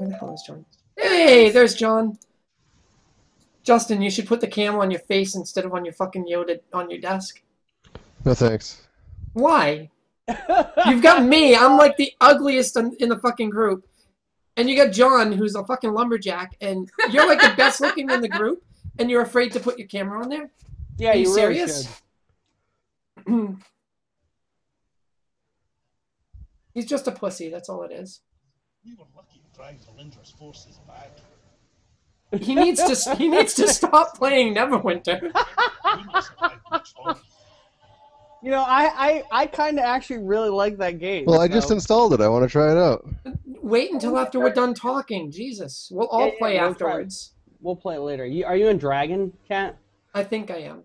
Where the hell is John? Hey, there's John. Justin, you should put the camera on your face instead of on your fucking Yoda on your desk. No thanks. Why? You've got me. I'm like the ugliest in the fucking group. And you got John, who's a fucking lumberjack, and you're like the best looking in the group, and you're afraid to put your camera on there? Yeah, Are you serious? Really should. He's just a pussy, that's all it is. We were lucky to drive Valindra's forces back. He needs to stop playing Neverwinter. We must survive much longer. You know, I kind of actually really like that game. Well, I just installed it. I want to try it out. Wait until after we're done talking. Jesus. We'll all play afterwards. We'll play it later. Are you in Dragon, Cat? I think I am.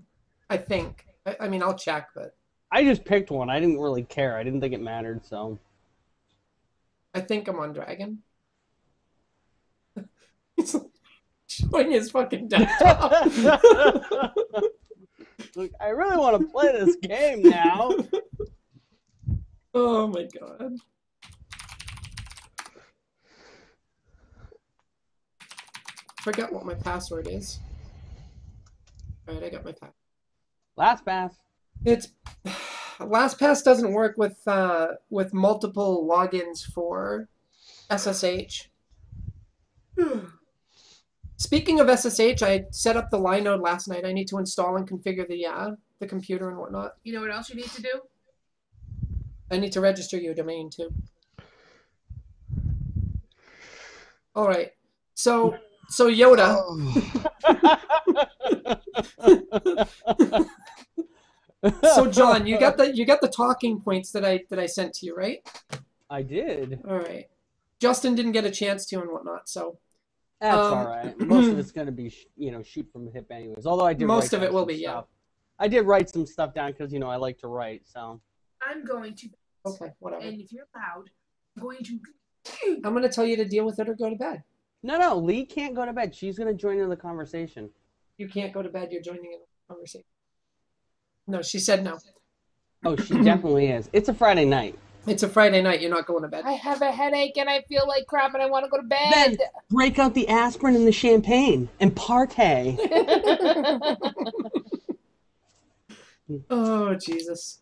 I think. I mean, I'll check, but... I just picked one. I didn't really care. I didn't think it mattered, so... I think I'm on Dragon. He's showing his fucking desktop. Look, I really want to play this game now. Oh my god. Forget what my password is. Alright, I got my password. LastPass. It's LastPass doesn't work with multiple logins for SSH. Speaking of SSH, I set up the Linode last night. I need to install and configure the computer and whatnot. You know what else you need to do? I need to register your domain too. All right. So Yoda. So John, you got the talking points that I sent to you, right? I did. All right. Justin didn't get a chance to and whatnot, so. That's all right. Most of it's going to be, shoot from the hip anyways. Although I did most of it will be, yeah. I did write some stuff down because, I like to write, so. I'm going to. Okay, whatever. And if you're loud, I'm going to. I'm going to tell you to deal with it or go to bed. No, Lee can't go to bed. She's going to join in the conversation. You can't go to bed. You're joining in the conversation. No, she said no. Oh, she definitely is. It's a Friday night. It's a Friday night. You're not going to bed. I have a headache and I feel like crap and I want to go to bed. Then break out the aspirin and the champagne and partay. Oh, Jesus.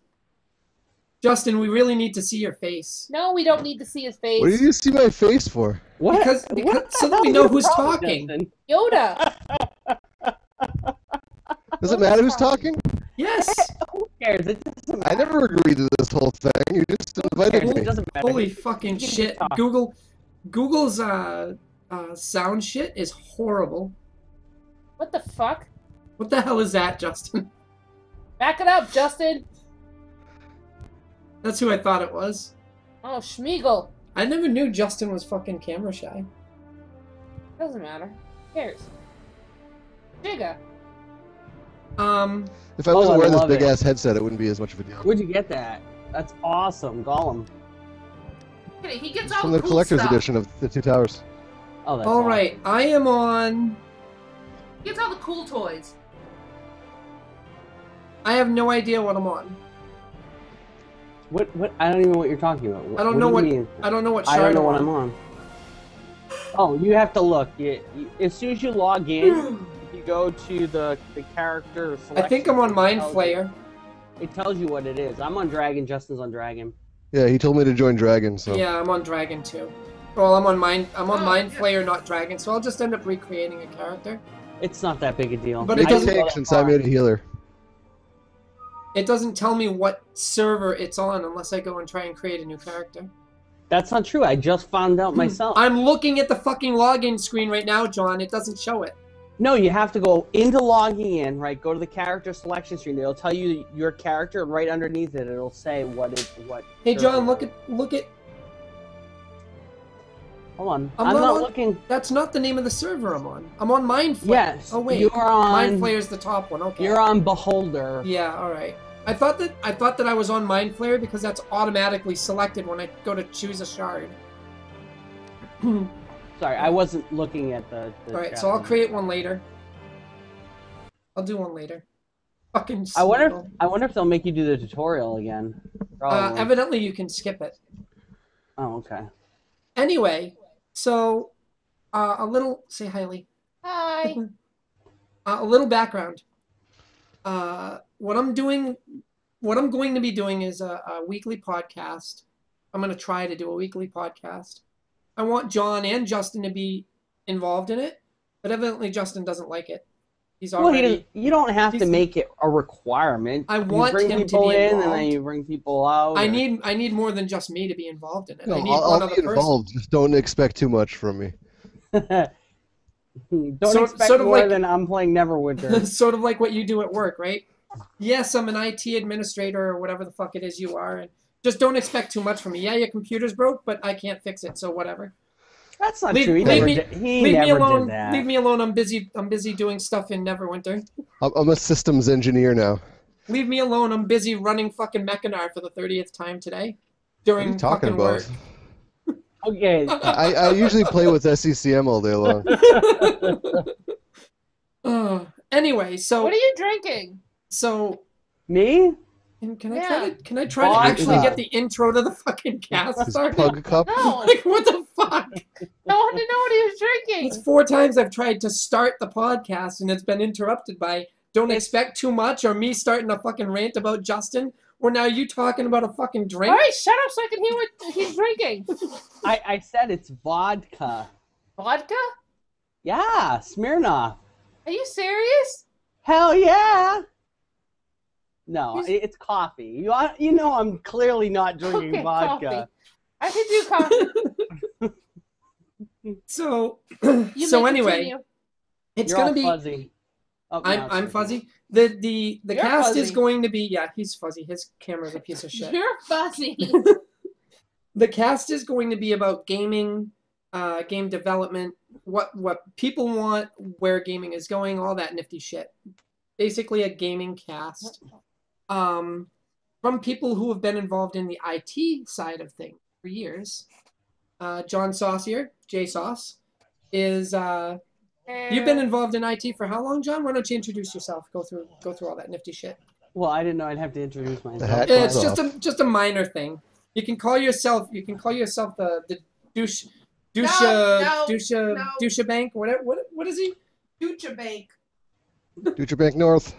Justin, we really need to see your face. No, we don't need to see his face. What do you see my face for? What? Because so that we know who's talking. Justin? Yoda. Does it matter who's talking? Yes. Who cares? It doesn't matter. I never agreed to this whole thing. You just invited It me. doesn't matter. Holy fucking shit. Google's sound shit is horrible. What the fuck? What the hell is that, Justin? Back it up, Justin. That's who I thought it was. Oh, Schmeagle. I never knew Justin was fucking camera shy. Doesn't matter. Who cares? Jigga. If I wasn't wearing this love it. big-ass headset, it wouldn't be as much of a deal. Where'd you get that? That's awesome. Gollum. Okay, he gets It's all from the the cool collector's stuff. edition of the Two Towers. Oh, that's All awesome. right, I am on... He gets all the cool toys. I have no idea what I'm on. What? I don't even know what you're talking about. I don't know do what... you mean? I don't know what I shard don't know what I'm I'm on. Oh, you have to look. As soon as you log in, if you go to the character selection. I think I'm on Mind tells Flayer. It tells you what it is. I'm on Dragon. Justin's on Dragon. Yeah, he told me to join Dragon, so... Yeah, I'm on Dragon too. Well, I'm on Mind Oh, Mind yeah. Flayer, not Dragon, so I'll just end up recreating a character. It's not that big a deal. But Make it a doesn't- cake since I made a healer. It doesn't tell me what server it's on unless I go and try and create a new character. That's not true. I just found out myself. I'm looking at the fucking login screen right now, John. It doesn't show it. No, you have to go into logging in, right? Go to the character selection screen. It'll tell you your character, and right underneath it, it'll say what. Hey, John, server. look at. Hold on. I'm I'm not not on- looking. That's not the name of the server I'm on. I'm on Mind Flayer. Yes. Oh wait. You're on. Mind Flayer's the top one. Okay. You're on Beholder. Yeah. All right. I thought that I was on Mind Flayer because that's automatically selected when I go to choose a shard. Sorry, I wasn't looking at the All right. chat So I'll room. create one later. I'll do one later. Fucking. I wonder Smeagol. if they'll make you do the tutorial again. Evidently, you can skip it. Oh, okay. Anyway, so Say hi, Lee. Hi. A little background. What I'm going to be doing is a weekly podcast. I'm going to try to do a weekly podcast. I want John and Justin to be involved in it, but evidently Justin doesn't like it. He's already. You don't have to make it a requirement. I want you bring him people to be in, involved. and then you bring people out. I need more than just me to be involved in it. No, I need I'll one be other involved. Just don't expect too much from me. Don't expect more than I'm playing Neverwinter. Sort of like what you do at work, right? Yes, I'm an IT administrator or whatever the fuck it is you are, and just don't expect too much from me. Yeah, your computer's broke, but I can't fix it, so whatever. That's not true. He never did that. Leave me alone. I'm busy doing stuff in Neverwinter. I'm a systems engineer now. Leave me alone. I'm busy running fucking Mechanar for the 30th time today. During What are you talking fucking about? work. Okay. I usually play with SECM all day long. Anyway, so What are you drinking? so Me? can Yeah. I try to actually get the intro to the fucking cast His started? pug cup. No. Like what the fuck? I want to know what he was drinking. It's 4 times I've tried to start the podcast and it's been interrupted by don't expect too much or me starting a fucking rant about Justin or now you talking about a fucking drink. All right, shut up so I can hear what he's drinking. I said it's vodka. Vodka? Yeah, Smirnoff. Are you serious? Hell yeah. No, it's coffee. You know I'm clearly not drinking Okay, vodka. coffee. I could do coffee. So You so may anyway, continue. it's You're gonna all be fuzzy. Oh, now it's I'm fuzzy. The You're cast is fuzzy. going to be he's fuzzy. His camera's a piece of shit. You're fuzzy. The cast is going to be about gaming, game development, what people want, where gaming is going, all that nifty shit. Basically a gaming cast. From people who have been involved in the IT side of things for years. John Saucier, jsauce, is you've been involved in IT for how long, John? Why don't you introduce yourself? Go through all that nifty shit. Well, I didn't know I'd have to introduce myself. hat Yeah, it's comes just a minor thing. You can call yourself the douche No. douche bank. What is he? Future Bank. Future Bank North.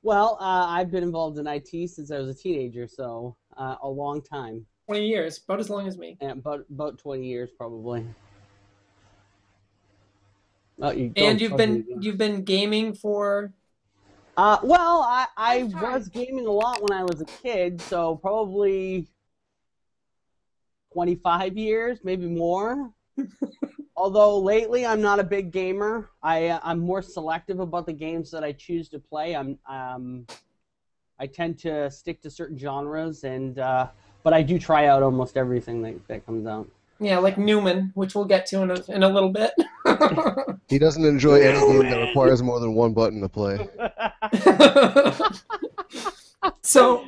Well, I've been involved in IT since I was a teenager, so a long time. 20 years, about as long as me. And about 20 years probably. Oh, And you've been gaming for well, I was gaming a lot when I was a kid, so probably 25 years, maybe more. Although lately I'm not a big gamer. I'm more selective about the games that I choose to play. I tend to stick to certain genres, and but I do try out almost everything that comes out. yeah, like Newman, which we'll get to in a little bit. He doesn't enjoy any game that requires more than one button to play. So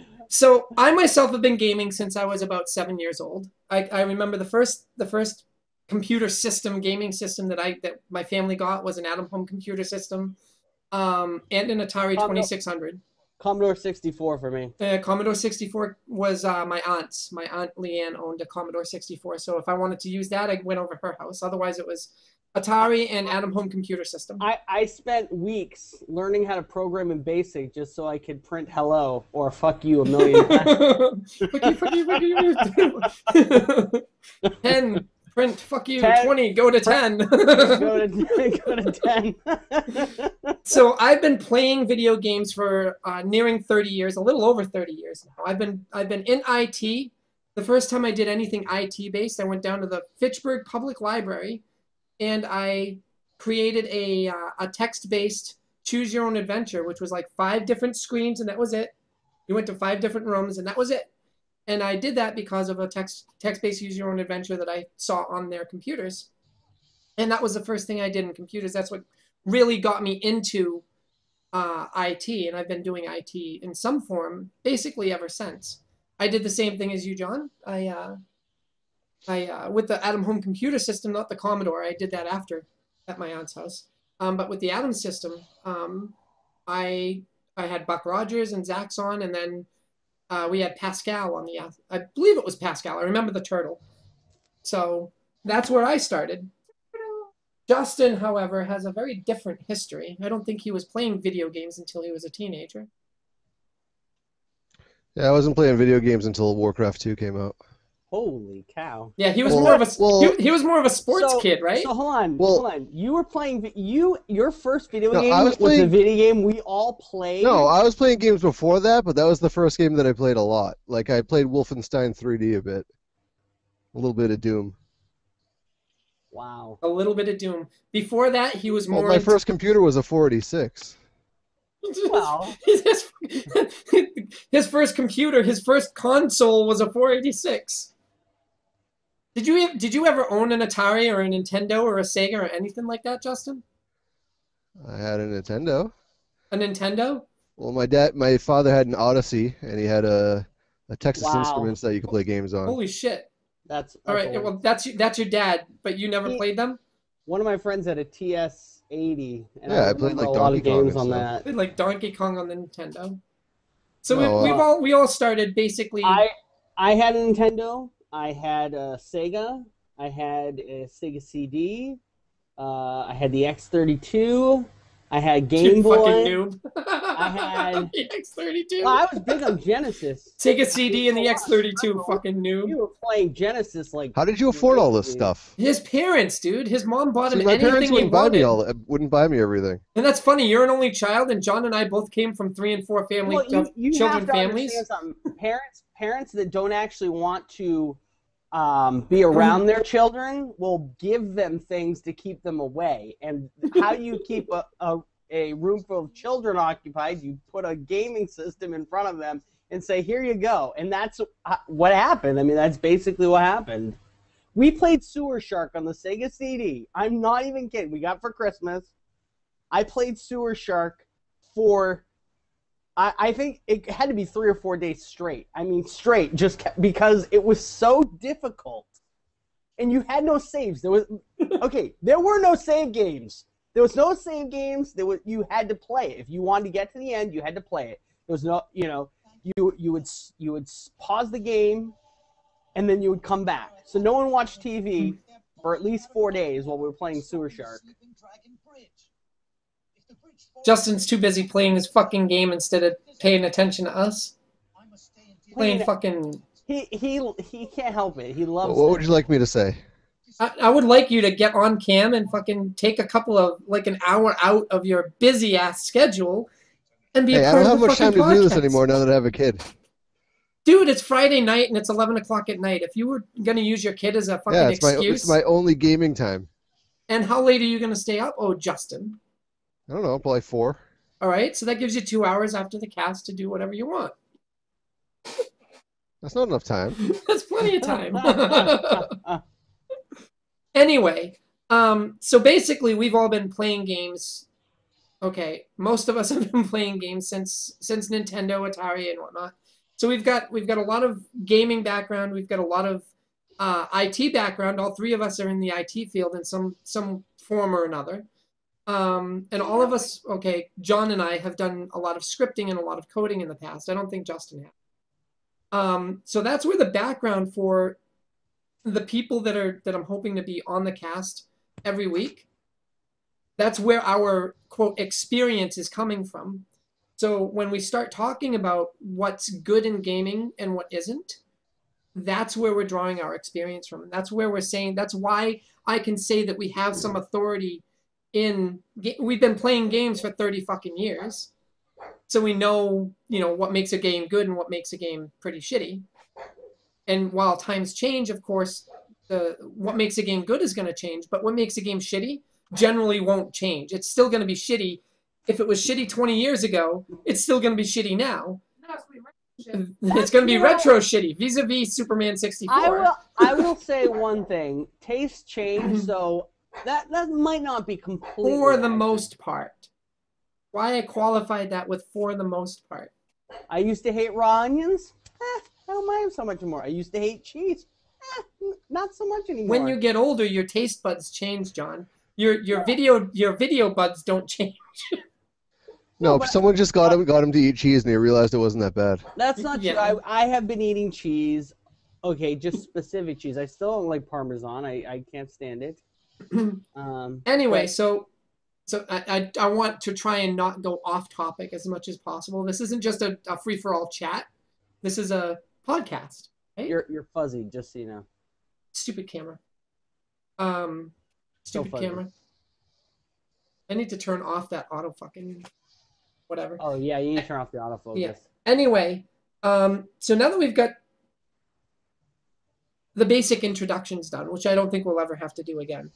I myself have been gaming since I was about 7 years old. I remember the first computer system, gaming system that my family got was an Atom Home computer system, and an Atari 2600. Commodore 64 for me. Commodore 64 was my aunt's. My aunt Leanne owned a Commodore 64, so if I wanted to use that, I went over her house. Otherwise, it was Atari and Atom Home computer system. I spent weeks learning how to program in BASIC just so I could print hello or fuck you a million times. fuck you. 10, print, fuck you, 10, 20, go to 10. go to 10. So I've been playing video games for nearing 30 years, a little over 30 years now. I've been in IT. The first time I did anything IT based, I went down to the Fitchburg Public Library, and I created a text based choose your own adventure, which was like 5 different screens, and that was it. You went to 5 different rooms, and that was it. And I did that because of a text based use your own adventure that I saw on their computers, and that was the first thing I did in computers. That's what really got me into IT, and I've been doing IT in some form basically ever since. I did the same thing as you, John. I with the Atom Home computer system, not the Commodore. I did that after at my aunt's house. But with the Atom system, I had Buck Rogers and Zaxxon, and then we had Pascal on the. I believe it was Pascal. I remember the turtle. So That's where I started. Justin, however, has a very different history. I don't think he was playing video games until he was a teenager. Yeah, I wasn't playing video games until Warcraft 2 came out. Holy cow! Yeah, he was Well- more of a well- he was more of a sports kid, right? So hold on, Well- hold on. You were playing your first video No, game I was was the playing- video game we all played. No, I was playing games before that, but that was the first game that I played a lot. Like, I played Wolfenstein 3D a bit. A little bit of Doom. Wow. A little bit of Doom. Before that, he was Well, more. my first computer was a 486. Well, his first computer, his first console was a 486. Did you ever own an Atari or a Nintendo or a Sega or anything like that, Justin? I had a Nintendo. A Nintendo? Well, my father had an Odyssey, and he had a Texas Wow. Instruments that you could play games on. Holy shit! that's All right, old. well that's your dad, but you never He- played them. One of my friends had a TS-80, and Yeah, I I played, remember like, a lot Donkey of Kong games and on stuff. that. Played like Donkey Kong on the Nintendo. So No, we all started basically. I had a Nintendo. I had a Sega. I had a Sega CD. I had the X32. I had Game You Boy. fucking noob. I had- the X32. Well, I was big on Genesis. Take a CD in the X32, fucking noob. You were playing Genesis like. How did you afford all this crazy. stuff? His parents, dude. His mom bought See, him my parents anything he wouldn't buy me wanted. wouldn't buy me everything. And that's funny. You're an only child, and John and I both came from 3 and 4 family Well, you children have to families. understand something. Parents that don't actually want to be around their children will give them things to keep them away. And how you keep a room full of children occupied, you put a gaming system in front of them and say, here you go. And that's what happened. I mean, that's basically what happened. We played Sewer Shark on the Sega CD. I'm not even kidding. We got for Christmas. I played Sewer Shark for, I think it had to be 3 or 4 days straight. I mean, straight, just because it was so difficult. And you had no saves. There were no save games. There was no save games. You had to play it. If you wanted to get to the end, you had to play it. There was no, you would pause the game, and then you would come back. So no one watched TV for at least 4 days while we were playing Sewer Shark. Justin's too busy playing his fucking game instead of paying attention to us. Playing fucking. He can't help it. He loves. What would you like me to say? I would like you to get on cam and fucking take a couple of an hour out of your busy ass schedule and be Hey, a I part don't of have the much time fucking to do this podcast. anymore now that I have a kid. Dude, it's Friday night and it's 11 o'clock at night. If you were gonna use your kid as a fucking Yeah, excuse, it's my only gaming time. and how late are you gonna stay up? Oh, Justin. I don't know, probably 4. All right, so that gives you 2 hours after the cast to do whatever you want. That's not enough time. That's plenty of time. Anyway, so basically we've all been playing games. Okay, most of us have been playing games since Nintendo, Atari, and whatnot. So we've got a lot of gaming background. We've got a lot of IT background. All three of us are in the IT field in some form or another. And all of us, okay, John and I have done a lot of scripting and a lot of coding in the past. I don't think Justin has. So that's where the background for the people that I'm hoping to be on the cast every week, that's where our quote experience is coming from. So when we start talking about what's good in gaming and what isn't, that's where we're drawing our experience from. And that's where we're saying, that's why I can say that we have some authority in, we've been playing games for 30 fucking years. So we know, what makes a game good and what makes a game pretty shitty. And while times change, of course, what makes a game good is going to change. But what makes a game shitty generally won't change. It's still going to be shitty. If it was shitty 20 years ago, it's still going to be shitty now. It's going to be retro shitty, vis-a-vis Superman 64. I will say one thing. Tastes change, so that might not be completely For the accurate. most part. Why I qualified that with for the most part. I used to hate raw onions. I don't mind so much anymore. I used to hate cheese. Not so much anymore. When you get older, your taste buds change, John. Your video buds don't change. No, but- someone just got him to eat cheese and he realized it wasn't that bad. That's not Yeah. true. I have been eating cheese Okay, just specific cheese. I still don't like Parmesan. I can't stand it. Anyway, but- so I want to try and not go off topic as much as possible. This isn't just a free for all chat. This is a podcast. Right? You're fuzzy, just so you know. Stupid camera. So Stupid fuzzy. camera. I need to turn off that auto fucking whatever. Oh yeah, you need to turn off the autofocus. Yeah. Anyway, so now that we've got the basic introductions done, which I don't think we'll ever have to do again.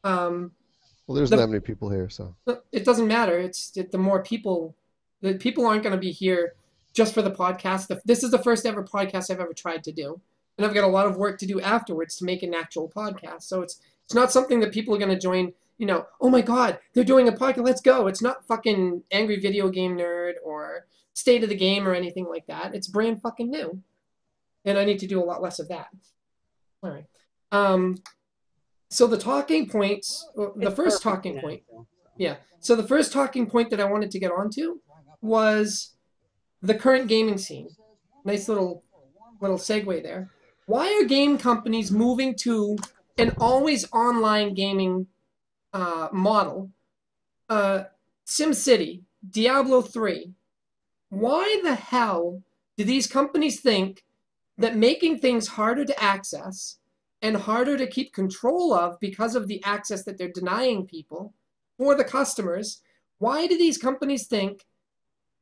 Well, there's not that many people here, so. It doesn't matter. The more people, the people aren't going to be here just for the podcast. This is the first ever podcast I've ever tried to do. And I've got a lot of work to do afterwards to make an actual podcast. So it's not something that people are going to join, oh my God, they're doing a podcast, let's go. It's not fucking Angry Video Game Nerd or State of the Game or anything like that. It's brand fucking new. And I need to do a lot less of that. All right. So the talking points, the first talking point. Yeah. So the first talking point that I wanted to get onto was the current gaming scene. Nice little segue there. Why are game companies moving to an always online gaming model? SimCity, Diablo 3. Why the hell do these companies think that making things harder to access and harder to keep control of because of the access that they're denying people for the customers, why do these companies think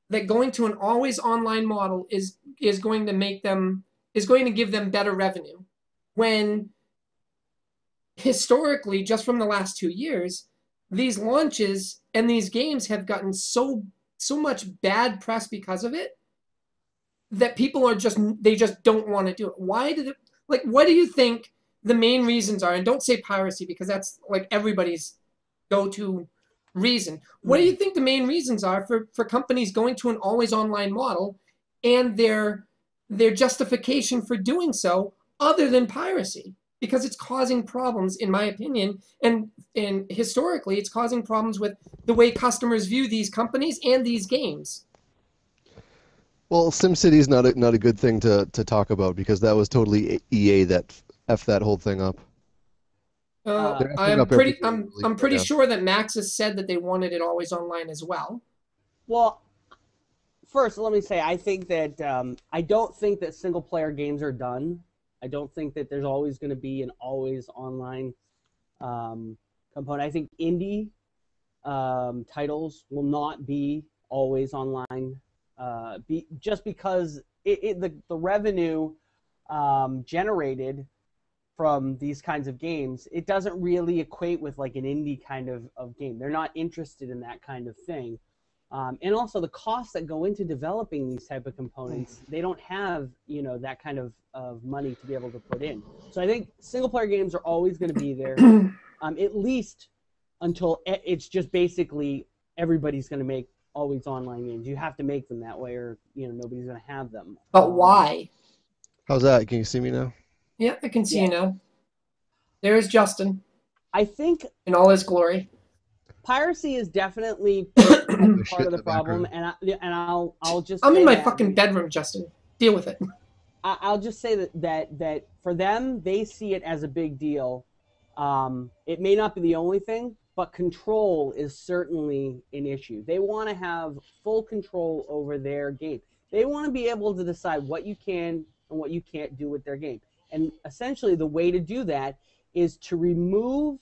that going to an always online model is going to give them better revenue, when historically, just from the last 2 years, these launches and these games have gotten so much bad press because of it that people are just don't want to do it. What do you think the main reasons are? And don't say piracy, because that's like everybody's go-to reason. What do you think the main reasons are for companies going to an always online model, and their justification for doing so other than piracy? Because it's causing problems, in my opinion, and historically it's causing problems with the way customers view these companies and these games. Well, SimCity is not a good thing to talk about, because that was totally EA that effed that whole thing up. I'm pretty sure that Max has said that they wanted it always online as well. Well, first, let me say, I think that I don't think that single-player games are done. I don't think that there's always going to be an always online component. I think indie titles will not be always online, just because the revenue generated from these kinds of games, it doesn't really equate with like an indie kind of game. They're not interested in that kind of thing. And also the costs that go into developing these type of components, they don't have, that kind of money to be able to put in. So I think single player games are always going to be there, at least until it's just basically everybody's going to make always online games. You have to make them that way, or nobody's going to have them. But why? How's that? Can you see me now? Yeah, I can see you now. There's Justin. I think in all his glory. Piracy is definitely part of the problem, and I'll just. I'm in my fucking bedroom, Justin. Deal with it. I'll just say that for them, they see it as a big deal. It may not be the only thing, but control is certainly an issue. They want to have full control over their game. They want to be able to decide what you can and what you can't do with their game. And essentially, the way to do that is to remove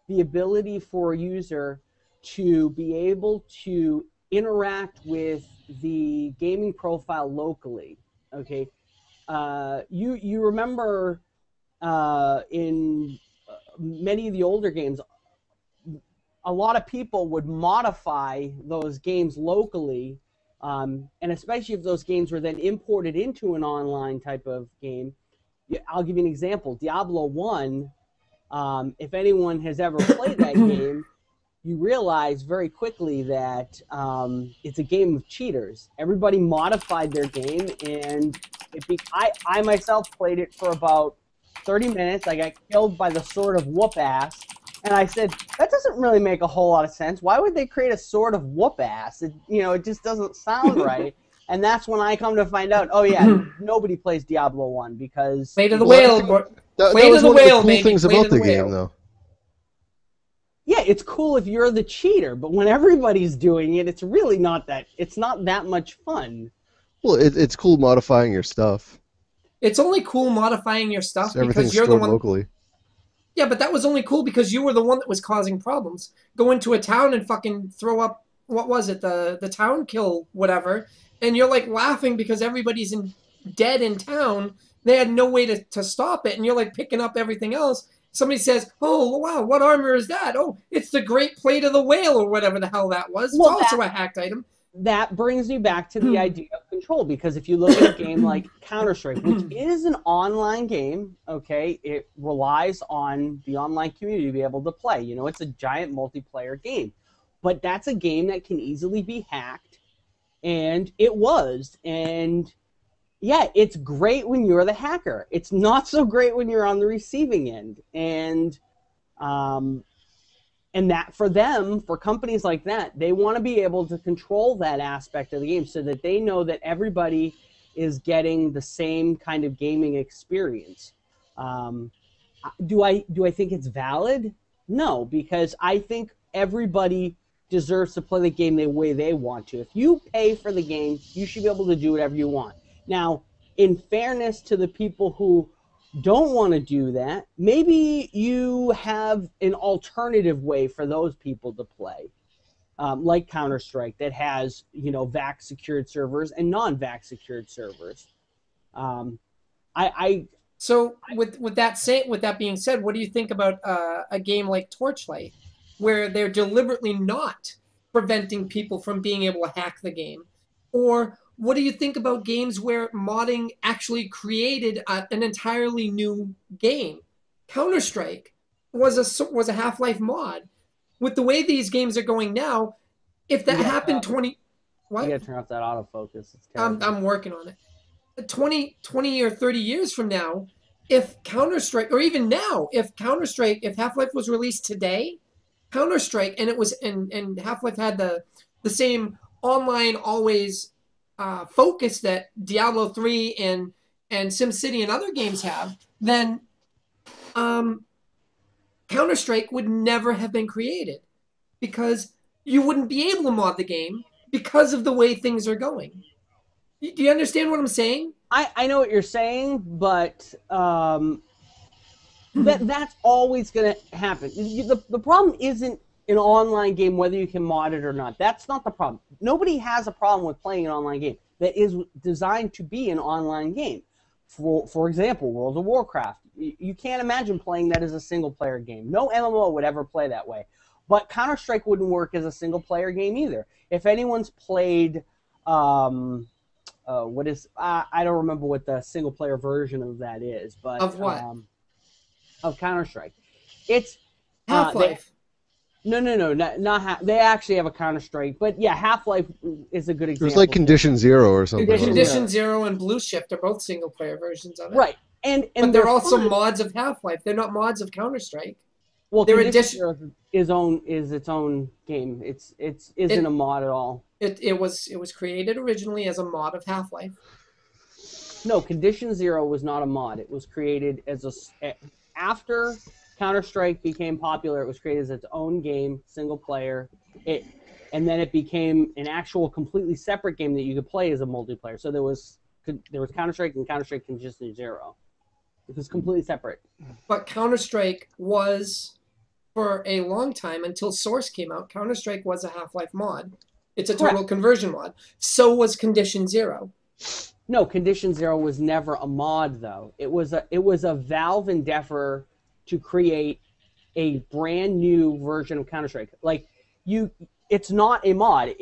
the ability for a user to be able to interact with the gaming profile locally. Okay, you remember in many of the older games, a lot of people would modify those games locally, and especially if those games were then imported into an online type of game. I'll give you an example. Diablo 1, if anyone has ever played that game, you realize very quickly that it's a game of cheaters. Everybody modified their game, and I myself played it for about 30 minutes. I got killed by the sword of whoop-ass, and I said, that doesn't really make a whole lot of sense. Why would they create a sword of whoop-ass? It just doesn't sound right. And that's when I come to find out, oh yeah, nobody plays Diablo 1 because... Fate of the Well, Whale. That Fate was of the one of Whale, the cool baby. things Fate about of the the game, Whale. though. Yeah, it's cool if you're the cheater, but when everybody's doing it, it's really not that... It's not that much fun. Well, it's cool modifying your stuff. It's only cool modifying your stuff So everything's because you're the stored one. locally. Yeah, but that was only cool because you were the one that was causing problems. Go into a town and fucking throw up, what was it, the town kill, whatever, and you're like laughing because everybody's dead in town. They had no way to stop it, and you're like picking up everything else. Somebody says, oh, wow, what armor is that? Oh, it's the Great Plate of the Whale or whatever the hell that was. It's Well, also a hacked item. That brings me back to the idea of control, because if you look at a game like Counter-Strike, which is an online game, okay, it relies on the online community to be able to play. You know, it's a giant multiplayer game. But that's a game that can easily be hacked, and it was. And, yeah, it's great when you're the hacker. It's not so great when you're on the receiving end. And that for them, for companies like that, they want to be able to control that aspect of the game so that they know that everybody is getting the same kind of gaming experience. Do I think it's valid? No, because I think everybody deserves to play the game the way they want to. If you pay for the game, you should be able to do whatever you want. Now, in fairness to the people who don't want to do that, maybe you have an alternative way for those people to play, like Counter-Strike that has, you know, VAC secured servers and non-VAC secured servers. So with that being said, what do you think about a game like Torchlight, where they're deliberately not preventing people from being able to hack the game? Or what do you think about games where modding actually created an entirely new game? Counter-Strike was a Half-Life mod. With the way these games are going now, if that happened 20... What? You gotta turn off that autofocus. It's terrible. I'm working on it. 20 or 30 years from now, if Counter-Strike, or even now, if Half-Life was released today, Counter-Strike, and Half-Life had the same online always focus that Diablo 3 and SimCity and other games have, then Counter-Strike would never have been created, because you wouldn't be able to mod the game because of the way things are going. Do you understand what I'm saying? I know what you're saying, but that's always going to happen. The problem isn't an online game whether you can mod it or not. That's not the problem. Nobody has a problem with playing an online game that is designed to be an online game. For example, World of Warcraft. You can't imagine playing that as a single-player game. No MMO would ever play that way. But Counter-Strike wouldn't work as a single-player game either. If anyone's played... I don't remember what the single-player version of that is, but of what? Of Counter-Strike. It's Half-Life. Not they actually have a Counter-Strike, but yeah, Half-Life is a good example. It was like Condition Zero or something. Condition Zero and Blue Shift are both single-player versions of it. Right, but they're also mods of Half-Life. They're not mods of Counter-Strike. Well, they're Condition Zero is its own game. It isn't a mod at all. It was created originally as a mod of Half-Life. No, Condition Zero was not a mod. It was created after Counter-Strike became popular. It was created as its own game, single player. And then it became an actual completely separate game that you could play as a multiplayer. So there was Counter-Strike and Counter-Strike Condition Zero. It was completely separate. But Counter-Strike was, for a long time, until Source came out, Counter-Strike was a Half-Life mod. It's a total conversion mod. So was Condition Zero. No, Condition Zero was never a mod, though. It was a Valve endeavor to create a brand new version of Counter-Strike. It's not a mod.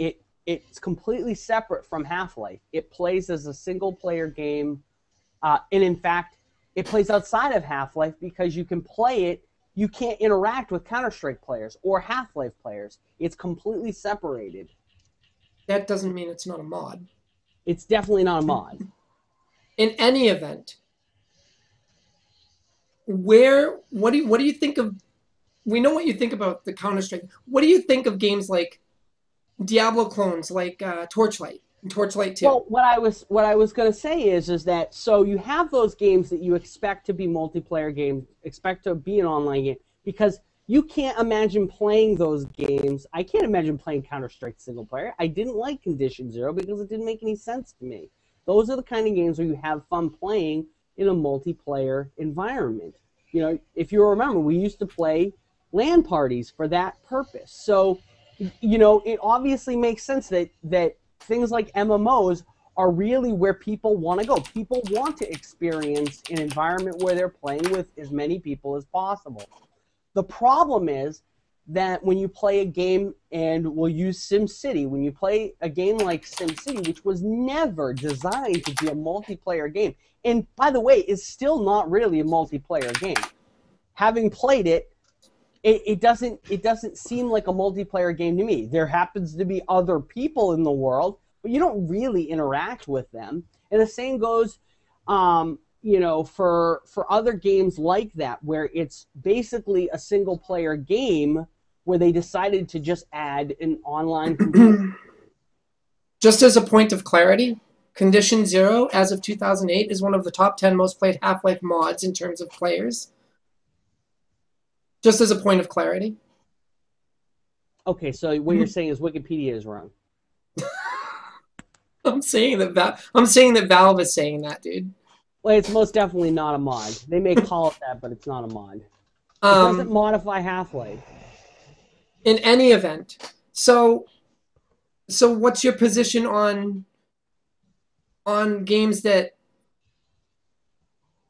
It's completely separate from Half-Life. It plays as a single-player game, and in fact, it plays outside of Half-Life because you can play it. You can't interact with Counter-Strike players or Half-Life players. It's completely separated. That doesn't mean it's not a mod. It's definitely not a mod. In any event, what do you think of? We know what you think about the Counter-Strike. What do you think of games like Diablo clones, like Torchlight, Torchlight 2. Well, what I was going to say is that so you have those games that you expect to be multiplayer games, expect to be an online game, because you can't imagine playing those games. I can't imagine playing Counter-Strike single player. I didn't like Condition Zero because it didn't make any sense to me. Those are the kind of games where you have fun playing in a multiplayer environment. You know, if you remember, we used to play LAN parties for that purpose. So, you know, it obviously makes sense that things like MMOs are really where people want to go. People want to experience an environment where they're playing with as many people as possible. The problem is that when you play a game, and we'll use SimCity, when you play a game like SimCity, which was never designed to be a multiplayer game, and by the way, is still not really a multiplayer game. Having played it, it doesn't seem like a multiplayer game to me. There happens to be other people in the world, but you don't really interact with them. And the same goes, you know, for other games like that, where it's basically a single player game where they decided to just add an online component. Just as a point of clarity, Condition Zero, as of 2008, is one of the top 10 most played Half-Life mods in terms of players. Just as a point of clarity. Okay, so what you're saying is Wikipedia is wrong. I'm saying that Valve is saying that, dude. Well, it's most definitely not a mod. They may call it that, but it's not a mod. It doesn't modify Half-Life. In any event, so what's your position on games that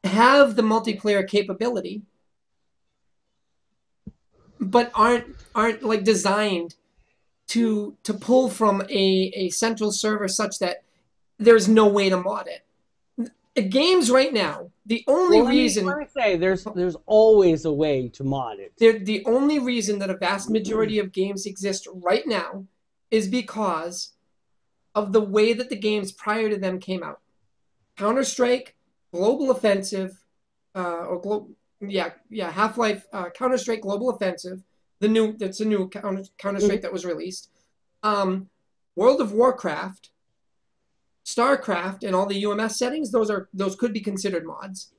have the multiplayer capability, but aren't like designed to pull from a central server such that there's no way to mod it? Games right now, the only reason... Let me say, there's always a way to mod it. The only reason that a vast majority of games exist right now is because of the way that the games prior to them came out. Counter-Strike, Global Offensive, Half-Life, Counter-Strike Global Offensive, that's a new Counter-Strike that was released. World of Warcraft, StarCraft, and all the UMS settings, those could be considered mods.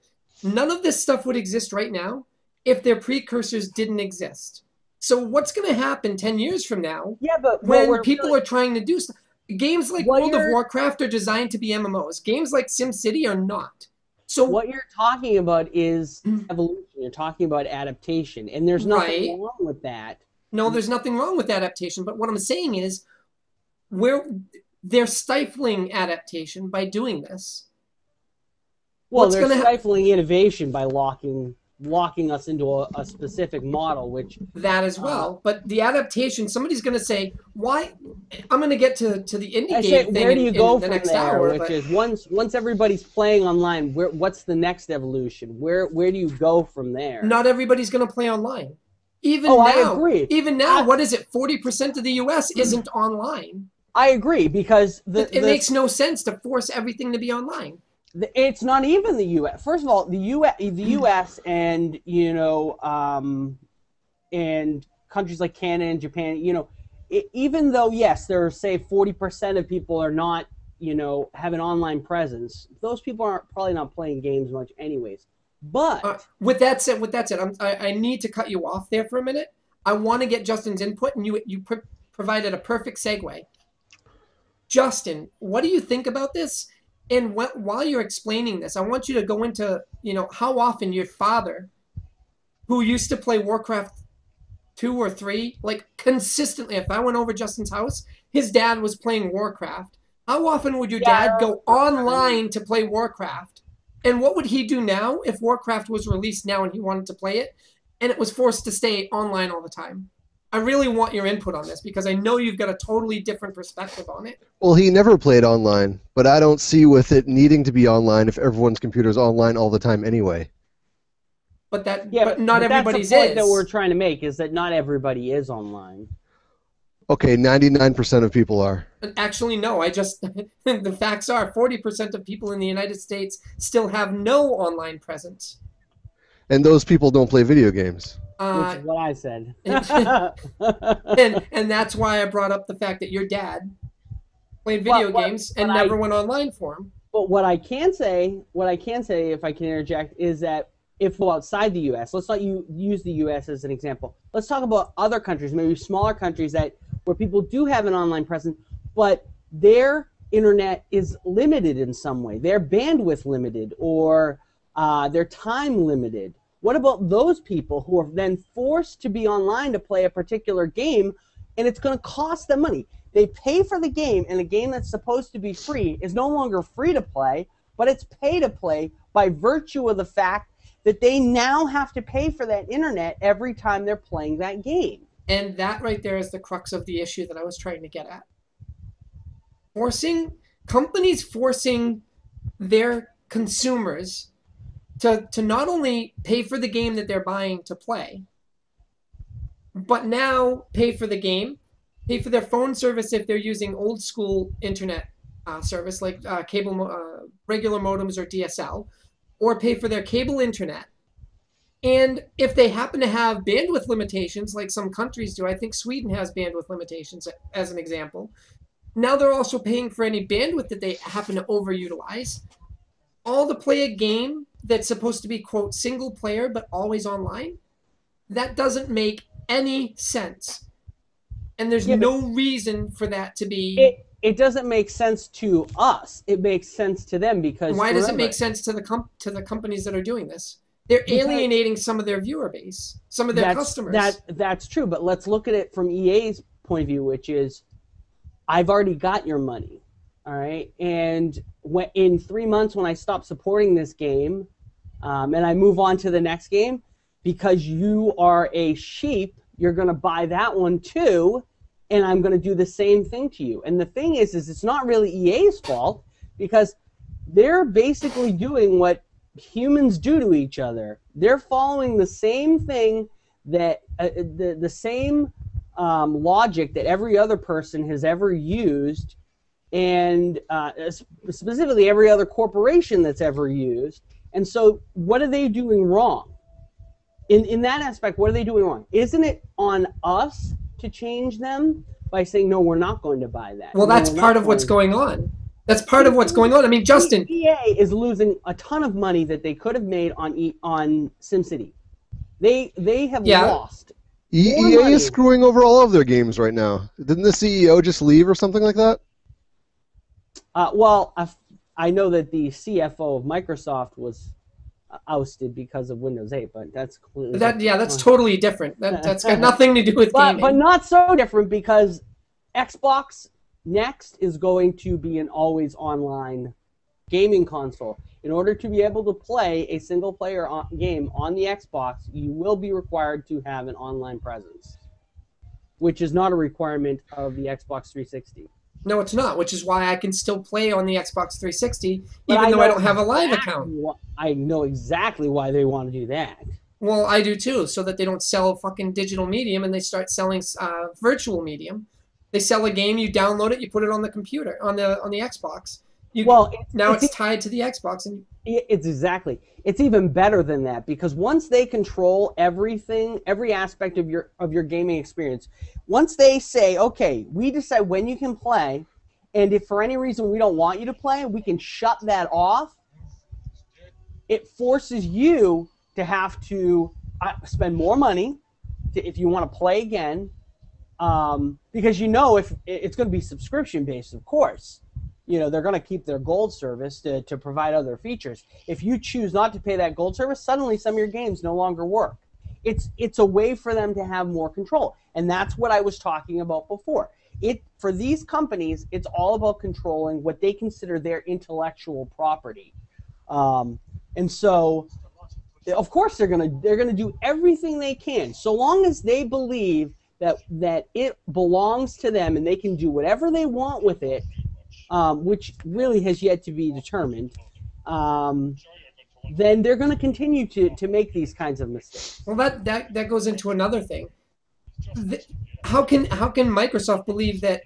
None of this stuff would exist right now if their precursors didn't exist. So what's going to happen 10 years from now when people are trying to do stuff? Games like World of Warcraft are designed to be MMOs. Games like SimCity are not. So what you're talking about is evolution. You're talking about adaptation, and there's nothing wrong with that. No, there's nothing wrong with adaptation, but what I'm saying is they're stifling adaptation by doing this. Well, they're stifling innovation by locking us into a specific model, which... That as well. But the adaptation, somebody's going to say, why... I'm going to get to the indie game thing where do you go the from next there, hour. Which is, once everybody's playing online, what's the next evolution? Where do you go from there? Not everybody's going to play online. I agree. Even now, what is it? 40% of the U.S. isn't online. I agree, because it makes no sense to force everything to be online. It's not even the U.S. First of all, the U.S. and and countries like Canada and Japan, even though yes, there are say 40% of people are not have an online presence, those people aren't probably not playing games much anyways. But with that said, I need to cut you off there for a minute. I want to get Justin's input, and you provided a perfect segue. Justin, what do you think about this? And while you're explaining this, I want you to go into, how often your father, who used to play Warcraft 2 or 3, like consistently, if I went over Justin's house, his dad was playing Warcraft. How often would your dad go online to play Warcraft? And what would he do now if Warcraft was released now and he wanted to play it and it was forced to stay online all the time? I really want your input on this because I know you've got a totally different perspective on it. Well, he never played online, but I don't see with it needing to be online if everyone's computer is online all the time anyway. But not everybody's that's the point is. that we're trying to make is that not everybody is online. Okay, 99% of people are. Actually, no. The facts are 40% of people in the United States still have no online presence. And those people don't play video games. Which is what I said. And that's why I brought up the fact that your dad played video But games and never went online for them. But what I can say, if I can interject, is that if we're outside the U.S., let's not use the U.S. as an example. Let's talk about other countries, maybe smaller countries where people do have an online presence, but their internet is limited in some way. Their bandwidth limited, or their time limited. What about those people who are then forced to be online to play a particular game, and it's going to cost them money? They pay for the game, and a game that's supposed to be free is no longer free to play, but it's pay to play by virtue of the fact that they now have to pay for that internet every time they're playing that game. And that right there is the crux of the issue that I was trying to get at. Companies forcing their consumers to not only pay for the game that they're buying to play, but now pay for the game, pay for their phone service if they're using old school internet service like regular modems or DSL, or pay for their cable internet. And if they happen to have bandwidth limitations, like some countries do, I think Sweden has bandwidth limitations as an example, now they're also paying for any bandwidth that they happen to overutilize, all to play a game that's supposed to be, quote, single player but always online. That doesn't make any sense. And there's no reason for that to be... It doesn't make sense to us. It makes sense to them because... Why does it make sense to the companies that are doing this? They're alienating some of their viewer base, some of their customers. That's true, but let's look at it from EA's point of view, which is, I've already got your money, all right? And in 3 months when I stop supporting this game and I move on to the next game, because you are a sheep, you're going to buy that one too, and I'm going to do the same thing to you. And the thing is it's not really EA's fault, because they're basically doing what humans do to each other. They're following the same thing that the same logic that every other person has ever used, and specifically every other corporation that's ever used. And so what are they doing wrong? In that aspect, what are they doing wrong? Isn't it on us to change them by saying, no, we're not going to buy that? Well, that's part of what's going on. That's part of what's going on. I mean, Justin... EA is losing a ton of money that they could have made on SimCity. They have lost. EA is screwing over all of their games right now. Didn't the CEO just leave or something like that? Well, I know that the CFO of Microsoft was ousted because of Windows 8, but that's completely different. That's totally different. That's got nothing to do with gaming. But not so different, because Xbox next is going to be an always online gaming console. In order to be able to play a single player game on the Xbox, you will be required to have an online presence, which is not a requirement of the Xbox 360. No, it's not, which is why I can still play on the Xbox 360, even though I don't have a live account. I know exactly why they want to do that. Well, I do too, so that they don't sell fucking digital medium and they start selling virtual medium. They sell a game, you download it, you put it on the computer, on the Xbox. Now it's tied to the Xbox, and it's even better than that, because once they control everything, every aspect of your gaming experience, once they say, okay, we decide when you can play, and if for any reason we don't want you to play, we can shut that off. It forces you to have to spend more money if you want to play again, because if it's going to be subscription based, of course. They're going to keep their gold service to provide other features. If you choose not to pay that gold service, suddenly some of your games no longer work. It's a way for them to have more control, and that's what I was talking about before. For these companies, it's all about controlling what they consider their intellectual property, and so, of course, they're gonna do everything they can, so long as they believe that it belongs to them and they can do whatever they want with it. Which really has yet to be determined, then they're going to continue to make these kinds of mistakes. Well, that goes into another thing. How can Microsoft believe that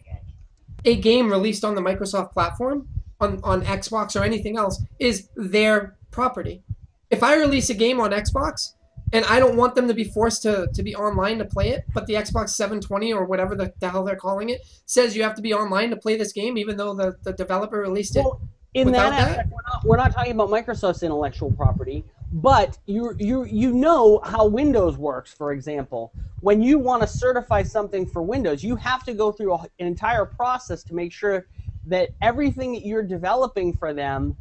a game released on the Microsoft platform, on Xbox or anything else, is their property? If I release a game on Xbox, And I don't want them to be forced to be online to play it, but the Xbox 720 or whatever the hell they're calling it says you have to be online to play this game, even though the developer released it. Well, in that aspect, we're not talking about Microsoft's intellectual property, but you know how Windows works, for example. When you want to certify something for Windows, you have to go through an entire process to make sure that everything that you're developing for them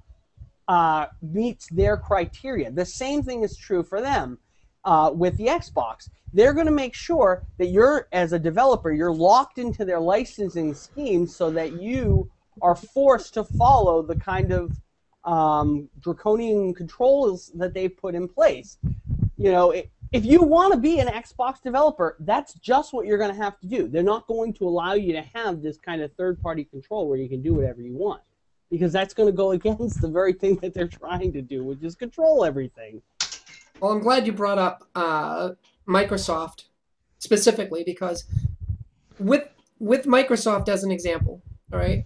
meets their criteria. The same thing is true for them with the Xbox. They're going to make sure that you're, as a developer, you're locked into their licensing scheme so that you are forced to follow the kind of draconian controls that they've put in place. You know, if you want to be an Xbox developer, that's just what you're going to have to do. They're not going to allow you to have this kind of third-party control where you can do whatever you want, because that's going to go against the very thing that they're trying to do, which is control everything. Well, I'm glad you brought up Microsoft specifically, because with Microsoft as an example, all right,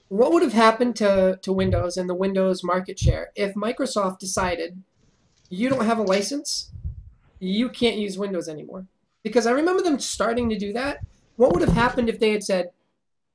what would have happened to Windows and the Windows market share if Microsoft decided you don't have a license, you can't use Windows anymore? Because I remember them starting to do that. What would have happened if they had said,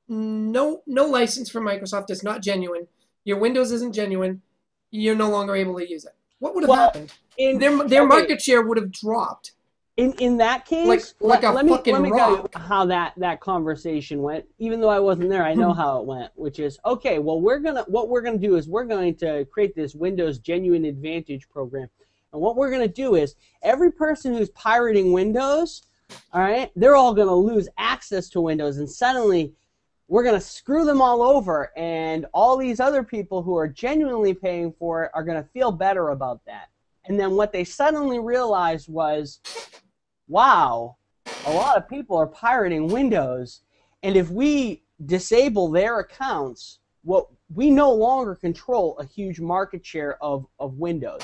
no license for Microsoft, it's not genuine, your Windows isn't genuine, you're no longer able to use it? What would have happened? Their market share would have dropped. In that case, let me tell you how that conversation went. Even though I wasn't there, I know how it went. Which is, okay, well, what we're gonna do is we're going to create this Windows Genuine Advantage program, and what we're gonna do is every person who's pirating Windows, all right, they're all gonna lose access to Windows, and suddenly we're gonna screw them all over, and all these other people who are genuinely paying for it are gonna feel better about that. And then what they suddenly realized was, wow, a lot of people are pirating Windows, and if we disable their accounts, we no longer control a huge market share of Windows.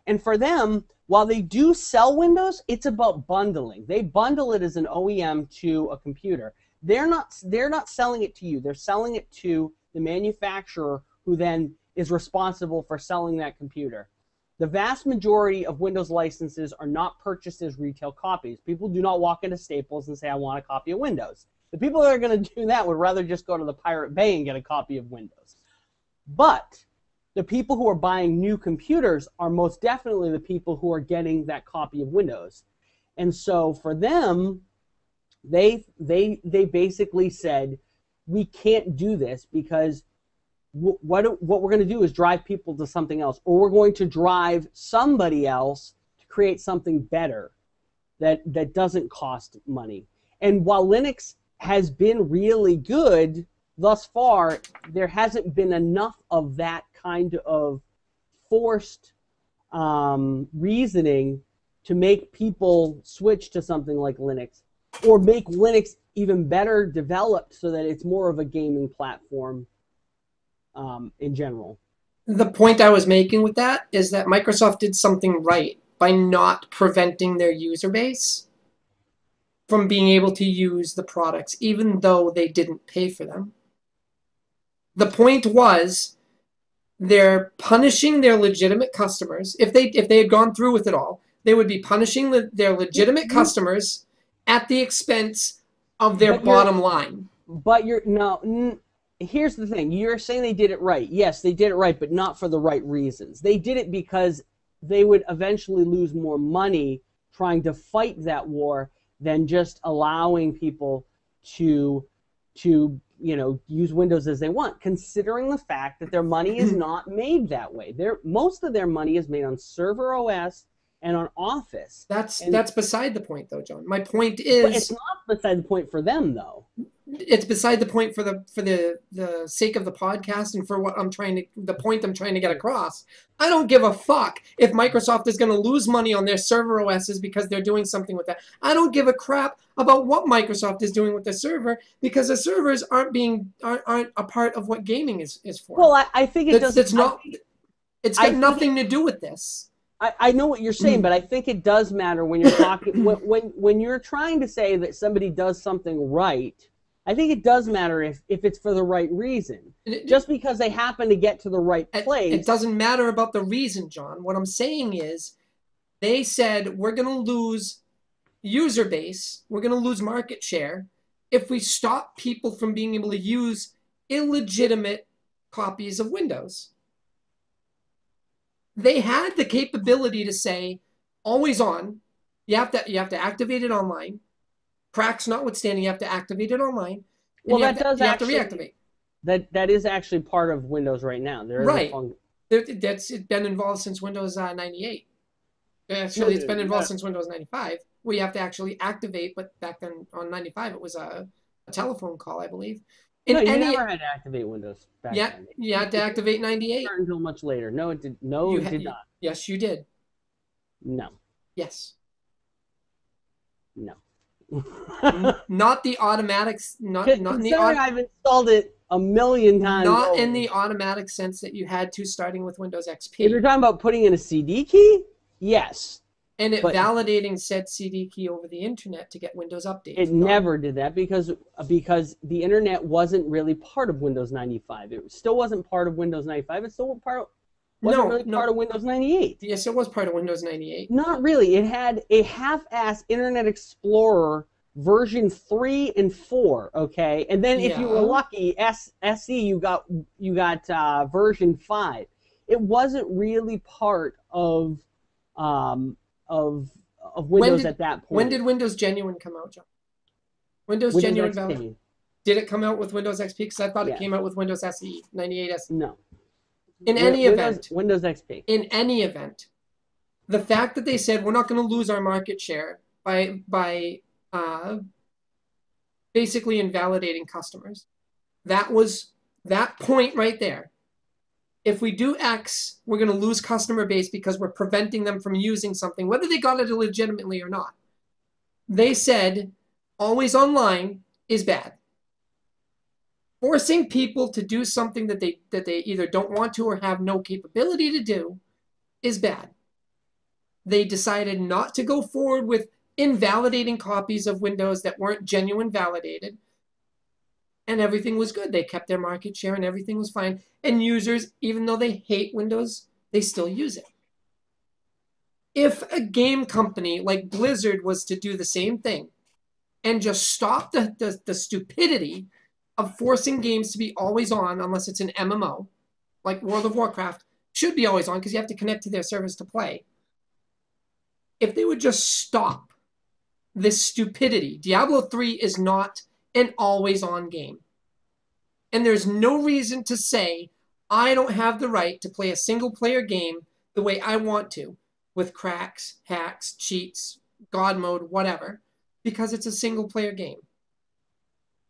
And for them, while they do sell Windows, it's about bundling. They bundle it as an OEM to a computer. They're not selling it to you. They're selling it to the manufacturer, who then is responsible for selling that computer. The vast majority of Windows licenses are not purchased as retail copies. People do not walk into Staples and say, I want a copy of Windows. The people that are going to do that would rather just go to the Pirate Bay and get a copy of Windows. But the people who are buying new computers are most definitely the people who are getting that copy of Windows. And so for them, they basically said, we can't do this because what we're going to do is drive people to something else, or we're going to drive somebody else to create something better that doesn't cost money. And while Linux has been really good thus far, there hasn't been enough of that kind of forced reasoning to make people switch to something like Linux, or make Linux even better developed so that it's more of a gaming platform in general. The point I was making with that is that Microsoft did something right by not preventing their user base from being able to use the products, even though they didn't pay for them. The point was, they're punishing their legitimate customers. If they had gone through with it all, they would be punishing their legitimate customers at the expense of their bottom line. But here's the thing. You're saying they did it right. Yes, they did it right, but not for the right reasons. They did it because they would eventually lose more money trying to fight that war than just allowing people to use Windows as they want, considering the fact that their money is not made that way. Most of their money is made on Server OS and on Office. That's beside the point, though, John. My point is, but it's not beside the point for them, though. It's beside the point for the sake of the podcast and for the point I'm trying to get across. I don't give a fuck if Microsoft is going to lose money on their server OSs because they're doing something with that. I don't give a crap about what Microsoft is doing with the server, because the servers aren't a part of what gaming is for. Well, I think it does. It's got nothing to do with this. I know what you're saying, but I think it does matter when you're talking when you're trying to say that somebody does something right. I think it does matter if it's for the right reason. Just because they happen to get to the right place. It doesn't matter about the reason, John. What I'm saying is They said we're going to lose user base, we're going to lose market share if we stop people from being able to use illegitimate copies of Windows. They had the capability to say, always on, you have to activate it online. Cracks notwithstanding, you have to activate it online. Well, you that does have to actually reactivate. That is actually part of Windows right now. There is Right. a It's been involved since Windows 98. Actually, it's been involved since Windows 95, where you have to actually activate. But back then on 95, it was a telephone call, I believe. No, you never had to activate Windows back then. You had to activate 98. Not until much later. No, it did. No, it did not. Yes, you did. No. Yes. No. Not the automatics. Not in the I've installed it a million times. Not in the automatic sense that you had to starting with Windows XP. If you're talking about putting in a CD key, yes. And it validating said CD key over the internet to get Windows updates. It never did that because the internet wasn't really part of Windows 95. It still wasn't part of Windows 95. It's still wasn't really part of Windows 98. Yes, it was part of Windows 98. Not really. It had a half-ass Internet Explorer version 3 and 4. Okay, and then if you were lucky, SE, you got version 5. It wasn't really part of Windows at that point. When did Windows Genuine come out, John? Windows Genuine XP. Did it come out with Windows XP? Because I thought it came out with Windows SE, 98 SE. No. In any event, Windows XP. In any event, the fact that they said we're not going to lose our market share by basically invalidating customers, that point right there. If we do X, we're going to lose customer base because we're preventing them from using something, whether they got it illegitimately or not. They said always online is bad. Forcing people to do something that they either don't want to or have no capability to do is bad. They decided not to go forward with invalidating copies of Windows that weren't genuine validated. And everything was good. They kept their market share and everything was fine. And users, even though they hate Windows, they still use it. If a game company like Blizzard was to do the same thing and just stop the stupidity of forcing games to be always on, unless it's an MMO, like World of Warcraft, should be always on because you have to connect to their service to play. If they would just stop this stupidity, Diablo 3 is not an always on game. And there's no reason to say, I don't have the right to play a single player game the way I want to, with cracks, hacks, cheats, God mode, whatever, because it's a single player game.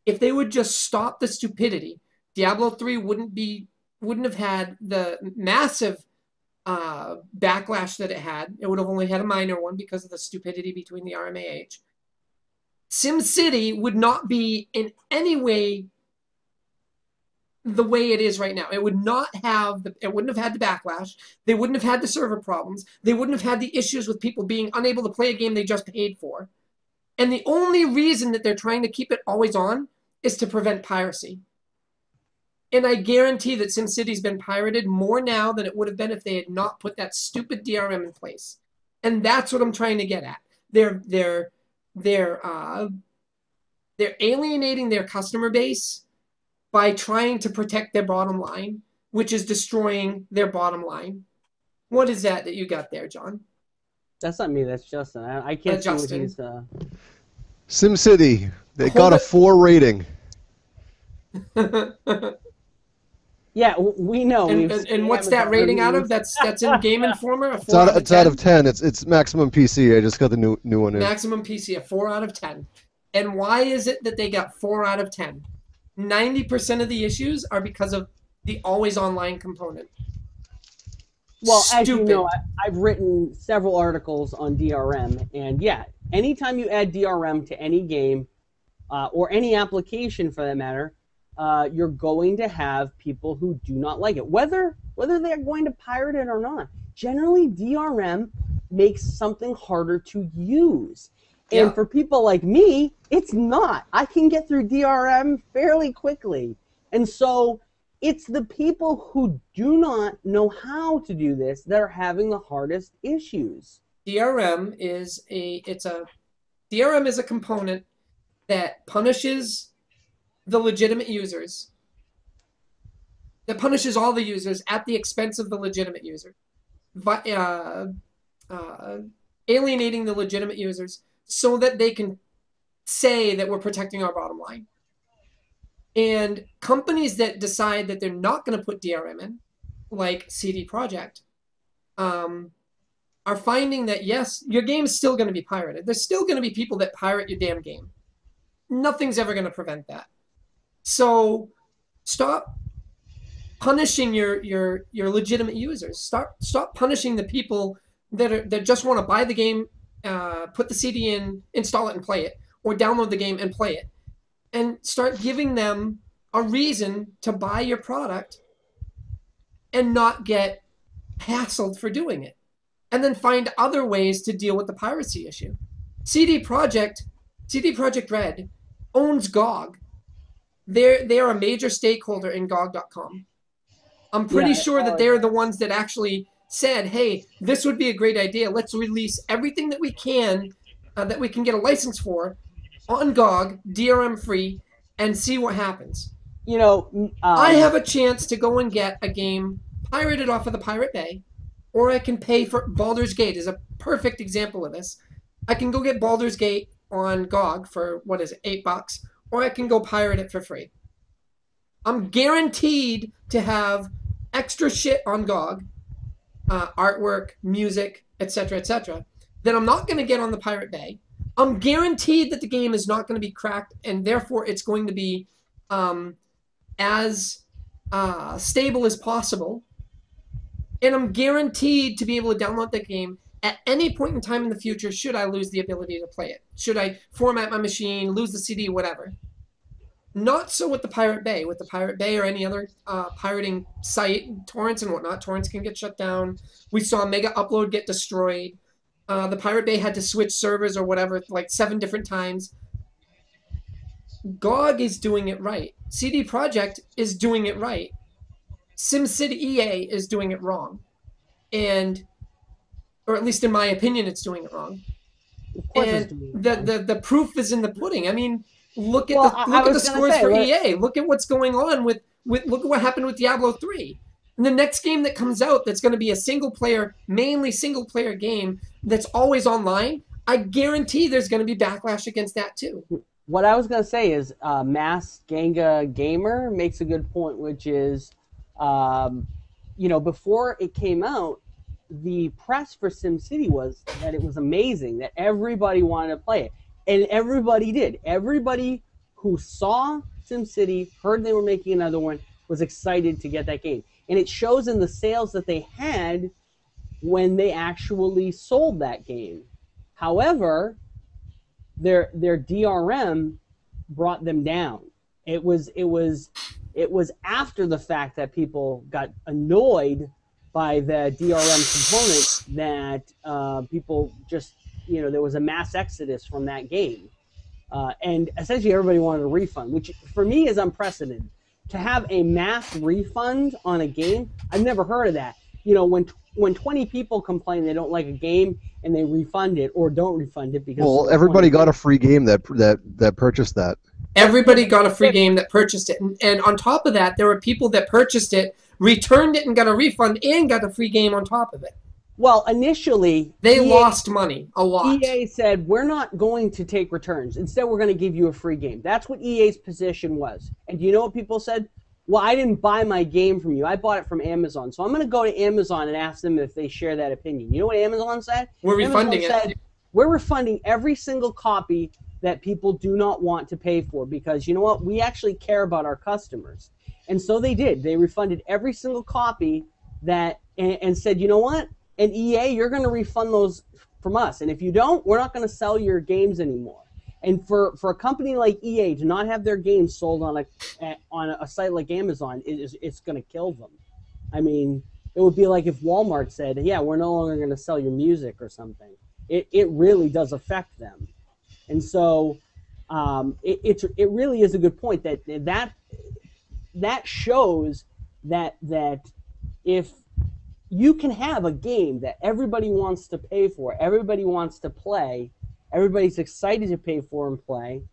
If they would just stop the stupidity, Diablo 3 wouldn't have had the massive backlash that it had. It would have only had a minor one because of the stupidity between the RMAH. SimCity would not be in any way the way it is right now. It would not have it wouldn't have had the backlash. They wouldn't have had the server problems. They wouldn't have had the issues with people being unable to play a game they just paid for. And the only reason that they're trying to keep it always on is to prevent piracy. And I guarantee that SimCity's been pirated more now than it would have been if they had not put that stupid DRM in place. And that's what I'm trying to get at. They're alienating their customer base by trying to protect their bottom line, which is destroying their bottom line. What is that you got there, John? That's not me. That's Justin. I can't see what he's... SimCity. They got a 4 rating. Yeah, we know. And what's that rating out of? That's in Game Informer. It's out of 10. It's maximum PC. I just got the new one in. Maximum PC, a 4 out of 10. And why is it that they got 4 out of 10? 90% of the issues are because of the always online component. Well, Stupid. as you know, I've written several articles on DRM, and yeah, anytime you add DRM to any game or any application for that matter, you're going to have people who do not like it, whether they're going to pirate it or not. Generally, DRM makes something harder to use. And for people like me, it's not. I can get through DRM fairly quickly. And so it's the people who do not know how to do this that are having the hardest issues. DRM is DRM is a component that punishes the legitimate users. That punishes all the users at the expense of the legitimate user, but alienating the legitimate users so that they can say that we're protecting our bottom line. And companies that decide that they're not going to put DRM in, like CD Projekt, are finding that, yes, your game is still going to be pirated. There's still going to be people that pirate your damn game. Nothing's ever going to prevent that. So stop punishing your legitimate users. Stop punishing the people that just want to buy the game, put the CD in, install it and play it, or download the game and play it. And start giving them a reason to buy your product and not get hassled for doing it. And then find other ways to deal with the piracy issue. CD Projekt Red owns GOG. They are a major stakeholder in GOG.com. I'm pretty sure that they're the ones that actually said, hey, this would be a great idea. Let's release everything that we can get a license for on GOG, DRM free, and see what happens. You know, I have a chance to go and get a game pirated off of the Pirate Bay, or I can pay for Baldur's Gate is a perfect example of this. I can go get Baldur's Gate on GOG for, what is it, $8, or I can go pirate it for free. I'm guaranteed to have extra shit on GOG, artwork, music, etc., that I'm not going to get on the Pirate Bay. I'm guaranteed that the game is not going to be cracked, and therefore it's going to be as stable as possible. And I'm guaranteed to be able to download that game at any point in time in the future should I lose the ability to play it. Should I format my machine, lose the CD, whatever. Not so with the Pirate Bay. With the Pirate Bay or any other pirating site, torrents and whatnot, torrents can get shut down. We saw Mega Upload get destroyed. The Pirate Bay had to switch servers or whatever, like 7 different times. GOG is doing it right. CD Projekt is doing it right. SimCity EA is doing it wrong. Or at least in my opinion, it's doing it wrong. And the proof is in the pudding. I mean, look at the scores for EA. Look at what's going on with look at what happened with Diablo 3. And the next game that comes out that's going to be a mainly single player game that's always online, I guarantee there's going to be backlash against that too. What I was going to say is Mass Ganga Gamer makes a good point, which is, you know, before it came out, the press for SimCity was that it was amazing, that everybody wanted to play it. And everybody did. Everybody who saw SimCity, heard they were making another one, was excited to get that game. And it shows in the sales that they had when they actually sold that game. However, their DRM brought them down. It was after the fact that people got annoyed by the DRM component that people just, you know, there was a mass exodus from that game. And essentially everybody wanted a refund, which for me is unprecedented. To have a mass refund on a game, I've never heard of that. You know, when 20 people complain they don't like a game and they refund it or don't refund it because... Well, everybody got a free game that purchased that. Everybody got a free game that purchased it. And on top of that, there were people that purchased it, returned it and got a refund, and got a free game on top of it. Well, initially... They lost money, a lot. EA said, we're not going to take returns. Instead, we're going to give you a free game. That's what EA's position was. And do you know what people said? Well, I didn't buy my game from you. I bought it from Amazon. So I'm going to go to Amazon and ask them if they share that opinion. You know what Amazon said? We're refunding it. We're refunding every single copy that people do not want to pay for because, you know what, we actually care about our customers. And so they did. They refunded every single copy that and said, you know what? And EA, you're going to refund those from us. And if you don't, we're not going to sell your games anymore. And for a company like EA to not have their games sold on a site like Amazon, it's going to kill them. I mean, it would be like if Walmart said, yeah, we're no longer going to sell your music or something. It really does affect them. And so it really is a good point that shows that if you can have a game that everybody wants to pay for, everybody wants to play, everybody's excited to pay for and play,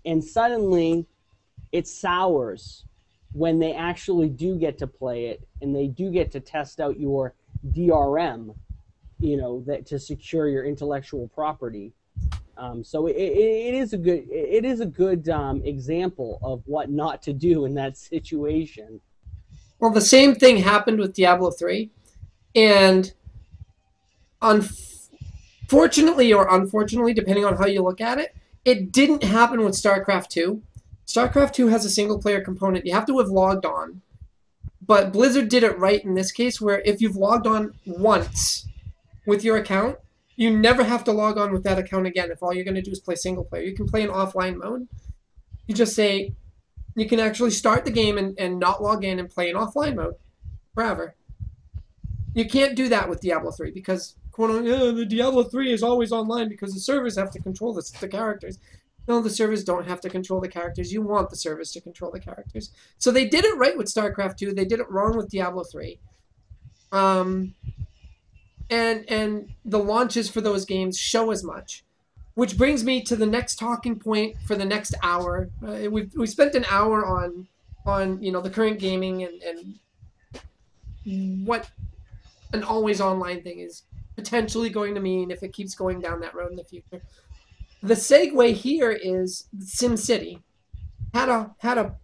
and suddenly it sours when they actually do get to play it and they do get to test out your DRM, that to secure your intellectual property. So it is a good example of what not to do in that situation. Well, the same thing happened with Diablo 3, and fortunately or unfortunately, depending on how you look at it, it didn't happen with StarCraft 2. StarCraft 2 has a single-player component. You have to have logged on, but Blizzard did it right in this case, where if you've logged on once with your account, you never have to log on with that account again if all you're going to do is play single-player. You can play in offline mode. You just say... You can actually start the game and not log in and play in offline mode forever. You can't do that with Diablo 3 because, the Diablo 3 is always online because the servers have to control the characters. No, the servers don't have to control the characters. You want the servers to control the characters. So they did it right with StarCraft 2. They did it wrong with Diablo 3. And the launches for those games show as much. Which brings me to the next talking point for the next hour. We spent an hour on the current gaming and what an always online thing is potentially going to mean if it keeps going down that road in the future. The segue here is SimCity had a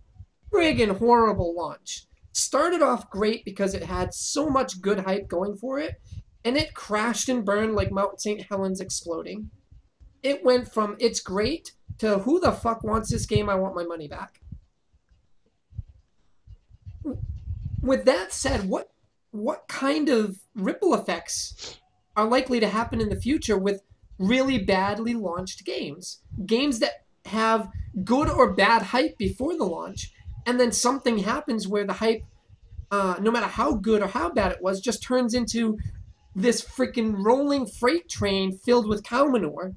friggin' horrible launch. Started off great because it had so much good hype going for it, and it crashed and burned like Mount St. Helens exploding. It went from it's great to who the fuck wants this game? I want my money back. With that said, what kind of ripple effects are likely to happen in the future with really badly launched games? Games that have good or bad hype before the launch, and then something happens where the hype, no matter how good or how bad it was, just turns into this freaking rolling freight train filled with cow manure.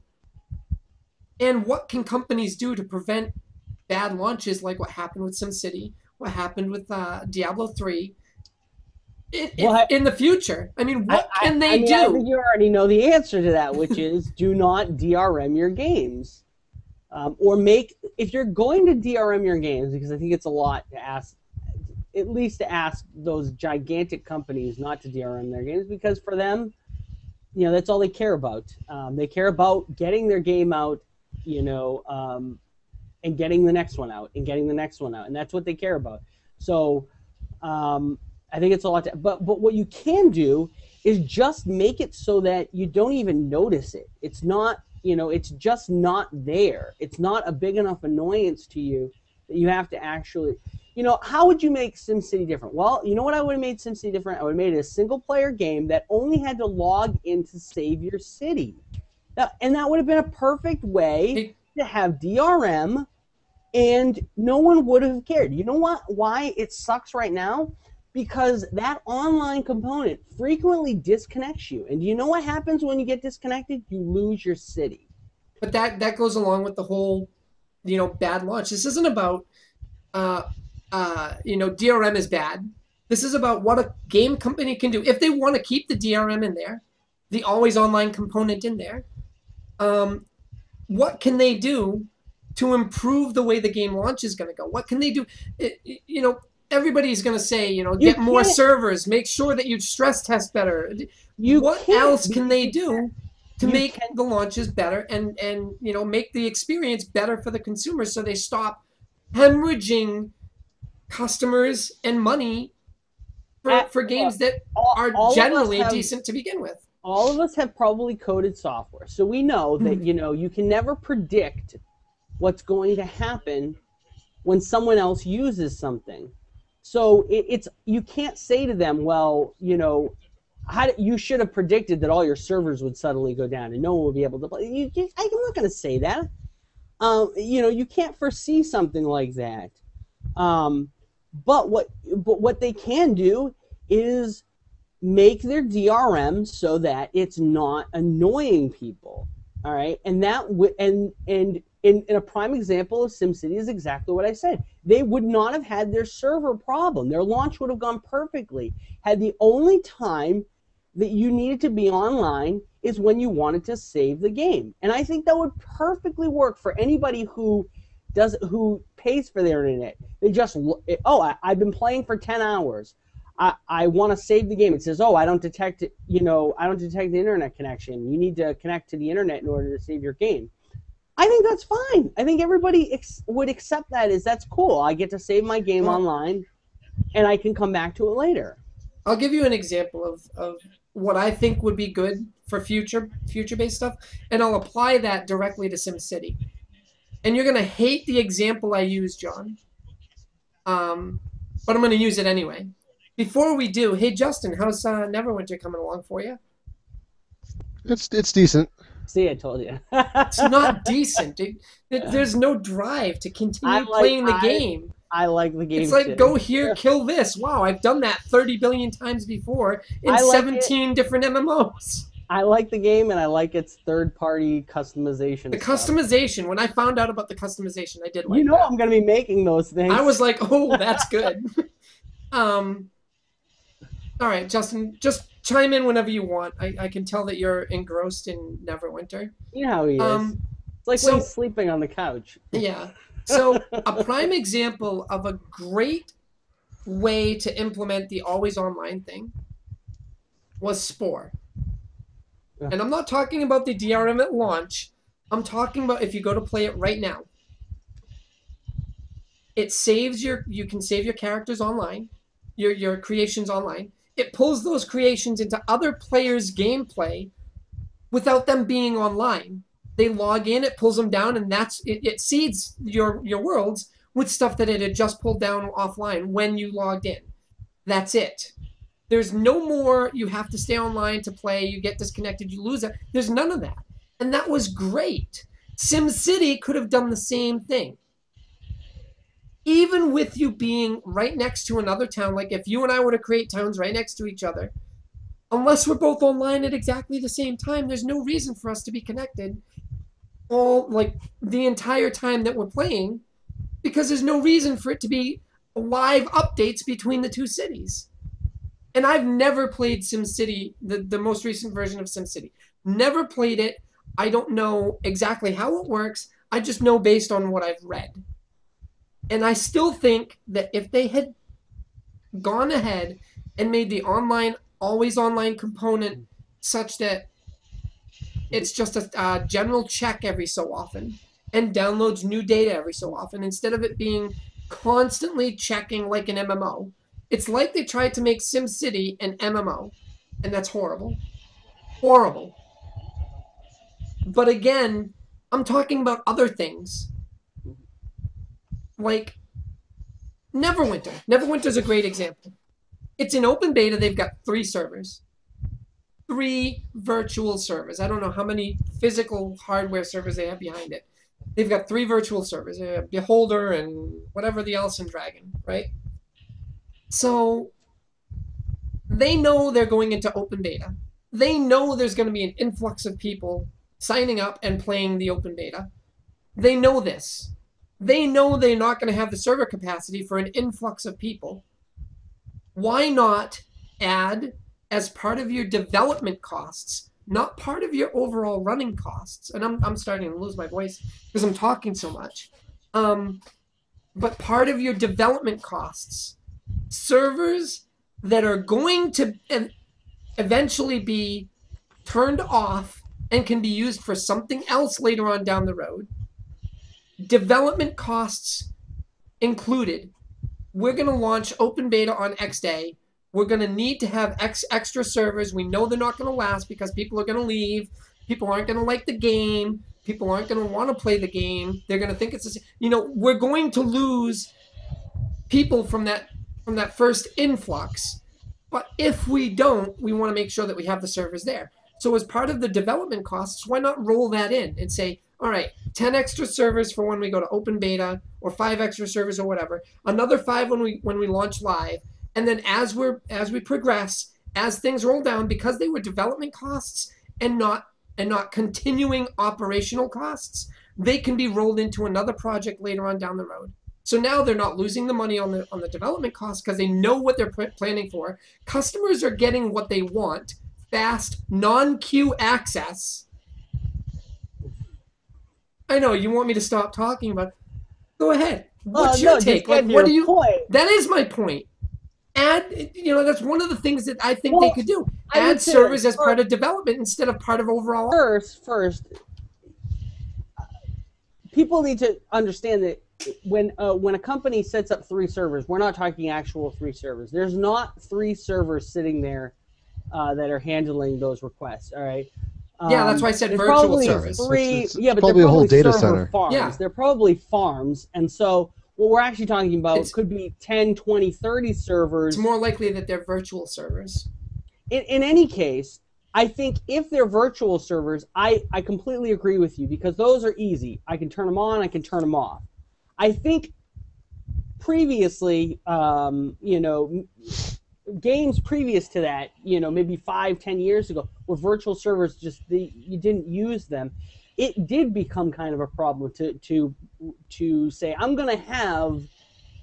And what can companies do to prevent bad launches like what happened with SimCity, what happened with Diablo 3 in the future? I mean, what can they do? I think you already know the answer to that, which is do not DRM your games. If you're going to DRM your games, because I think it's a lot to ask, at least to ask those gigantic companies not to DRM their games, because for them, that's all they care about. They care about getting their game out, and getting the next one out, and getting the next one out, and that's what they care about. So I think it's a lot but what you can do is just make it so that you don't even notice it. It's not, it's just not there. It's not a big enough annoyance to you that you have to actually, how would you make SimCity different? Well, you know what I would have made SimCity different? I would have made it a single-player game that only had to log in to save your city. And that would have been a perfect way to have DRM, and no one would have cared. You know what? Why it sucks right now? Because that online component frequently disconnects you. And do you know what happens when you get disconnected? You lose your city. But that goes along with the whole, bad launch. This isn't about, DRM is bad. This is about what a game company can do. If they want to keep the DRM in there, the always online component in there, what can they do to improve the way the game launch is going to go? What can they do? Everybody's going to say, get more servers, make sure that you stress test better. What else can they do to make the launches better and make the experience better for the consumers so they stop hemorrhaging customers and money for games that are generally decent to begin with? All of us have probably coded software, so we know that you can never predict what's going to happen when someone else uses something. So you can't say to them, well, you should have predicted that all your servers would suddenly go down and no one would be able to play. I'm not going to say that. You can't foresee something like that. But what they can do is make their DRM so that it's not annoying people. All right, and in a prime example of SimCity is exactly what I said. They would not have had their server problem. Their launch would have gone perfectly. Had the only time that you needed to be online is when you wanted to save the game. And I think that would perfectly work for anybody who pays for their internet. They just, I've been playing for 10 hours. I want to save the game. It says, I don't detect the internet connection. You need to connect to the internet in order to save your game. I think that's fine. I think everybody would accept that as that's cool. I get to save my game online, and I can come back to it later. I'll give you an example of what I think would be good for future-based stuff, and I'll apply that directly to SimCity. And you're going to hate the example I use, John, but I'm going to use it anyway. Before we do, hey, Justin, how's Neverwinter coming along for you? It's decent. See, I told you. It's not decent. There's no drive to continue playing the game. I like the game. It's like, go here, kill this. Wow, I've done that 30 billion times before in 17 different MMOs. I like the game, and I like its third-party customization. The customization, when I found out about the customization, I did like that. You know I'm going to be making those things. I was like, oh, that's good. All right, Justin, just chime in whenever you want. I can tell that you're engrossed in Neverwinter. You know how he is. It's like when he's sleeping on the couch. Yeah. So a prime example of a great way to implement the always online thing was Spore. And I'm not talking about the DRM at launch. I'm talking about if you go to play it right now. It saves you can save your characters online, your creations online. It pulls those creations into other players' gameplay without them being online. They log in, it pulls them down, and it seeds your worlds with stuff that it had just pulled down offline when you logged in. That's it. There's no more you have to stay online to play, you get disconnected, you lose it. There's none of that. And that was great. SimCity could have done the same thing. Even with you being right next to another town, like if you and I were to create towns right next to each other, unless we're both online at exactly the same time, there's no reason for us to be connected the entire time that we're playing, because there's no reason for it to be live updates between the two cities. And I've never played SimCity, the most recent version of SimCity. Never played it. I don't know exactly how it works. I just know based on what I've read. And I still think that if they had gone ahead and made the always online component such that it's just a general check every so often and downloads new data every so often, instead of it being constantly checking like an MMO. It's like they tried to make SimCity an MMO, and that's horrible. Horrible. But again, I'm talking about other things. Like Neverwinter. Neverwinter's a great example. It's in open beta. They've got 3 servers. 3 virtual servers. I don't know how many physical hardware servers they have behind it. They've got 3 virtual servers. Beholder and whatever the else in Dragon, right? So they know they're going into open beta. They know there's going to be an influx of people signing up and playing the open beta. They know this. They know they're not going to have the server capacity for an influx of people. Why not add, as part of your development costs, not part of your overall running costs, and I'm starting to lose my voice because I'm talking so much, but part of your development costs, servers that are going to eventually be turned off and can be used for something else later on down the road, development costs included. We're going to launch open beta on X day. We're going to need to have extra servers. We know they're not going to last because people are going to leave. People aren't going to like the game. People aren't going to want to play the game. They're going to think it's, we're going to lose people from that first influx. But if we don't, we want to make sure that we have the servers there. So as part of the development costs, why not roll that in and say, all right, 10 extra servers for when we go to open beta, or 5 extra servers or whatever. Another 5 when we launch live. And then as we progress, as things roll down, because they were development costs and not continuing operational costs, they can be rolled into another project later on down the road. So now they're not losing the money on the development costs because they know what they're planning for. Customers are getting what they want, fast, non-queue access. I know you want me to stop talking, but go ahead. What's your take? Like, what do you? Point. That is my point. Add, that's one of the things that I think they could do. Add servers as part of development instead of part of overall. First, people need to understand that when a company sets up 3 servers, we're not talking actual 3 servers. There's not 3 servers sitting there that are handling those requests. All right. Yeah, that's why I said virtual servers. But probably they're probably a whole data center. Farms. Yeah. They're probably farms, and so what we're actually talking about could be 10, 20, 30 servers. It's more likely that they're virtual servers. In any case, I think if they're virtual servers, I completely agree with you because those are easy. I can turn them on, I can turn them off. I think previously, games previous to that, maybe 5, 10 years ago, where virtual servers you didn't use them. It did become kind of a problem to say I'm going to have,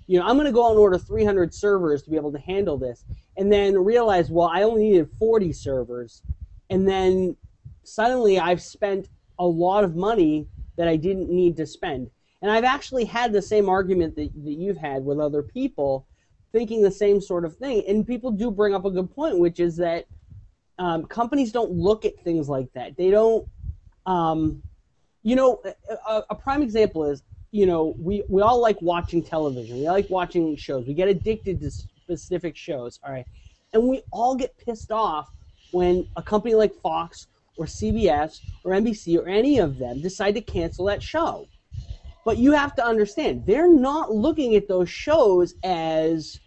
I'm going to go out and order 300 servers to be able to handle this, and then realize, well, I only needed 40 servers, and then suddenly I've spent a lot of money that I didn't need to spend. And I've actually had the same argument that you've had with other people, thinking the same sort of thing. And people do bring up a good point, which is that companies don't look at things like that. They don't. A prime example is, we all like watching television. We like watching shows. We get addicted to specific shows, all right? And we all get pissed off when a company like Fox or CBS or NBC or any of them decide to cancel that show. But you have to understand, they're not looking at those shows as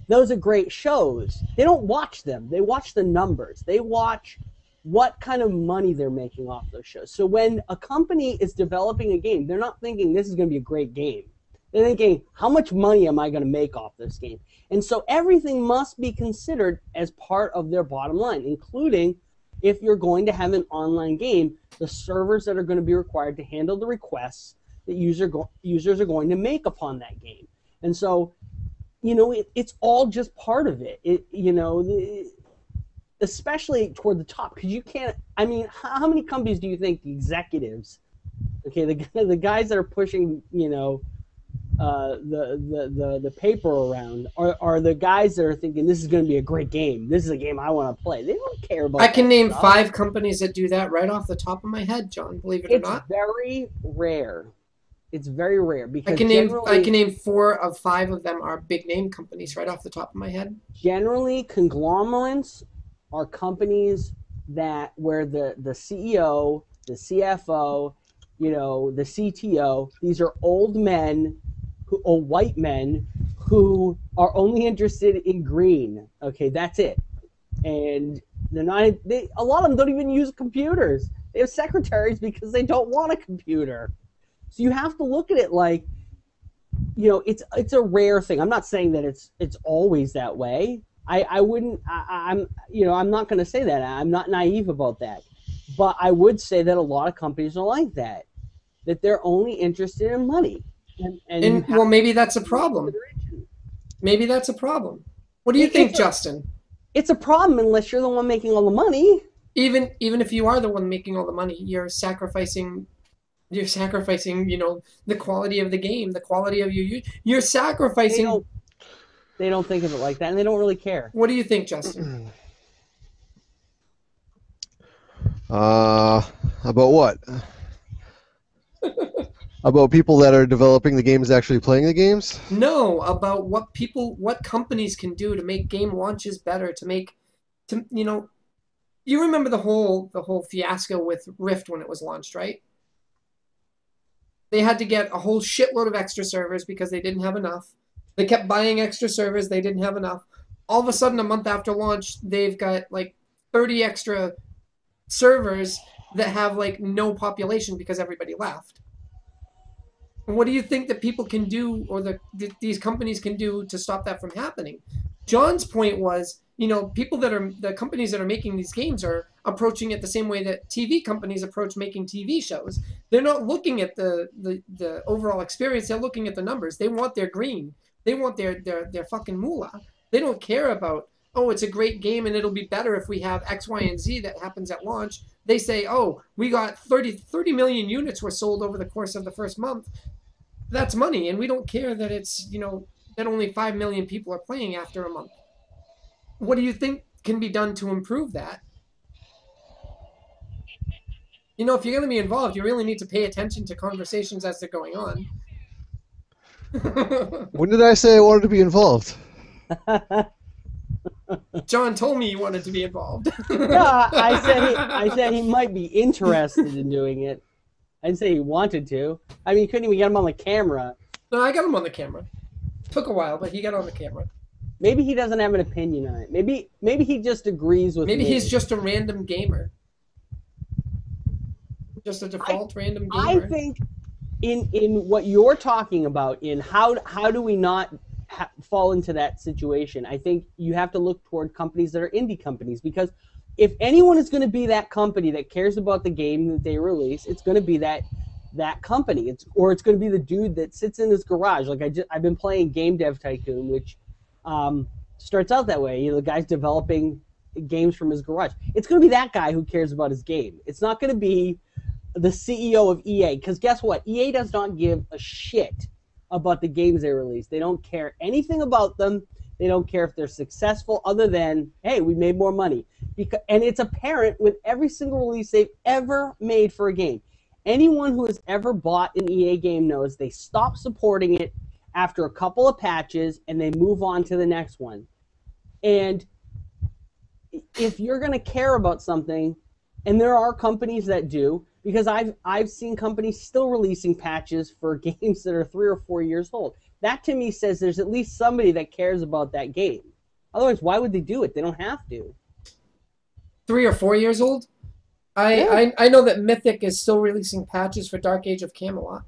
those are great shows. They don't watch them. They watch the numbers. They watch what kind of money they're making off those shows. So when a company is developing a game, they're not thinking this is going to be a great game. They're thinking, how much money am I going to make off this game? And so everything must be considered as part of their bottom line, including if you're going to have an online game, the servers that are going to be required to handle the requests that users are going to make upon that game. And so, it's all just part of it. Especially toward the top, because you can't. I mean, how many companies do you think the executives, the guys that are pushing, the paper around, are the guys that are thinking this is going to be a great game. This is a game I want to play. They don't care about. I can name 5 companies that do that right off the top of my head, John. Believe it or not, it's very rare. It's very rare because I can name 4 of 5 of them are big name companies right off the top of my head. Generally, conglomerates are companies where the CEO, the CFO, the CTO, these are old white men who are only interested in green. Okay, that's it. And a lot of them don't even use computers. They have secretaries because they don't want a computer. So you have to look at it like, it's a rare thing. I'm not saying that it's always that way. I'm not going to say that. I'm not naive about that. But I would say that a lot of companies are like that they're only interested in money. And well, maybe that's a problem. Maybe that's a problem. What do you think, Justin? It's a problem unless you're the one making all the money. Even if you are the one making all the money, you're sacrificing, the quality of the game, the quality of you're sacrificing. They don't think of it like that, and they don't really care. What do you think, Justin? About what? About people that are developing the games actually playing the games? No, about what companies can do to make game launches better, you remember the whole fiasco with Rift when it was launched, right? They had to get a whole shitload of extra servers because they didn't have enough. They kept buying extra servers. They didn't have enough. All of a sudden, a month after launch, they've got like 30 extra servers that have like no population because everybody left. What do you think that people can do, or these companies can do to stop that from happening? John's point was, the companies that are making these games are approaching it the same way that TV companies approach making TV shows. They're not looking at the overall experience. They're looking at the numbers. They want their green. They want their fucking moolah. They don't care about, oh, it's a great game and it'll be better if we have X, Y, and Z that happens at launch. They say, oh, we got 30 million units were sold over the course of the first month. That's money, and we don't care that it's, you know, that only 5 million people are playing after a month. What do you think can be done to improve that? You know, if you're going to be involved, you really need to pay attention to conversations as they're going on. When did I say I wanted to be involved? John told me you wanted to be involved. Yeah, I said he might be interested in doing it. I didn't say he wanted to. I mean, you couldn't even get him on the camera. No, I got him on the camera. Took a while, but he got on the camera. Maybe he doesn't have an opinion on it. Maybe he just agrees with Maybe me. he's just a random gamer. Just a default random gamer. I think in what you're talking about, in how do we not fall into that situation, I think you have to look toward companies that are indie companies, because if anyone is going to be that company that cares about the game that they release, it's going to be that company. It's going to be the dude that sits in his garage. Like I've been playing Game Dev Tycoon, which starts out that way. You know, the guy's developing games from his garage. It's going to be that guy who cares about his game. It's not going to be the CEO of EA, because guess what? EA does not give a shit about the games they release. They don't care anything about them. They don't care if they're successful, other than, hey, we made more money. And it's apparent with every single release they've ever made for a game. Anyone who has ever bought an EA game knows they stop supporting it after a couple of patches and they move on to the next one. And if you're going to care about something, and there are companies that do, because I've seen companies still releasing patches for games that are 3 or 4 years old. That to me says there's at least somebody that cares about that game. Otherwise, why would they do it? They don't have to. 3 or 4 years old? I know that Mythic is still releasing patches for Dark Age of Camelot.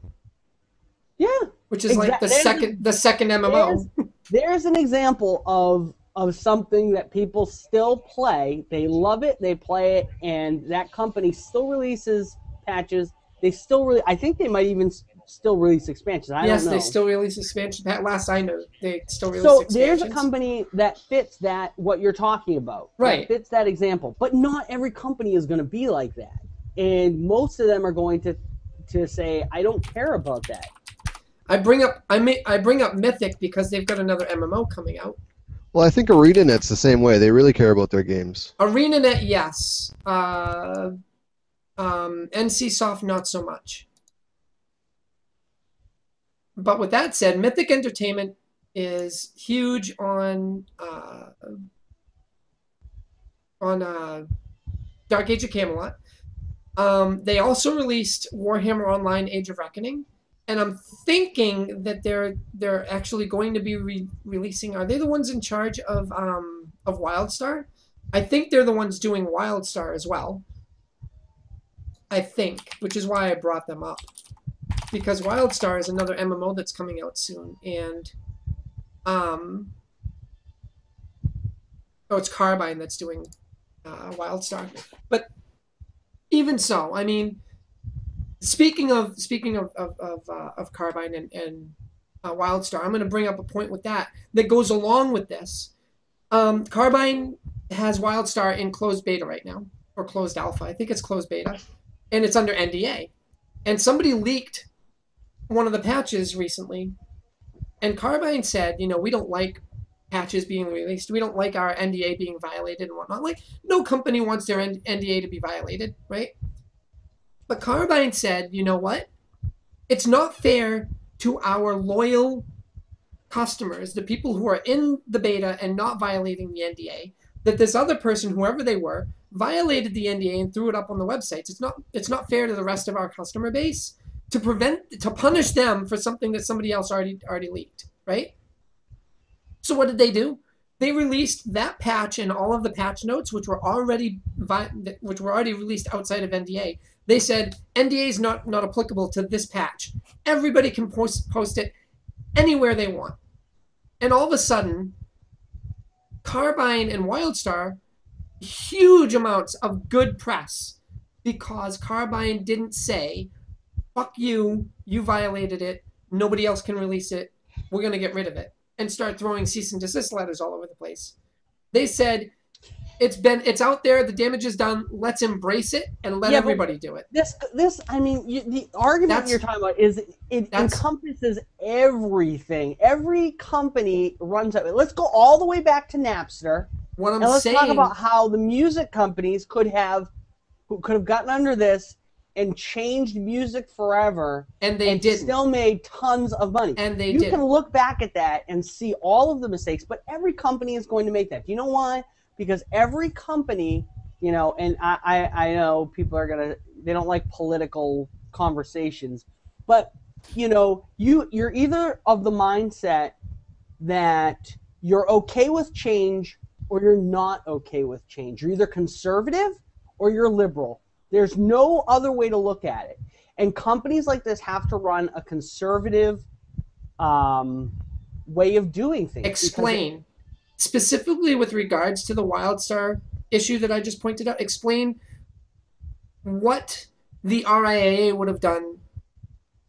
Yeah. Which is like the second MMO. There's an example of something that people still play. They love it, they play it, and that company still releases patches. They still I think they might even still release expansions. I don't know. Yes, they still release expansions. Last I know, they still release expansions. So there's a company that fits that, what you're talking about. Right. That fits that example. But not every company is going to be like that. And most of them are going to say, I don't care about that. I bring up Mythic because they've got another MMO coming out. Well, I think ArenaNet's the same way. They really care about their games. ArenaNet, yes. NCSoft, not so much. But with that said, Mythic Entertainment is huge on Dark Age of Camelot. They also released Warhammer Online: Age of Reckoning, and I'm thinking that they're actually going to be releasing. Are they the ones in charge of WildStar? I think they're the ones doing WildStar as well. I think, which is why I brought them up. Because WildStar is another MMO that's coming out soon, and oh, it's Carbine that's doing WildStar. But even so, I mean, speaking of Carbine and WildStar, I'm going to bring up a point with that goes along with this. Carbine has WildStar in closed beta right now, or closed alpha. I think it's closed beta, and it's under NDA. And somebody leaked one of the patches recently, and Carbine said, you know, we don't like patches being released. We don't like our NDA being violated and whatnot. Like, no company wants their NDA to be violated, right? But Carbine said, you know what? It's not fair to our loyal customers, the people who are in the beta and not violating the NDA, that this other person, whoever they were, violated the NDA and threw it up on the websites. It's not fair to the rest of our customer base to punish them for something that somebody else already leaked, right? So what did they do? They released that patch and all of the patch notes, which were already released outside of NDA. They said NDA is not applicable to this patch. Everybody can post it anywhere they want. And all of a sudden, Carbine and WildStar huge amounts of good press because Carbine didn't say, fuck you, you violated it, nobody else can release it, we're going to get rid of it, and start throwing cease and desist letters all over the place. They said, it's out there, the damage is done, let's embrace it and let everybody do it. The argument you're talking about is it encompasses everything. Every company runs it. Let's go all the way back to Napster. Let's talk about how the music companies could have gotten under this and changed music forever, and they didn't. Still made tons of money. And you can look back at that and see all of the mistakes, but every company is going to make that. Do you know why? Because every company, and I know people are they don't like political conversations, but you're either of the mindset that you're okay with change or you're not okay with change. You're either conservative or you're liberal. There's no other way to look at it. And companies like this have to run a conservative way of doing things. Explain. Specifically with regards to the WildStar issue that I just pointed out, explain what the RIAA would have done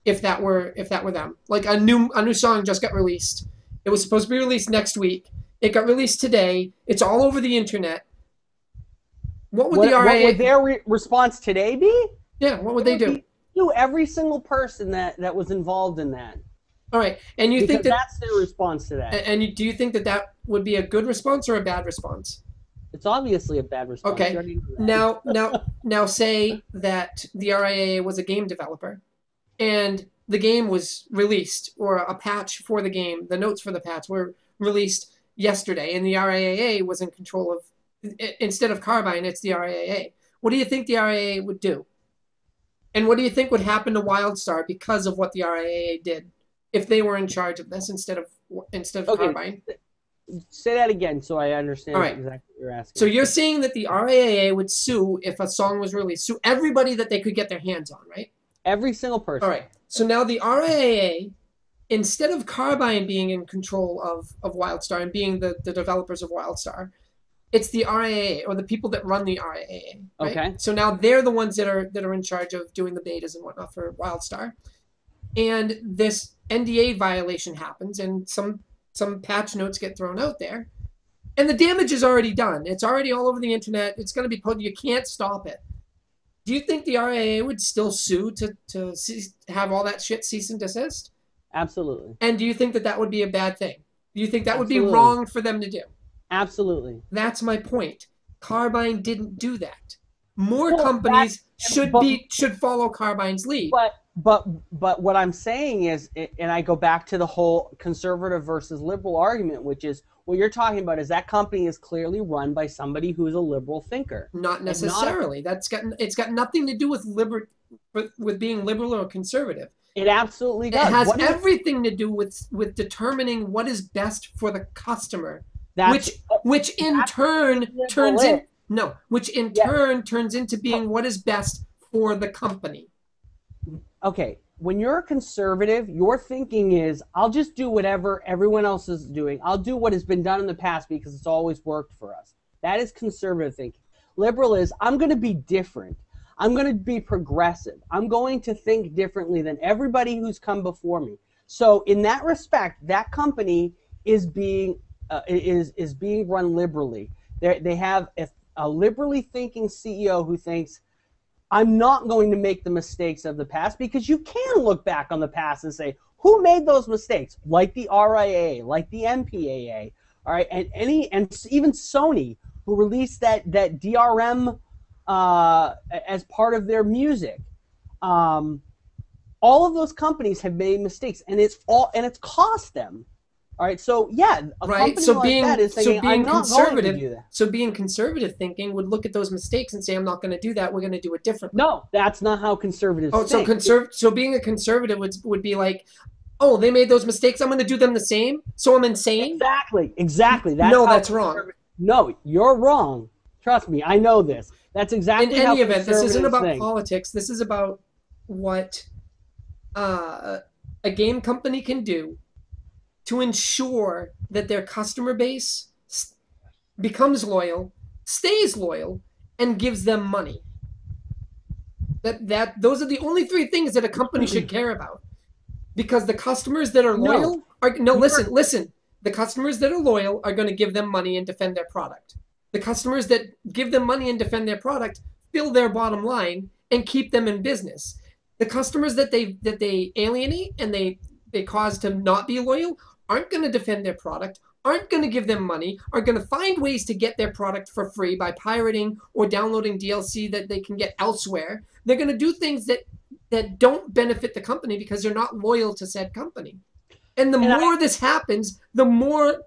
if that were them. Like a new song just got released. It was supposed to be released next week. It got released today. It's all over the internet. What would the RIAA... What would their response today be? Yeah, what would they do? Sue every single person that was involved in that. All right, and you think that's their response to that? And do you think that would be a good response or a bad response? It's obviously a bad response. Okay. Now say that the RIAA was a game developer, and the game was released, or a patch for the game. The notes for the patch were released yesterday, and the RIAA was in control of. Instead of Carbine, it's the RIAA. What do you think the RIAA would do? And what do you think would happen to WildStar because of what the RIAA did? If they were in charge of this instead of Carbine. Say that again so I understand exactly what you're asking. So you're saying that the RIAA would sue if a song was released, sue everybody that they could get their hands on, right? Every single person. All right. So now the RIAA, instead of Carbine being in control of WildStar and being the developers of WildStar, it's the RIAA, or the people that run the RIAA. Right? Okay. So now they're the ones that are in charge of doing the betas and whatnot for WildStar. And this NDA violation happens, and some patch notes get thrown out there, and the damage is already done. It's already all over the internet. It's going to be posted. You can't stop it. Do you think the RIAA would still sue to have all that shit cease and desist? Absolutely. And do you think that would be a bad thing? Do you think that would be wrong for them to do? Absolutely. That's my point. Carbine didn't do that. More companies should follow Carbine's lead. But what I'm saying is, and I go back to the whole conservative versus liberal argument, which is what you're talking about is that company is clearly run by somebody who's a liberal thinker. Not necessarily. It's got nothing to do with being liberal or conservative. It absolutely does. It has everything to do with determining what is best for the customer, which in turn turns into being what is best for the company. Okay, when you're a conservative, your thinking is, I'll just do whatever everyone else is doing. I'll do what has been done in the past because it's always worked for us. That is conservative thinking. Liberal is, I'm going to be different. I'm going to be progressive. I'm going to think differently than everybody who's come before me. So in that respect, that company is being run liberally. They have a liberally thinking CEO who thinks, I'm not going to make the mistakes of the past, because you can look back on the past and say, who made those mistakes? Like the RIAA, like the MPAA, all right, and even Sony, who released that DRM as part of their music. All of those companies have made mistakes, and it's cost them. All right, so yeah, right. So being conservative, so being conservative thinking would look at those mistakes and say, "I'm not going to do that. We're going to do it differently." No, that's not how conservatives think. So being a conservative would be like, "Oh, they made those mistakes. I'm going to do them the same. So I'm insane." Exactly. That's wrong. No, you're wrong. Trust me, I know this. That's exactly. In any event, this isn't about politics. This is about what a game company can do to ensure that their customer base becomes loyal, stays loyal, and gives them money. Those are the only three things that a company should care about. Because the customers that are loyal listen. The customers that are loyal are going to give them money and defend their product. The customers that give them money and defend their product fill their bottom line and keep them in business. The customers that they alienate and they cause to not be loyal aren't going to defend their product, aren't going to give them money, are going to find ways to get their product for free by pirating or downloading DLC that they can get elsewhere. They're going to do things that don't benefit the company because they're not loyal to said company. And the more this happens, the more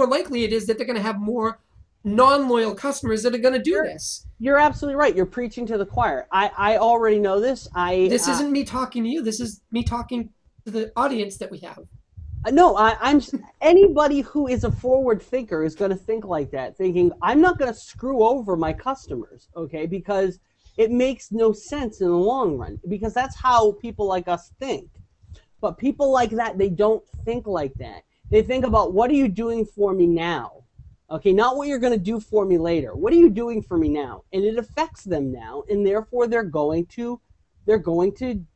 likely it is that they're going to have more non-loyal customers that are going to do this. You're absolutely right. You're preaching to the choir. I already know this. This isn't me talking to you. This is me talking to the audience that we have. No, I'm anybody who is a forward thinker is going to think like that, thinking I'm not going to screw over my customers, okay? Because it makes no sense in the long run, because that's how people like us think. But people like that, they don't think like that. They think about, what are you doing for me now? Okay, not what you're going to do for me later. What are you doing for me now? And it affects them now, and therefore they're going to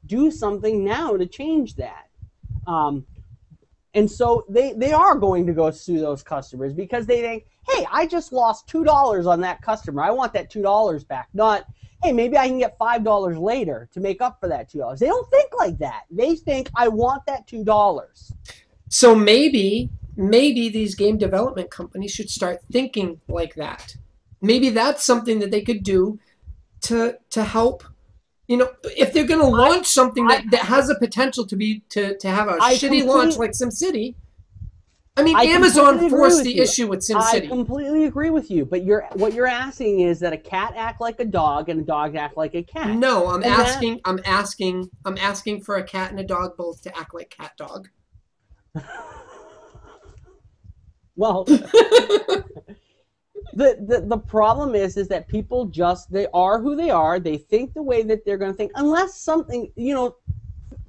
do something now to change that. And so they are going to go sue those customers because they think, hey, I just lost $2 on that customer. I want that $2 back. Not, hey, maybe I can get $5 later to make up for that $2. They don't think like that. They think, I want that $2. So maybe these game development companies should start thinking like that. Maybe that's something that they could do to help. You know, if they're going to launch something that has a potential to have a shitty launch like SimCity, I mean, Amazon forced the issue with SimCity. I completely agree with you, but what you're asking is that a cat act like a dog and a dog act like a cat. No, I'm asking for a cat and a dog both to act like cat dog. Well, the problem is that people they are who they are. They think the way that they're going to think, unless something, you know,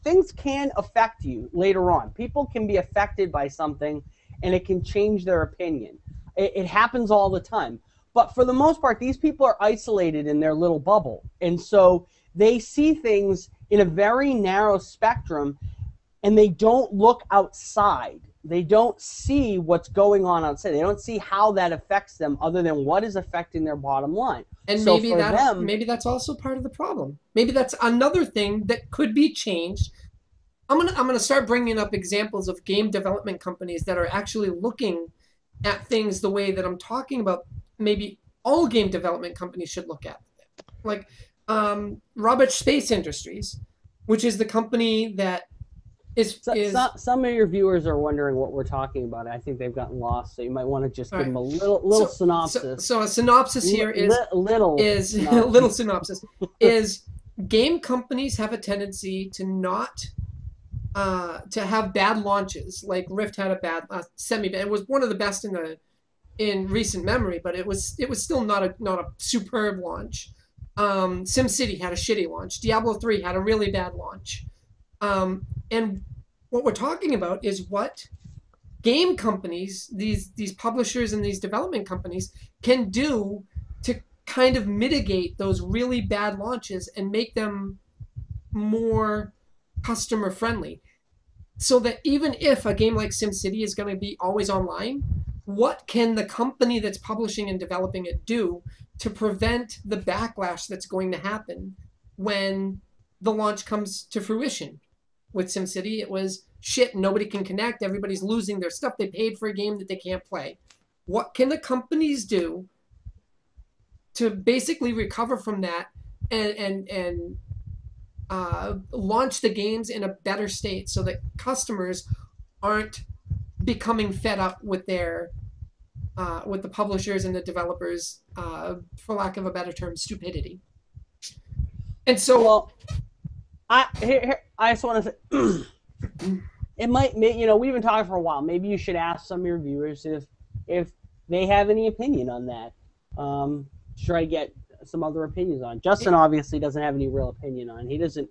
things can affect you later on. People can be affected by something, and it can change their opinion. It happens all the time. But for the most part, these people are isolated in their little bubble, and so they see things in a very narrow spectrum, and they don't look outside. They don't see what's going on outside. They don't see how that affects them other than what is affecting their bottom line. And so maybe that's also part of the problem. Maybe that's another thing that could be changed. I'm gonna start bringing up examples of game development companies that are actually looking at things the way that I'm talking about. Maybe all game development companies should look at it. Like Roberts Space Industries, which is the company that some of your viewers are wondering what we're talking about. I think they've gotten lost, so you might want to just give them a little synopsis. So a synopsis here is little synopsis is game companies have a tendency to not to have bad launches. Like Rift had a bad semi-bad. It was one of the best in recent memory, but it was still not a superb launch. SimCity had a shitty launch. Diablo 3 had a really bad launch. And what we're talking about is what game companies, these publishers and these development companies, can do to kind of mitigate those really bad launches and make them more customer friendly. So that even if a game like SimCity is going to be always online, what can the company that's publishing and developing it do to prevent the backlash that's going to happen when the launch comes to fruition? With SimCity, it was shit, nobody can connect, everybody's losing their stuff, they paid for a game that they can't play. What can the companies do to basically recover from that and launch the games in a better state so that customers aren't becoming fed up with their with the publishers and the developers, for lack of a better term, stupidity? And so, well, I just want to say, it might, you know, we've been talking for a while. Maybe you should ask some of your viewers if they have any opinion on that. Try to get some other opinions on. Justin obviously doesn't have any real opinion on. He doesn't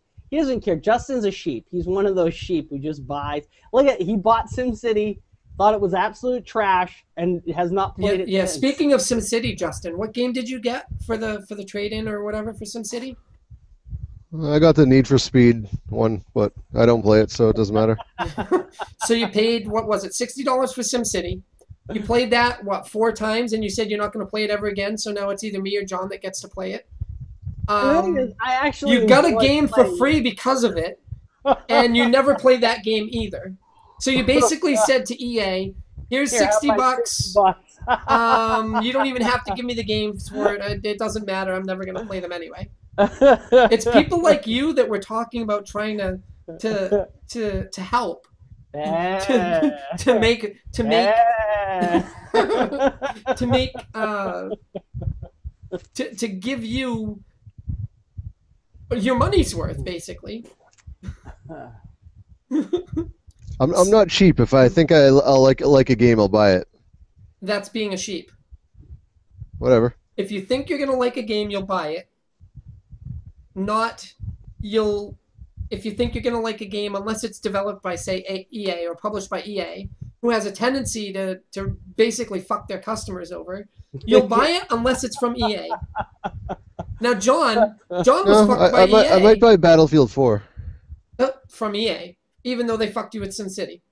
care. Justin's a sheep. He's one of those sheep who just buys. Look at, he bought SimCity thought it was absolute trash, and has not Yeah, played it yeah. since. Speaking of SimCity, Justin, what game did you get for the trade-in or whatever for SimCity? I got the Need for Speed one, but I don't play it, so it doesn't matter. So you paid, what was it, $60 for SimCity. You played that, what, 4 times, and you said you're not going to play it ever again, so now it's either me or John that gets to play it. The thing is, I actually You got a enjoy game for playing free because of it, and you never played that game either. So you basically said to EA, here's Here, have 60 my bucks. $60. You don't even have to give me the games for it. It doesn't matter. I'm never going to play them anyway. It's people like you that we're talking about trying to help to make to give you your money's worth, basically. I'm not cheap. If I think I'll like a game, I'll buy it. That's being a sheep. Whatever. If you think you're gonna like a game, you'll buy it. If you think you're gonna like a game, unless it's developed by, say, EA or published by EA, who has a tendency to basically fuck their customers over, you'll buy it unless it's from EA. Now, John was fucked by EA. I might buy Battlefield 4. From EA, even though they fucked you at SimCity.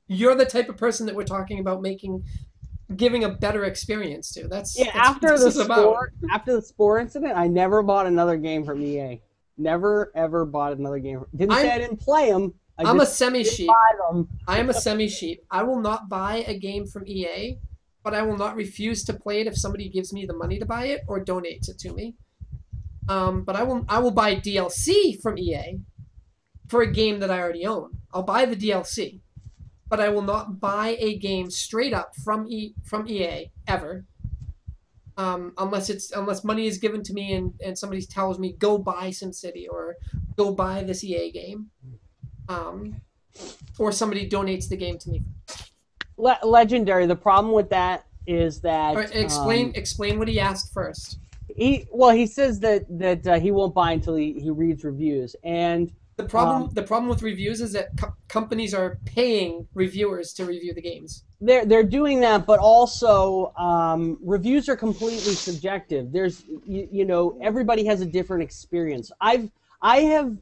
You're the type of person that we're talking about giving a better experience to. After the Spore incident, I never bought another game from EA. Never ever bought another game. Didn't say I didn't play them. I'm a semi-sheep. I am a semi-sheep. I will not buy a game from EA, but I will not refuse to play it if somebody gives me the money to buy it or donates it to me. But I will buy DLC from EA for a game that I already own. I'll buy the DLC, but I will not buy a game straight up from EA ever, unless money is given to me and somebody tells me go buy SimCity or go buy this EA game, or somebody donates the game to me. Legendary. The problem with that is that. All right, explain what he asked first. He says that he won't buy until he reads reviews, and the problem with reviews is that companies are paying reviewers to review the games. They're doing that, but also reviews are completely subjective. There's everybody has a different experience. I have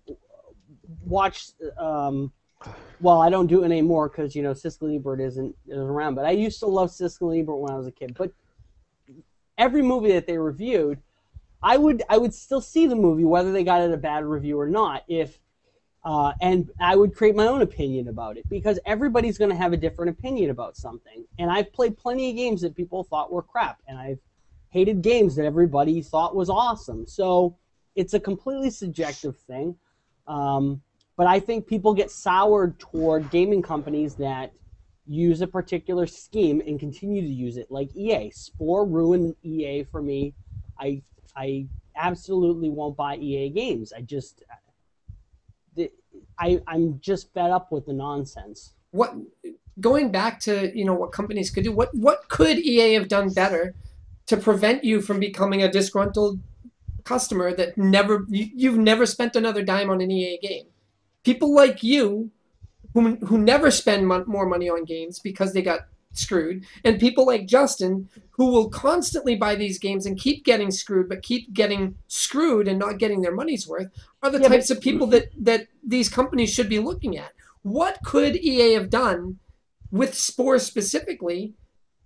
watched. Well, I don't do it anymore because Siskel and Ebert isn't around. But I used to love Siskel and Ebert when I was a kid. But every movie that they reviewed, I would still see the movie whether they got it a bad review or not. And I would create my own opinion about it because everybody's going to have a different opinion about something. And I've played plenty of games that people thought were crap, and I've hated games that everybody thought was awesome. So it's a completely subjective thing. But I think people get soured toward gaming companies that use a particular scheme and continue to use it, like EA. Spore ruined EA for me. I absolutely won't buy EA games. I'm just fed up with the nonsense. Going back to what companies could do, what could EA have done better to prevent you from becoming a disgruntled customer that you've never spent another dime on an EA game? People like you who never spend more money on games because they got screwed, and people like Justin who will constantly buy these games and keep getting screwed, but keep getting screwed and not getting their money's worth, are the types of people that these companies should be looking at. What could EA have done with Spore specifically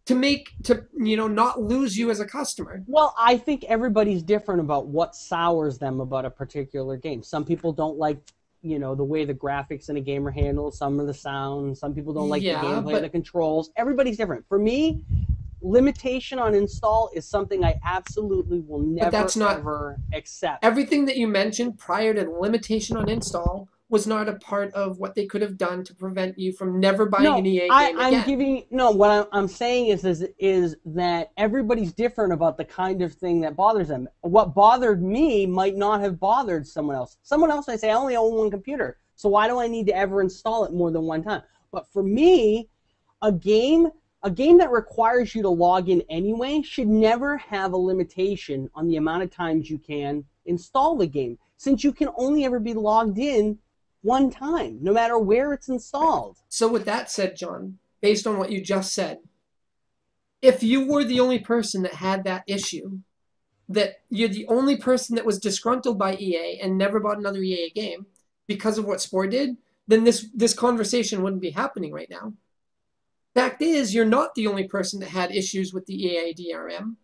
to not lose you as a customer? Well, I think everybody's different about what sours them about a particular game. Some people don't like the way the graphics in a game are handled, some of the sound, some people don't like the gameplay, the controls. Everybody's different. For me, limitation on install is something I absolutely will never ever accept. Everything that you mentioned prior to the limitation on install was not a part of what they could have done to prevent you from never buying an EA game again. What I'm saying is that everybody's different about the kind of thing that bothers them. What bothered me might not have bothered someone else. Someone else might say, I only own one computer, so why do I need to ever install it more than one time? But for me, a game that requires you to log in anyway should never have a limitation on the amount of times you can install the game, since you can only ever be logged in one time, no matter where it's installed. So with that said, John, based on what you just said, if you were the only person that had that issue, that you're the only person that was disgruntled by EA and never bought another EA game because of what Spore did, then this conversation wouldn't be happening right now. Fact is, you're not the only person that had issues with the EA DRM.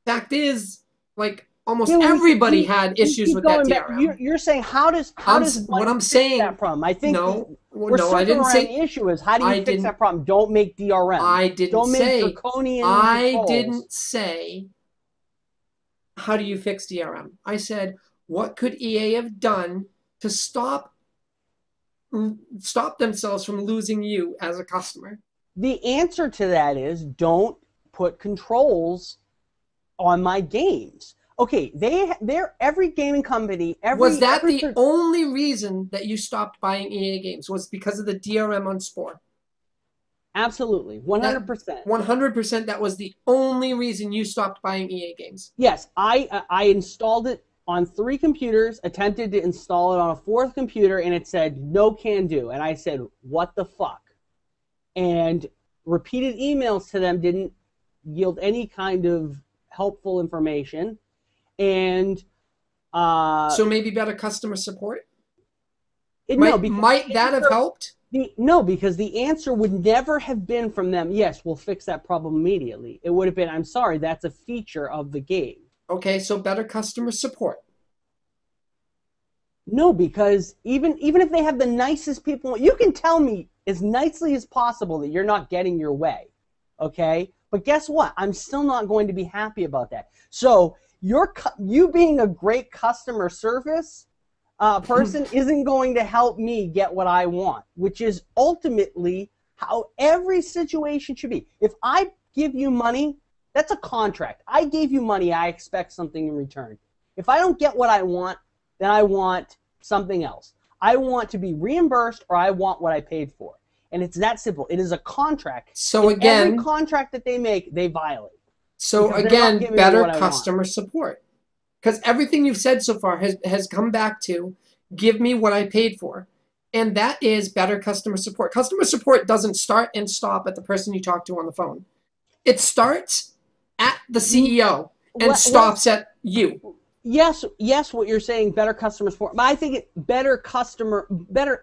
Fact is, like, almost everybody had issues with that DRM. You're saying how does what I'm saying, that problem? I think no, I didn't say the issue is how do you fix that problem? Don't make DRM. I didn't Don't say. make draconian I controls. didn't say. How do you fix DRM? I said, what could EA have done to stop themselves from losing you as a customer? The answer to that is don't put controls on my games. Okay, they're every gaming company. Was that the only reason that you stopped buying EA games? Was because of the DRM on Spore? Absolutely, 100%. 100%. That was the only reason you stopped buying EA games. Yes, I installed it on 3 computers, attempted to install it on a 4th computer, and it said no can do. And I said, what the fuck? And repeated emails to them didn't yield any kind of helpful information. And so maybe better customer support? Might that have helped? No, because the answer would never have been from them, yes, we'll fix that problem immediately. It would have been, I'm sorry, that's a feature of the game. Okay, so better customer support. No, because even if they have the nicest people, you can tell me as nicely as possible that you're not getting your way, okay? But guess what? I'm still not going to be happy about that. So you being a great customer service person isn't going to help me get what I want, which is ultimately how every situation should be. If I give you money, that's a contract. I gave you money, I expect something in return. If I don't get what I want, then I want something else. I want to be reimbursed or I want what I paid for. And it's that simple. It is a contract. So and again, every contract that they make, they violate. So again, better customer support. Because everything you've said so far has come back to give me what I paid for. And that is better customer support. Customer support doesn't start and stop at the person you talk to on the phone. It starts at the CEO and stops at you. Yes, what you're saying, better customer support. But I think better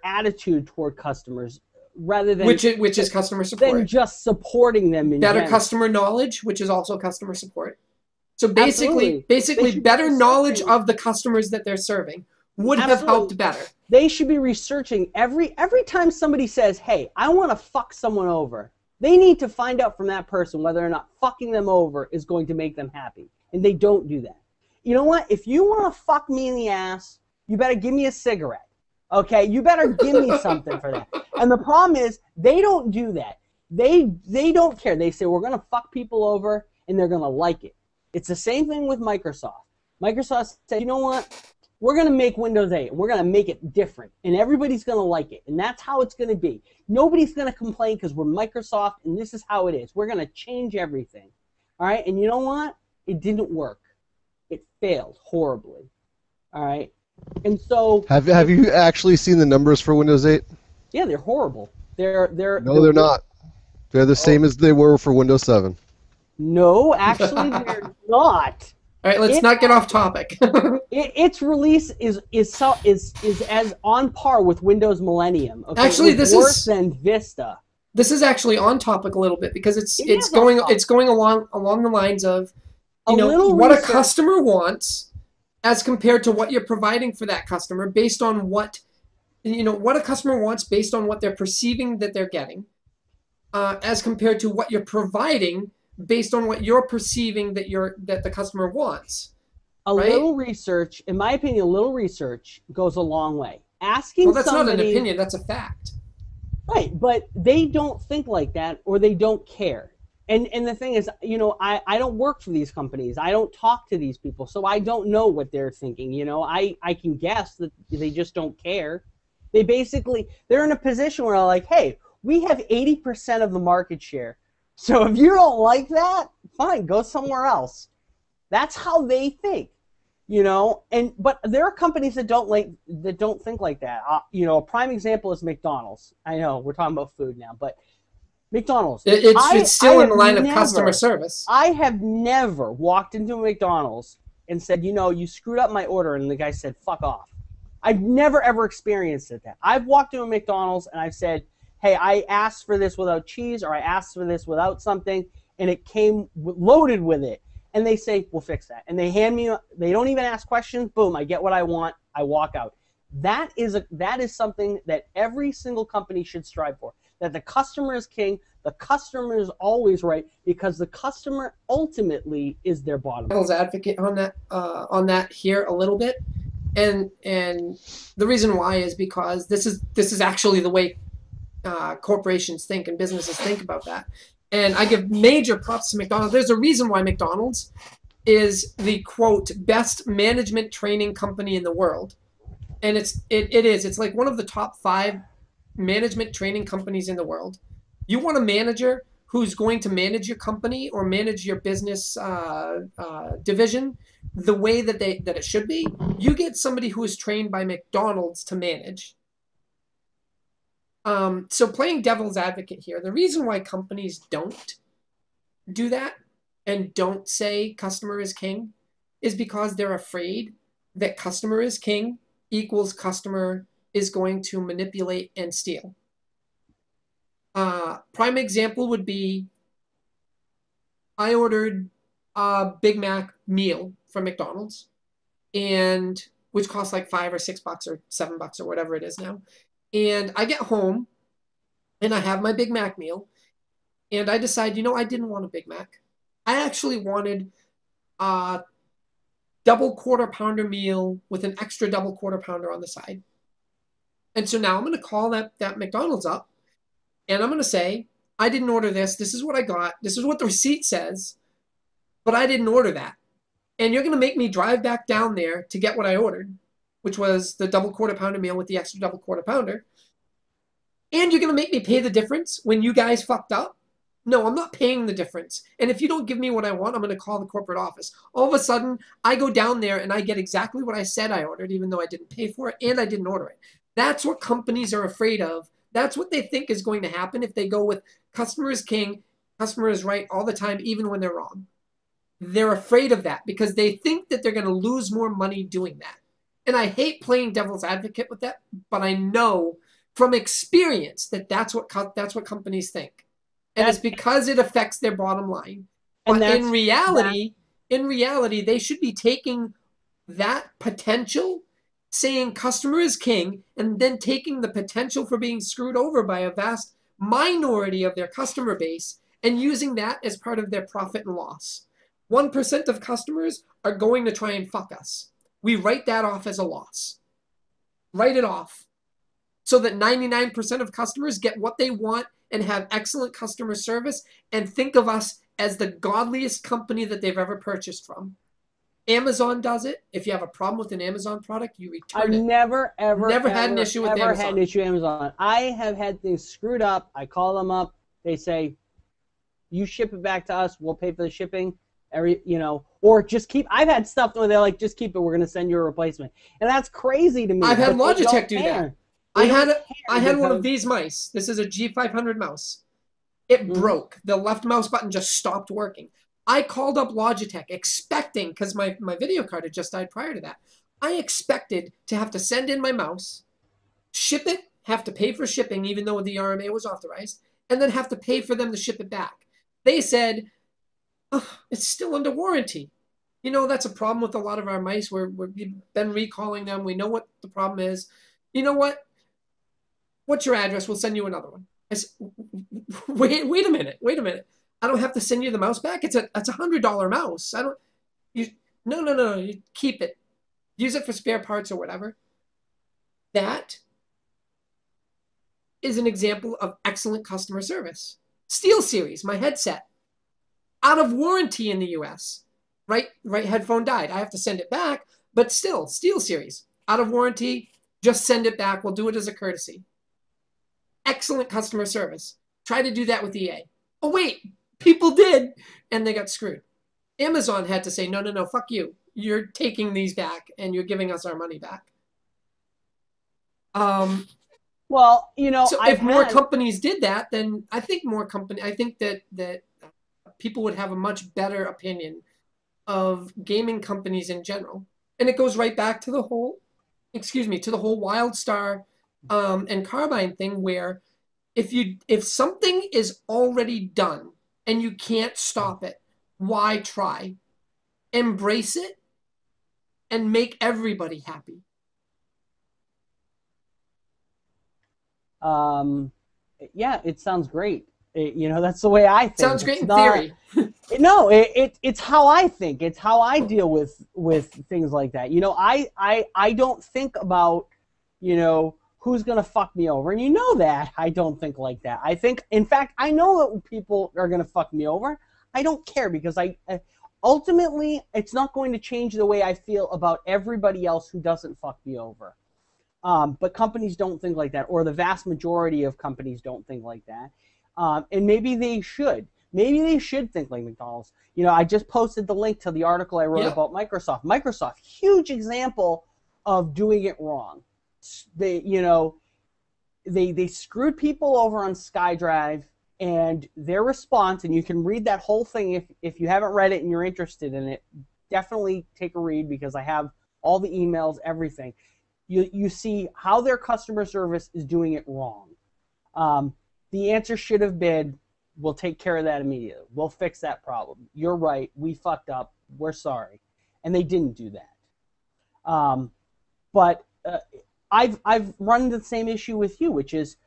attitude toward customers rather than which is customer support. Than just supporting them in better general. Customer knowledge, which is also customer support. So basically better knowledge of the customers that they're serving would have helped better. They should be researching every time somebody says, "Hey, I want to fuck someone over." They need to find out from that person whether or not fucking them over is going to make them happy, and they don't do that. You know what? If you want to fuck me in the ass, you better give me a cigarette. Okay? You better give me something for that. And the problem is, they don't do that. They don't care. They say, we're going to fuck people over, and they're going to like it. It's the same thing with Microsoft. Microsoft said, you know what? We're going to make Windows 8. We're going to make it different, and everybody's going to like it. And that's how it's going to be. Nobody's going to complain because we're Microsoft, and this is how it is. We're going to change everything. All right? And you know what? It didn't work. It failed horribly. All right? And so... Have you actually seen the numbers for Windows 8? Yeah, they're horrible. No, they're not. They're the same as they were for Windows 7. No, actually, they're not. All right, let's not get off topic. Its release is as on par with Windows Millennium. Okay? Actually, this worse is than Vista. This is actually on topic a little bit because it's going along the lines of what a customer wants as compared to what you're providing for that customer based on what a customer wants based on what they're perceiving that they're getting, as compared to what you're providing based on what you're perceiving that the customer wants. Little research, in my opinion, a little research goes a long way. Asking that's not an opinion, that's a fact. Right, but they don't think like that or they don't care. And the thing is, I don't work for these companies. I don't talk to these people, so I don't know what they're thinking. I can guess that they just don't care. They're in a position where they're like, hey, we have 80% of the market share. So if you don't like that, fine, go somewhere else. That's how they think. But there are companies that don't think like that. A prime example is McDonald's. I know we're talking about food now, but McDonald's. It's still in the line of customer service. I have never walked into a McDonald's and said, you screwed up my order, and the guy said, fuck off. I've never, ever experienced that. I've walked into a McDonald's and I've said, hey, I asked for this without cheese, or I asked for this without something, and it came loaded with it. And they say, we'll fix that. And they don't even ask questions. Boom, I get what I want. I walk out. That is something that every single company should strive for. That the customer is king. The customer is always right, because the customer ultimately is their bottom. Devil's advocate on that here a little bit. And the reason why is because this is actually the way corporations think and businesses think about that. And I give major props to McDonald's. There's a reason why McDonald's is the, quote, best management training company in the world. And it is. It's like one of the top 5 management training companies in the world. You want a manager who's going to manage your company or manage your business division the way that it should be, you get somebody who is trained by McDonald's to manage. So playing devil's advocate here, the reason why companies don't do that and don't say customer is king is because they're afraid that customer is king equals customer is going to manipulate and steal. Prime example would be I ordered a Big Mac meal from McDonald's, and which costs like $5 or $6 or $7 or whatever it is now. And I get home and I have my Big Mac meal and I decide, I didn't want a Big Mac. I actually wanted a double quarter pounder meal with an extra double quarter pounder on the side. And so now I'm going to call that McDonald's up and I'm going to say, I didn't order this. This is what I got. This is what the receipt says, but I didn't order that. And you're going to make me drive back down there to get what I ordered, which was the double quarter pounder meal with the extra double quarter pounder. And you're going to make me pay the difference when you guys fucked up? No, I'm not paying the difference. And if you don't give me what I want, I'm going to call the corporate office. All of a sudden, I go down there and I get exactly what I said I ordered, even though I didn't pay for it and I didn't order it. That's what companies are afraid of. That's what they think is going to happen if they go with customer is king, customer is right all the time, even when they're wrong. They're afraid of that because they think that they're going to lose more money doing that. And I hate playing devil's advocate with that, but I know from experience that that's what companies think. And it's because it affects their bottom line. But in reality, they should be taking that potential, saying customer is king, and then taking the potential for being screwed over by a vast minority of their customer base and using that as part of their profit and loss. 1% of customers are going to try and fuck us. We write that off as a loss. Write it off so that 99% of customers get what they want and have excellent customer service and think of us as the godliest company that they've ever purchased from. Amazon does it. If you have a problem with an Amazon product, you return it. I've never had an issue with Amazon. Never had an issue with Amazon. I have had things screwed up. I call them up. They say, you ship it back to us. We'll pay for the shipping. Or just keep. I've had stuff where they're like, just keep it. We're going to send you a replacement. And that's crazy to me. I've had Logitech do that. I had one of these mice. This is a G500 mouse. It broke. The left mouse button just stopped working. I called up Logitech expecting, because my video card had just died prior to that, I expected to have to send in my mouse, ship it, have to pay for shipping even though the RMA was authorized, and then have to pay for them to ship it back. They said, oh, it's still under warranty. That's a problem with a lot of our mice. We've been recalling them. We know what the problem is. You know what? What's your address? We'll send you another one. I said, wait a minute. I don't have to send you the mouse back. It's a $100 mouse. No. You keep it. Use it for spare parts or whatever. That is an example of excellent customer service. SteelSeries, my headset, out of warranty in the US. Right headphone died. I have to send it back, but still, SteelSeries, out of warranty. Just send it back. We'll do it as a courtesy. Excellent customer service. Try to do that with EA. Oh, wait. People did, and they got screwed. Amazon had to say, no, fuck you. you're taking these back and you're giving us our money back. Well, you know, so if more companies did that, then I think that people would have a much better opinion of gaming companies in general. And it goes right back to the whole, WildStar and Carbine thing, where if something is already done and you can't stop it, why try? Embrace it and make everybody happy. Yeah, it sounds great. You know, that's the way I think. Sounds great in theory. No, it's how I think. It's how I deal with things like that. You know, I don't think about, you know, who's going to fuck me over. And you know that. I don't think like that. I think, in fact, I know that people are going to fuck me over. I don't care, because ultimately, it's not going to change the way I feel about everybody else who doesn't fuck me over. But companies don't think like that, or the vast majority of companies don't think like that. And maybe they should. Maybe they should think like McDonald's. You know, I just posted the link to the article I wrote about Microsoft. Microsoft, huge example of doing it wrong. They screwed people over on SkyDrive, and their response, and you can read that whole thing if you haven't read it and you're interested in it, definitely take a read, because I have all the emails, everything. You see how their customer service is doing it wrong. The answer should have been, we'll take care of that immediately. We'll fix that problem. You're right. We fucked up. We're sorry. And they didn't do that. But I've run the same issue with you, which is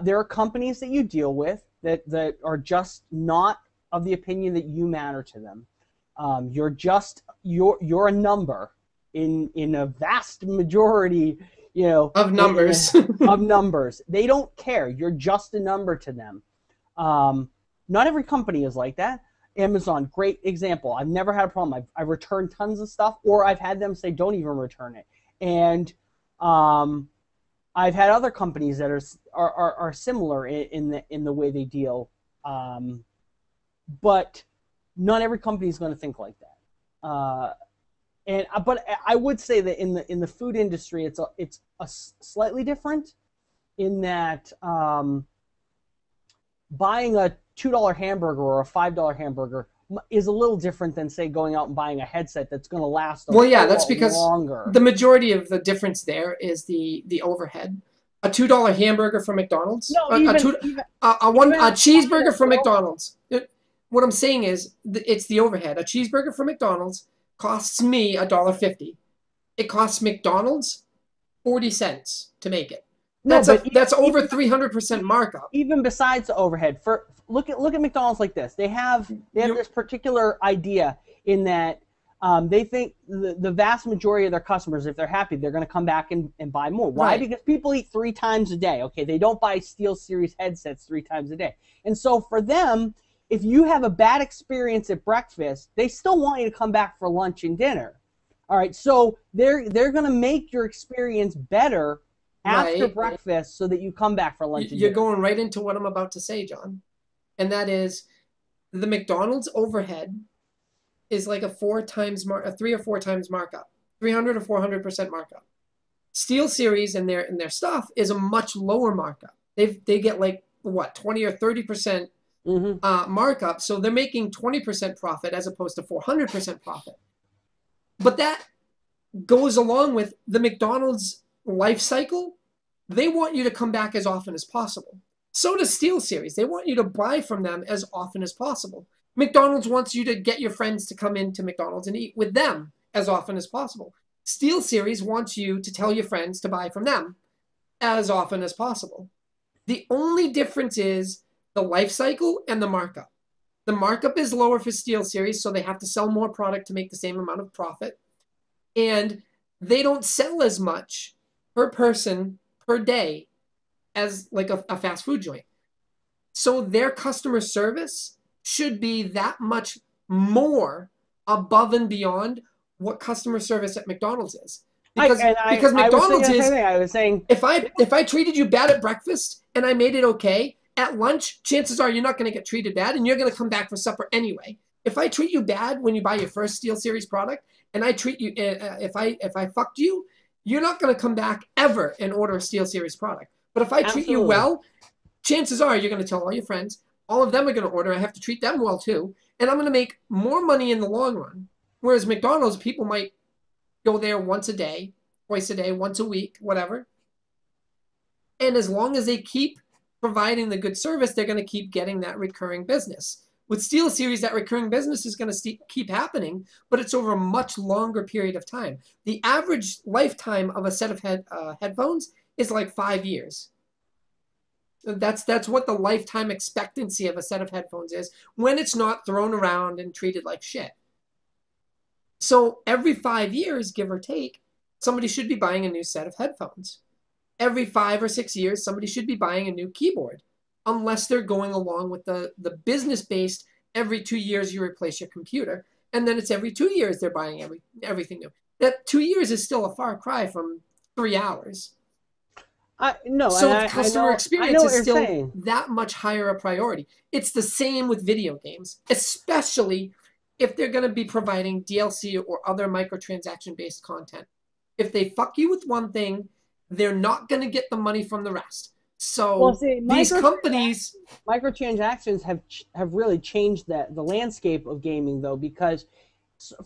there are companies that you deal with that are just not of the opinion that you matter to them. You're a number in a vast majority, you know, of numbers. Of numbers. They don't care. You're just a number to them. Not every company is like that. Amazon, great example. I've never had a problem. I've returned tons of stuff, or I've had them say don't even return it. And I've had other companies that are similar in the way they deal, but not every company is going to think like that. But I would say that in the food industry, it's a slightly different, in that buying a $2 hamburger or a $5 hamburger is a little different than, say, going out and buying a headset that's going to last a that's because longer. The majority of the difference there is the overhead. A $2 hamburger from McDonald's, a cheeseburger from McDonald's. What I'm saying is, it's the overhead. A cheeseburger from McDonald's costs me $1.50. It costs McDonald's 40 cents to make it. That's over 300% markup. Even besides the overhead, look at McDonald's like this. They have this particular idea in that they think the vast majority of their customers, if they're happy, they're going to come back and buy more. Why? Right. Because people eat 3 times a day. Okay, they don't buy SteelSeries headsets 3 times a day, and so for them, if you have a bad experience at breakfast, they still want you to come back for lunch and dinner. All right, so they're going to make your experience better after breakfast so that you come back for lunch and dinner. You're going right into what I'm about to say, John. And that is, the McDonald's overhead is like a 3 or 4 times markup, 300 or 400% markup. SteelSeries and their stuff is a much lower markup. They get like what, 20 or 30% markup, so they're making 20% profit as opposed to 400% profit. But that goes along with the McDonald's life cycle. They want you to come back as often as possible. So does SteelSeries. They want you to buy from them as often as possible. McDonald's wants you to get your friends to come into McDonald's and eat with them as often as possible. SteelSeries wants you to tell your friends to buy from them as often as possible. The only difference is the life cycle and the markup. The markup is lower for SteelSeries, so they have to sell more product to make the same amount of profit. And they don't sell as much per person per day as like a fast food joint. So their customer service should be that much more above and beyond what customer service at McDonald's is. Because McDonald's I was saying if I treated you bad at breakfast and I made it okay, at lunch, chances are you're not going to get treated bad and you're going to come back for supper anyway. If I treat you bad when you buy your first SteelSeries product and I treat you, if I fucked you, you're not going to come back ever and order a SteelSeries product. But if I treat you well, chances are you're going to tell all your friends. All of them are going to order. I have to treat them well too. And I'm going to make more money in the long run. Whereas McDonald's, people might go there once a day, twice a day, once a week, whatever. And as long as they keep providing the good service, they're going to keep getting that recurring business. With SteelSeries, that recurring business is going to keep happening, but it's over a much longer period of time. The average lifetime of a set of headphones is like 5 years. That's what the lifetime expectancy of a set of headphones is when it's not thrown around and treated like shit. So every 5 years, give or take, somebody should be buying a new set of headphones. Every 5 or 6 years, somebody should be buying a new keyboard, unless they're going along with the business-based, every 2 years you replace your computer, and then it's every 2 years they're buying everything new. That 2 years is still a far cry from 3 hours. No, so customer experience is still saying. That much higher a priority. It's the same with video games, especially if they're going to be providing DLC or other microtransaction-based content. If they fuck you with one thing, they're not going to get the money from the rest. So these companies... Microtransactions have really changed the landscape of gaming, though, because,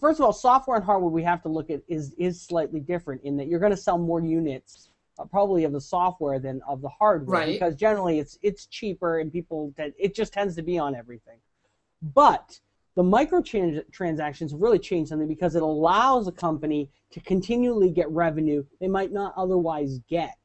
first of all, software and hardware we have to look at is slightly different in that you're going to sell more units probably of the software than of the hardware, right? Because generally it's cheaper and it just tends to be on everything. But the microtransactions have really changed something because it allows a company to continually get revenue they might not otherwise get.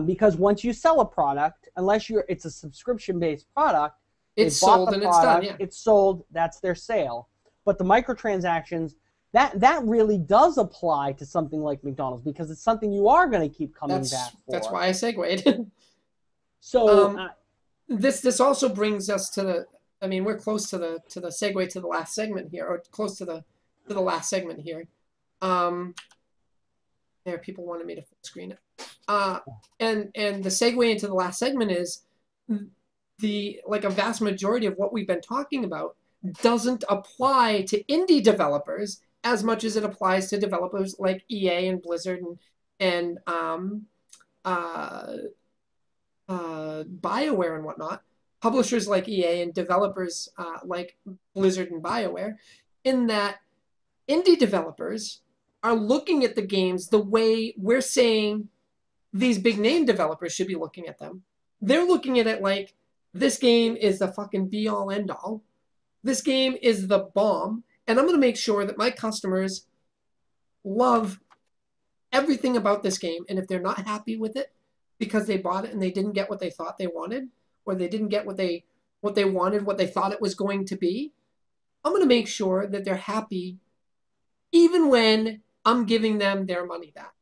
Because once you sell a product, unless it's a subscription-based product, it's sold and it's done. Yeah. It's sold. That's their sale. But the microtransactions, that really does apply to something like McDonald's because it's something you are going to keep coming back for. That's why I segued. So this also brings us to the. I mean, we're close to the segue to the last segment here, or close to the last segment here. There, people wanted me to full screen it. And the segue into the last segment is a vast majority of what we've been talking about doesn't apply to indie developers as much as it applies to developers like EA and Blizzard and BioWare and whatnot, publishers like EA and developers like Blizzard and BioWare, in that indie developers are looking at the games the way we're saying these big name developers should be looking at them. They're looking at it like, this game is the fucking be-all, end-all. This game is the bomb, and I'm going to make sure that my customers love everything about this game, and if they're not happy with it because they bought it and they didn't get what they thought they wanted, or they didn't get what they wanted, what they thought it was going to be, I'm going to make sure that they're happy even when I'm giving them their money back.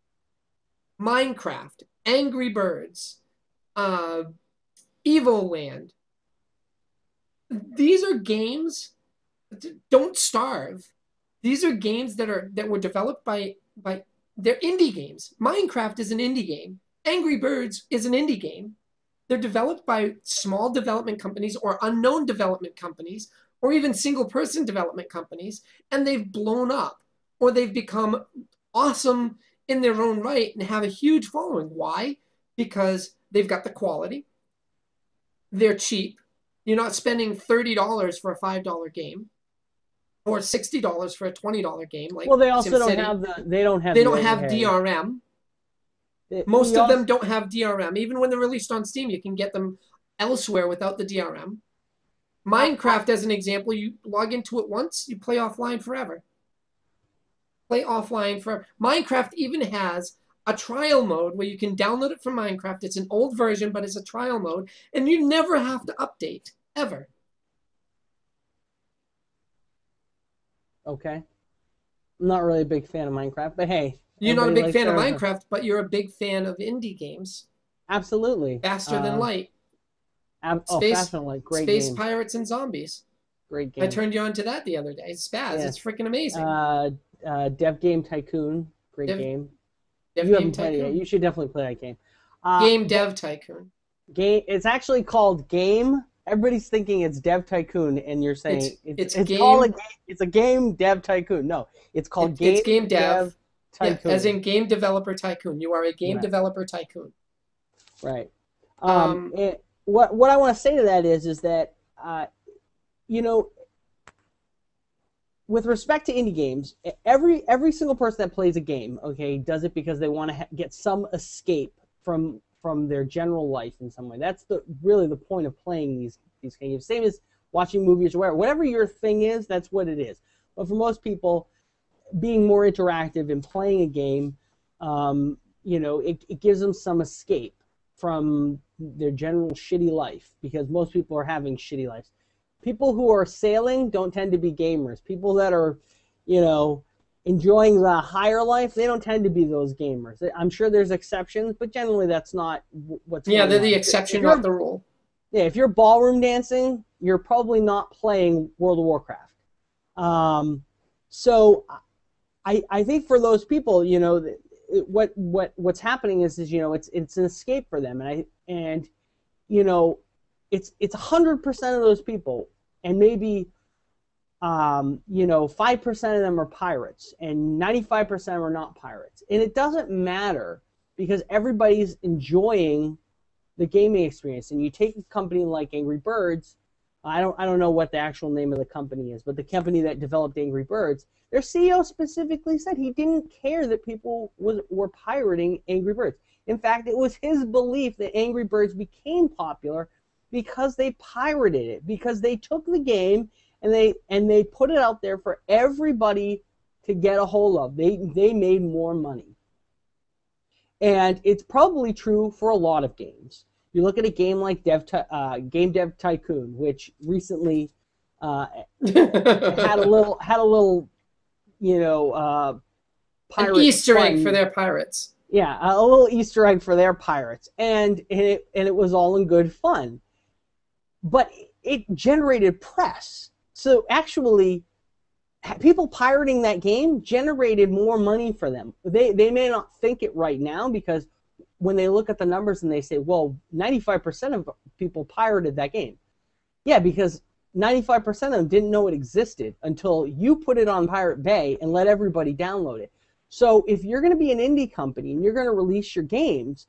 Minecraft, Angry Birds, Evoland. These are games. Don't starve. These are games that were developed by they're indie games. Minecraft is an indie game. Angry Birds is an indie game. They're developed by small development companies or unknown development companies or even single-person development companies, and they've blown up or they've become awesome in their own right and have a huge following. Why? Because they've got the quality. They're cheap. You're not spending $30 for a $5 game or $60 for a $20 game. Like, well, they also SimCity. They don't have DRM. Most of them don't have DRM. Even when they're released on Steam, you can get them elsewhere without the DRM. Minecraft, as an example, you log into it once, you play offline forever. Play offline forever. Minecraft even has a trial mode where you can download it from Minecraft. It's an old version, but it's a trial mode, and you never have to update, ever. Okay. I'm not really a big fan of Minecraft, but hey. You're not a big fan of Minecraft, but you're a big fan of indie games. Absolutely. Faster Than Light. Faster Than Light. Great Space game. Pirates and Zombies. Great game. I turned you on to that the other day. It's Spaz. Yeah. It's freaking amazing. Dev Game Tycoon. Great game. Dev you Game haven't played it yet. You should definitely play that game. Game Dev Tycoon. It's actually called Game everybody's thinking it's Dev Tycoon, and you're saying It's it's a game Dev Tycoon. No, it's called it's game dev Tycoon. Yeah, as in game developer tycoon. You are a game Right. developer tycoon. Right. And what I want to say to that is that you know, with respect to indie games, every single person that plays a game, okay, does it because they want to get some escape from their general life in some way. That's really the point of playing these games. Same as watching movies or whatever your thing is, that's what it is. But for most people, being more interactive and playing a game, you know, it gives them some escape from their general shitty life, because most people are having shitty lives. People who are sailing don't tend to be gamers. People that are, you know, enjoying the higher life, they don't tend to be those gamers. I'm sure there's exceptions, but generally that's not what's going on. They're the exception, not the rule. Yeah, if you're ballroom dancing, you're probably not playing World of Warcraft. So I think for those people, you know, what's happening is you know, it's an escape for them, and you know, it's 100% of those people, and maybe you know, 5% of them are pirates, and 95% of them are not pirates, and it doesn't matter because everybody's enjoying the gaming experience. And you take a company like Angry Birds, I don't know what the actual name of the company is, but the company that developed Angry Birds, their CEO specifically said he didn't care that people were pirating Angry Birds. In fact, it was his belief that Angry Birds became popular because they pirated it, because they took the game and they put it out there for everybody to get a hold of. They made more money. And it's probably true for a lot of games. You look at a game like Game Dev Tycoon, which recently had a little, you know, pirate an Easter fun. egg for their pirates. Yeah, a little Easter egg for their pirates, and it was all in good fun. But it generated press. So actually, people pirating that game generated more money for them. They may not think it right now, because when they look at the numbers and they say, well, 95% of people pirated that game. Yeah, because 95% of them didn't know it existed until you put it on Pirate Bay and let everybody download it. So if you're going to be an indie company and you're going to release your games,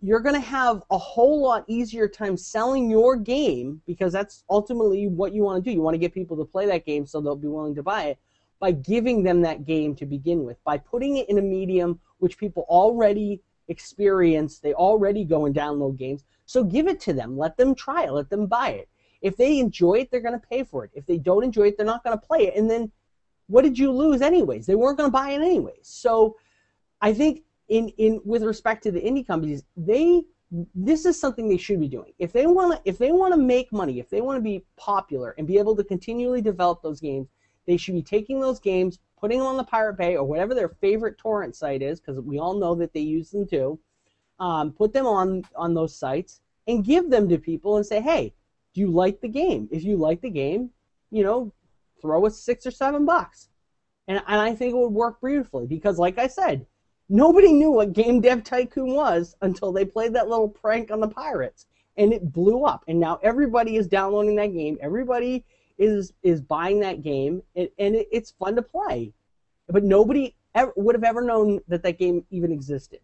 you're going to have a whole lot easier time selling your game, because that's ultimately what you want to do. You want to get people to play that game so they'll be willing to buy it, by giving them that game to begin with, by putting it in a medium which people already experience. They already go and download games. So give it to them. Let them try it. Let them buy it. If they enjoy it, they're going to pay for it. If they don't enjoy it, they're not going to play it. And then what did you lose anyways? They weren't going to buy it anyways. So I think in with respect to the indie companies, this is something they should be doing. If they want to make money, if they want to be popular and be able to continually develop those games, they should be taking those games, putting them on the Pirate Bay or whatever their favorite torrent site is, because we all know that they use them too. Put them on those sites and give them to people and say, hey, do you like the game? If you like the game, you know, throw us $6 or $7. And I think it would work beautifully, because like I said, nobody knew what Game Dev Tycoon was until they played that little prank on the pirates, and it blew up. And now everybody is downloading that game. Everybody is buying that game, and it's fun to play. But nobody would have ever known that game even existed.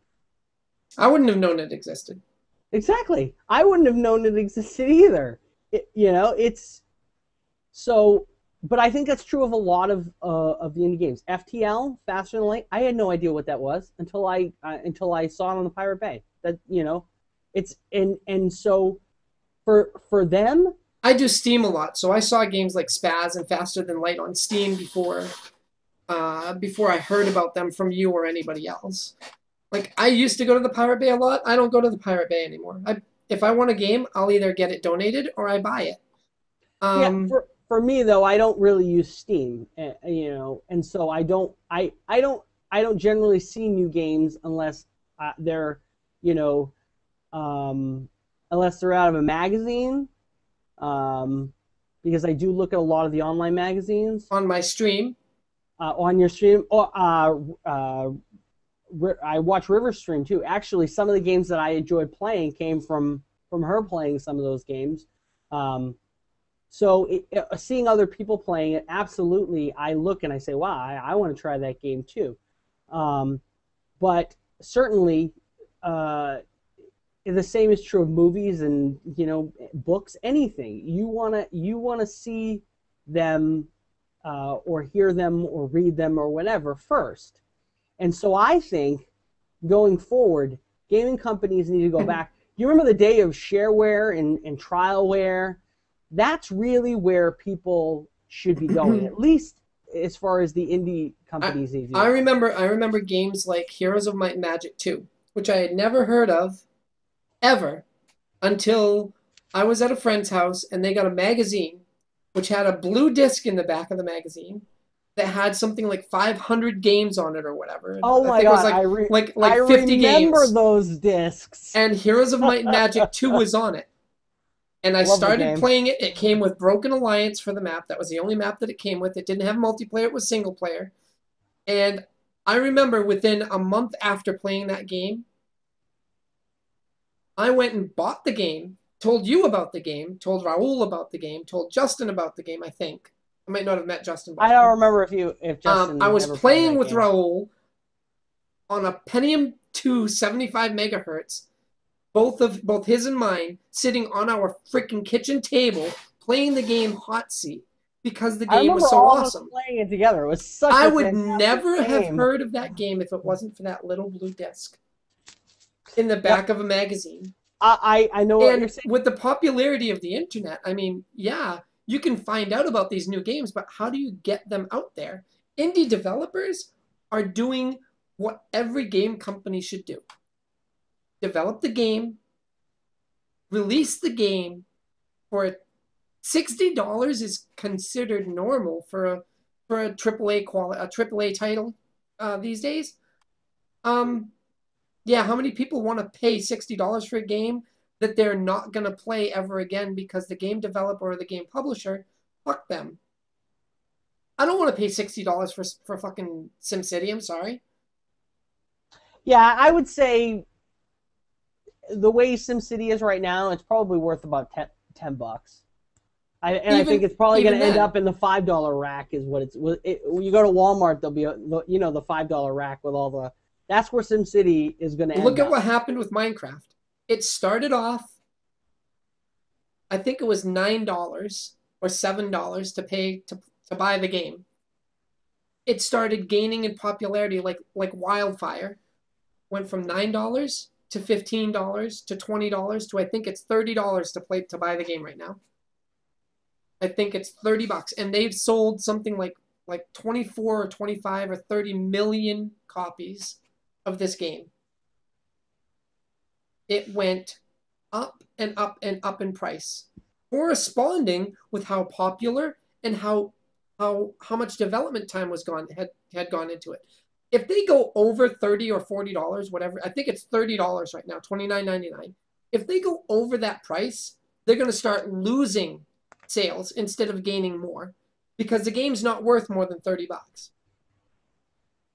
I wouldn't have known it existed. Exactly. I wouldn't have known it existed either. You know, it's so. But I think that's true of a lot of the indie games. FTL, Faster Than Light. I had no idea what that was until I saw it on the Pirate Bay. That, you know, it's and so for them. I do Steam a lot, so I saw games like Spaz and Faster Than Light on Steam before I heard about them from you or anybody else. Like, I used to go to the Pirate Bay a lot. I don't go to the Pirate Bay anymore. If I want a game, I'll either get it donated or I buy it. Yeah, for me though, I don't really use Steam, you know, and so I don't generally see new games unless they're, you know, unless they're out of a magazine, because I do look at a lot of the online magazines on my stream. On your stream, or I watch River's stream too. Actually, some of the games that I enjoyed playing came from her playing some of those games. So seeing other people playing it, absolutely, I look and I say, wow, I want to try that game too. But certainly, the same is true of movies and books. Anything you wanna see them or hear them or read them or whatever first. And so I think going forward, gaming companies need to go back. You remember the day of shareware and trialware? That's really where people should be going, at least as far as the indie companies need to go. I remember games like Heroes of Might and Magic 2, which I had never heard of ever until I was at a friend's house and they got a magazine which had a blue disc in the back of the magazine that had something like 500 games on it or whatever. Oh my God, it was like 50 I remember games. Those discs. And Heroes of Might and Magic 2 was on it. And I started playing it. It came with Broken Alliance for the map. That was the only map that it came with. It didn't have multiplayer. It was single player. And I remember within a month after playing that game, I went and bought the game, told you about the game, told Raul about the game, told Justin about the game, I think. I might not have met Justin. I don't remember if Justin I was playing with game. Raul on a Pentium 2 75 megahertz. Both his and mine, sitting on our freaking kitchen table, playing the game Hot Seat because the game was so awesome. Playing it together, it was such. I would never have heard of that game if it wasn't for that little blue disc in the back of a magazine. I know what you're saying. With the popularity of the internet, I mean, yeah, you can find out about these new games, but how do you get them out there? Indie developers are doing what every game company should do. Develop the game, release the game for $60 is considered normal for a AAA title these days. Yeah, how many people want to pay $60 for a game that they're not going to play ever again because the game developer or the game publisher, fuck them. I don't want to pay $60 for fucking SimCity, I'm sorry. Yeah, I would say the way SimCity is right now, it's probably worth about $10. I think it's probably going to end up in the $5 rack. Is what you go to Walmart, there'll be the $5 rack with all the. That's where SimCity is going to end up. Look at what happened with Minecraft. It started off, I think it was $9 or $7 to pay to buy the game. It started gaining in popularity like wildfire. Went from $9 to $15 to $20 to I think it's $30 to buy the game right now. I think it's $30, and they've sold something like 24 or 25 or 30 million copies of this game. It went up and up and up in price, corresponding with how popular and how much development time had gone into it. If they go over $30 or $40, whatever, I think it's $30 right now, $29.99. If they go over that price, they're going to start losing sales instead of gaining more because the game's not worth more than $30.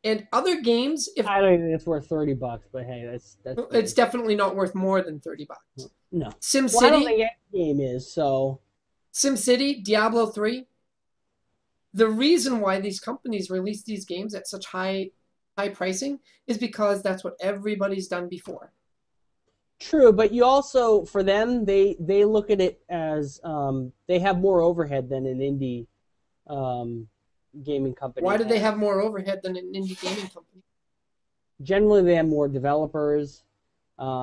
And other games, I don't think it's worth $30, but hey, that's it's definitely not worth more than $30. No, SimCity. Well, I don't think any game is so. SimCity, Diablo 3. The reason why these companies release these games at such high pricing is because that's what everybody's done before. True, but you also, for them, they look at it as they have more overhead than an indie gaming company. Why do they have more overhead than an indie gaming company? Generally, they have more developers.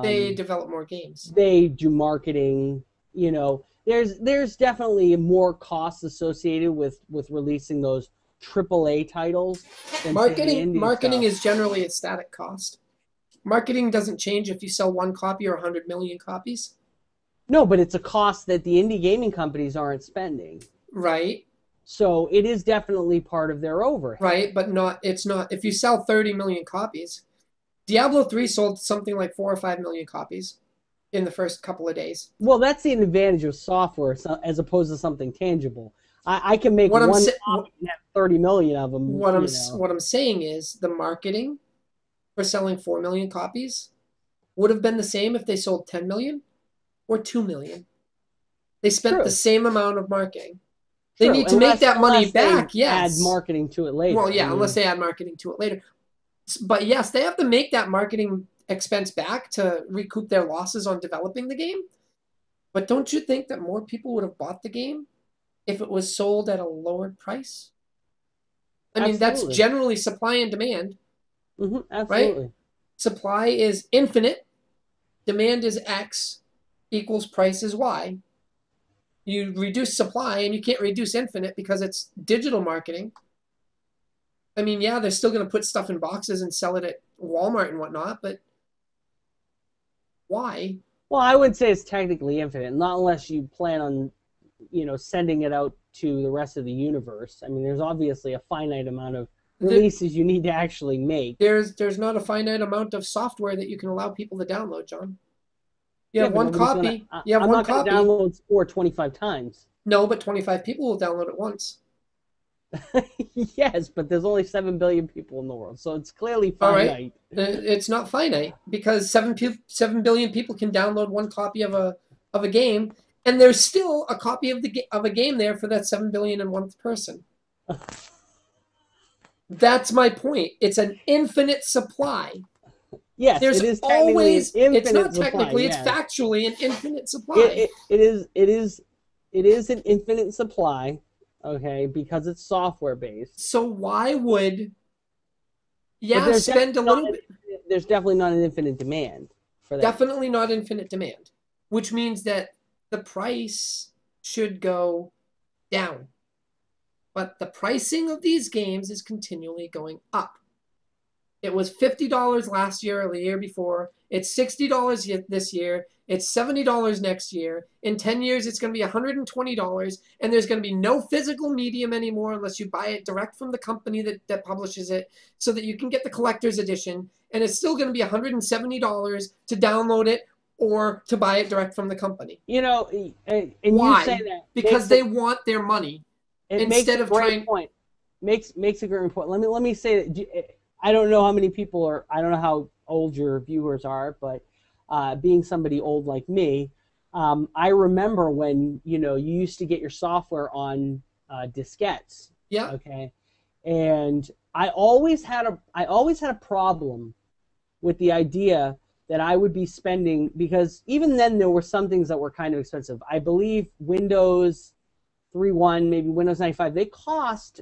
They develop more games. They do marketing. There's definitely more costs associated with releasing those AAA titles. Marketing is generally a static cost. Marketing doesn't change if you sell one copy or 100 million copies. No, but it's a cost that the indie gaming companies aren't spending. Right. So it is definitely part of their overhead. Right, but it's not. If you sell 30 million copies, Diablo 3 sold something like 4 or 5 million copies in the first couple of days. Well, that's the advantage of software as opposed to something tangible. I can make one copy and have 30 million of them. What I'm saying is the marketing for selling 4 million copies would have been the same if they sold 10 million or 2 million. They spent True. the same amount of marketing. They True, need to make unless- that money unless they back, yes. Add marketing to it later. Well, yeah, I mean, unless they add marketing to it later. But yes, they have to make that marketing expense back to recoup their losses on developing the game. But don't you think that more people would have bought the game if it was sold at a lower price? I mean, that's Absolutely. generally supply and demand. absolutely. Supply is infinite. Demand is X equals price is Y. You reduce supply and you can't reduce infinite because it's digital marketing. I mean, yeah, they're still going to put stuff in boxes and sell it at Walmart and whatnot, but why? Well, I would say it's technically infinite, not unless you plan on, sending it out to the rest of the universe. I mean, there's obviously a finite amount of releases you need to actually make. There's not a finite amount of software that you can allow people to download, John. You have but one copy. You have I'm one not going copy. to download Spore 25 times. No, but 25 people will download it once. Yes, but there's only 7 billion people in the world, so it's clearly All finite. right. It's not finite because 7 billion people can download one copy of a game, and there's still a copy of a game there for that 7 billion and one person. That's my point. It's an infinite supply. Yes, There's it is technically always. an infinite It's not supply, technically. yes. It's factually an infinite supply. It is an infinite supply, okay, because it's software based. So why would? But Yeah, there's spend a little bit. There's definitely not an infinite demand for that. Definitely not infinite demand, which means that the price should go down. But the pricing of these games is continually going up. It was $50 last year or the year before. It's $60 this year. It's $70 next year. In 10 years, it's going to be $120, and there's going to be no physical medium anymore unless you buy it direct from the company that publishes it so that you can get the collector's edition, and it's still going to be $170 to download it or to buy it direct from the company. And Why? You say that Because they want their money instead of trying. Point. Makes a great point. Let me say that I don't know how many people are. I don't know how old your viewers are, but being somebody old like me, I remember when you used to get your software on diskettes. Yeah. Okay. And I always had a problem with the idea that I would be spending, because even then there were some things that were kind of expensive. I believe Windows 3.1, maybe Windows 95, they cost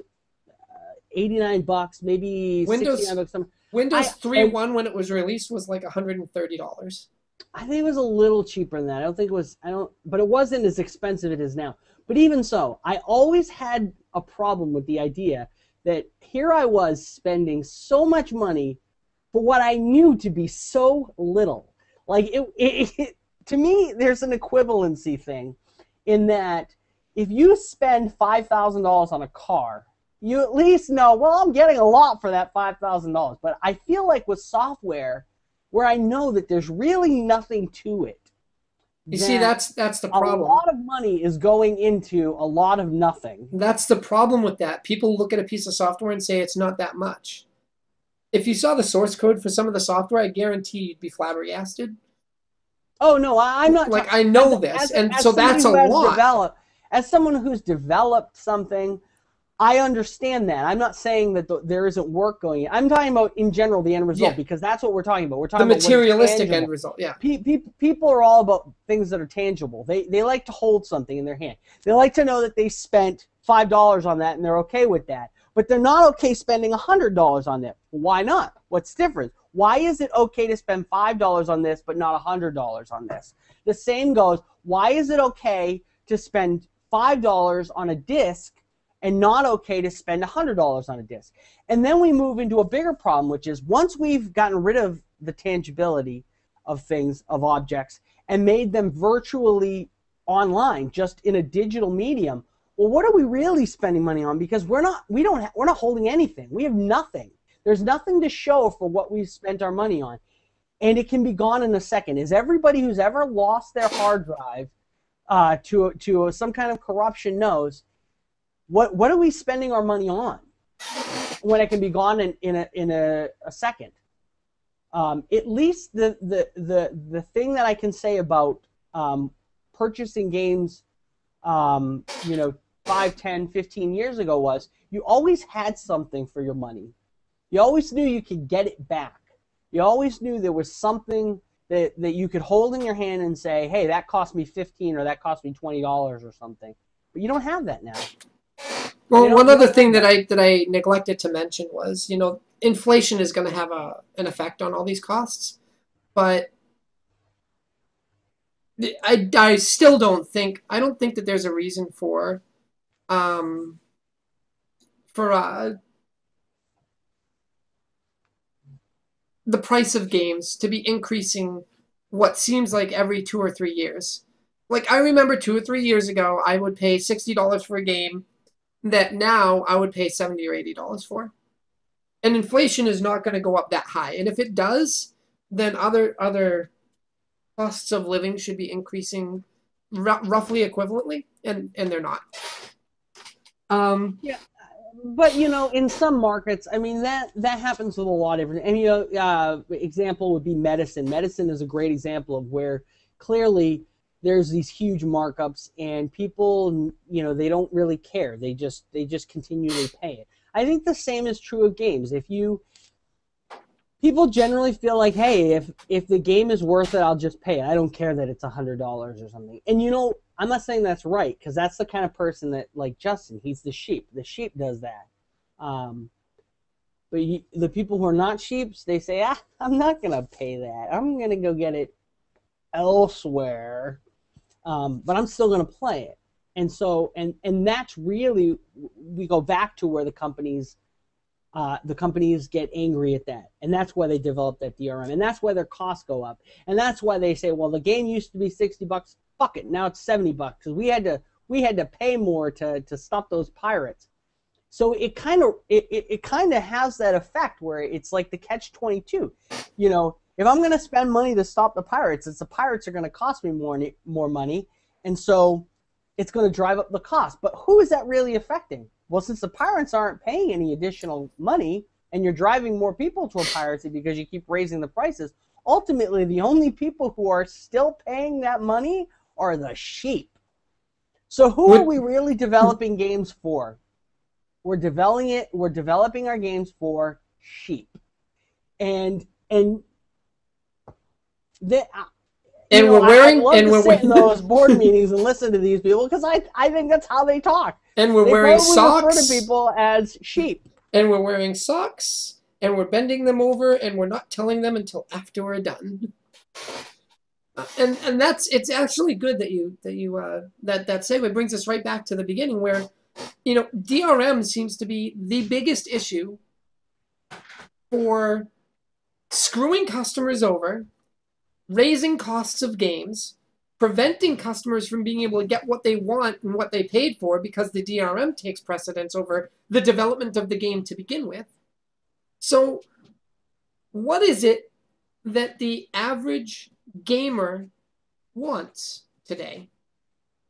$89, maybe $69. Windows 3.1 when it was released was like $130. I think it was a little cheaper than that. I don't think it was. But it wasn't as expensive as it is now. But even so, I always had a problem with the idea that here I was spending so much money for what I knew to be so little. Like to me, there's an equivalency thing in that if you spend $5,000 on a car, you at least know, well, I'm getting a lot for that $5,000. But I feel like with software, where I know that there's really nothing to it. You see, that's the problem. A lot of money is going into a lot of nothing. That's the problem with that. People look at a piece of software and say it's not that much. If you saw the source code for some of the software, I guarantee you'd be flabbergasted. Oh, no, I'm not. Like, I know this, and so that's a lot. As someone who's developed something, I understand that. I'm not saying that there isn't work going in. I'm talking about, in general, the end result, because that's what we're talking about. We're talking the about materialistic end result, yeah. People are all about things that are tangible. They like to hold something in their hand. They like to know that they spent $5 on that, and they're okay with that. But they're not okay spending $100 on that. Why not? What's different? Why is it okay to spend $5 on this, but not $100 on this? The same goes, why is it okay to spend $5 on a disc and not okay to spend $100 on a disc? And then we move into a bigger problem, which is once we've gotten rid of the tangibility of things, of objects, and made them virtually online, just in a digital medium, well, what are we really spending money on? Because we're not holding anything. We have nothing. There's nothing to show for what we've spent our money on, and it can be gone in a second. Is everybody who's ever lost their hard drive to some kind of corruption knows what are we spending our money on when it can be gone in a second? At least the thing that I can say about purchasing games you know, 5, 10, 15 years ago was you always had something for your money. You always knew you could get it back. You always knew there was something that you could hold in your hand and say, hey, that cost me $15 or that cost me $20 or something. But you don't have that now. Well, one other thing that I neglected to mention was, you know, inflation is going to have an effect on all these costs, but I still don't think that there's a reason for the price of games to be increasing what seems like every 2 or 3 years. Like, I remember 2 or 3 years ago, I would pay $60 for a game that now I would pay $70 or $80 for. And inflation is not going to go up that high. And if it does, then other costs of living should be increasing roughly equivalently, and they're not. Yeah, but you know, in some markets, I mean that happens with a lot of different. And you know, example would be medicine. Medicine is a great example of where clearly there's these huge markups, and people, you know, they don't really care. They just continually pay it. I think the same is true of games. People generally feel like, hey, if the game is worth it, I'll just pay it. I don't care that it's $100 or something. And you know, I'm not saying that's right, because that's the kind of person that, like Justin, he's the sheep. The sheep does that. But the people who are not sheeps, they say, I'm not going to pay that. I'm going to go get it elsewhere, but I'm still going to play it. And so, and that's really, we go back to where the companies get angry at that, and that's why they develop that DRM, and that's why their costs go up, and that's why they say, well, the game used to be $60, fuck it, now it's $70 because we had to pay more to stop those pirates. So it kind of has that effect where it's like the catch-22. You know, if I'm going to spend money to stop the pirates, the pirates are going to cost me more money, and so it's going to drive up the cost. But who is that really affecting? Well, since the pirates aren't paying any additional money, and you're driving more people toward piracy because you keep raising the prices, ultimately the only people who are still paying that money are the sheep. So who are we really developing games for? We're developing our games for sheep. And we're wearing in those board meetings and listen to these people, because I think that's how they talk. And we're wearing socks. Refer to people as sheep. And we're wearing socks, and we're bending them over, and we're not telling them until after we're done. And it's actually good that segue brings us right back to the beginning, where, you know, DRM seems to be the biggest issue for screwing customers over, raising costs of games, preventing customers from being able to get what they want and what they paid for, because the DRM takes precedence over the development of the game to begin with. So what is it that the average gamer wants today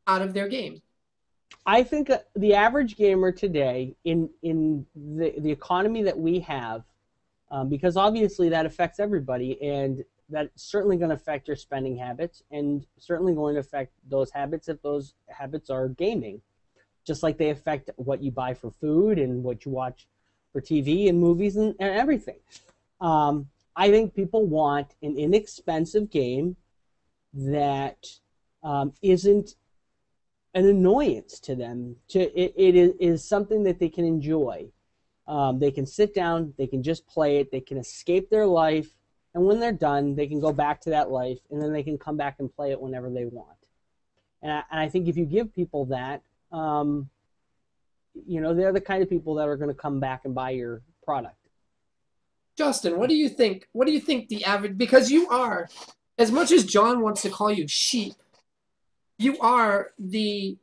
out of their game? I think the average gamer today, in the economy that we have, because obviously that affects everybody, and that's certainly going to affect your spending habits, and certainly going to affect those habits if those habits are gaming, just like they affect what you buy for food and what you watch for TV and movies and everything. I think people want an inexpensive game that isn't an annoyance to them. It is something that they can enjoy. They can sit down, they can just play it, they can escape their life, and when they're done, they can go back to that life, and then they can come back and play it whenever they want. And I think if you give people that, you know, they're the kind of people that are going to come back and buy your product. Justin, what do you think? What do you think the average, because you are, as much as John wants to call you sheep, you are the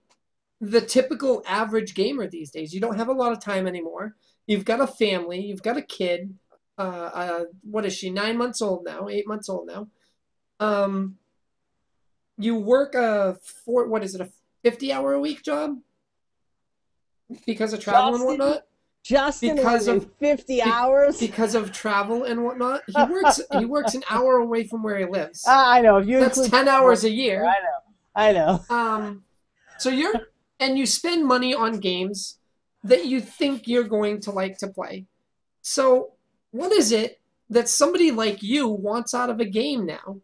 typical average gamer these days. You don't have a lot of time anymore. You've got a family. You've got a kid. What is she? 9 months old now. 8 months old now. You work a 50-hour-a-week job because of travel and whatnot. Justin, because of 50 hours because of travel and whatnot. He works an hour away from where he lives. I know. If you that's 10 hours a year. I know. So you spend money on games that you think you're going to like to play. So what is it that somebody like you wants out of a game now?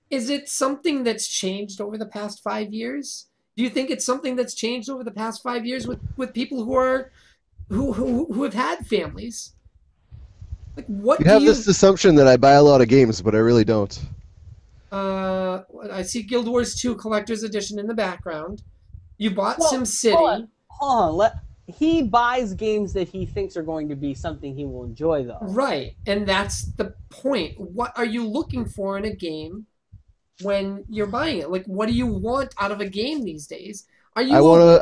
Is it something that's changed over the past 5 years? Do you think it's something that's changed over the past 5 years with people who have had families? Like, what You have this assumption that I buy a lot of games, but I really don't. I see Guild Wars 2 Collector's Edition in the background. You bought Well, SimCity. Hold on. He buys games that he thinks are going to be something he will enjoy, though. Right, and that's the point. What are you looking for in a game when you're buying it? Like, what do you want out of a game these days? Are you? I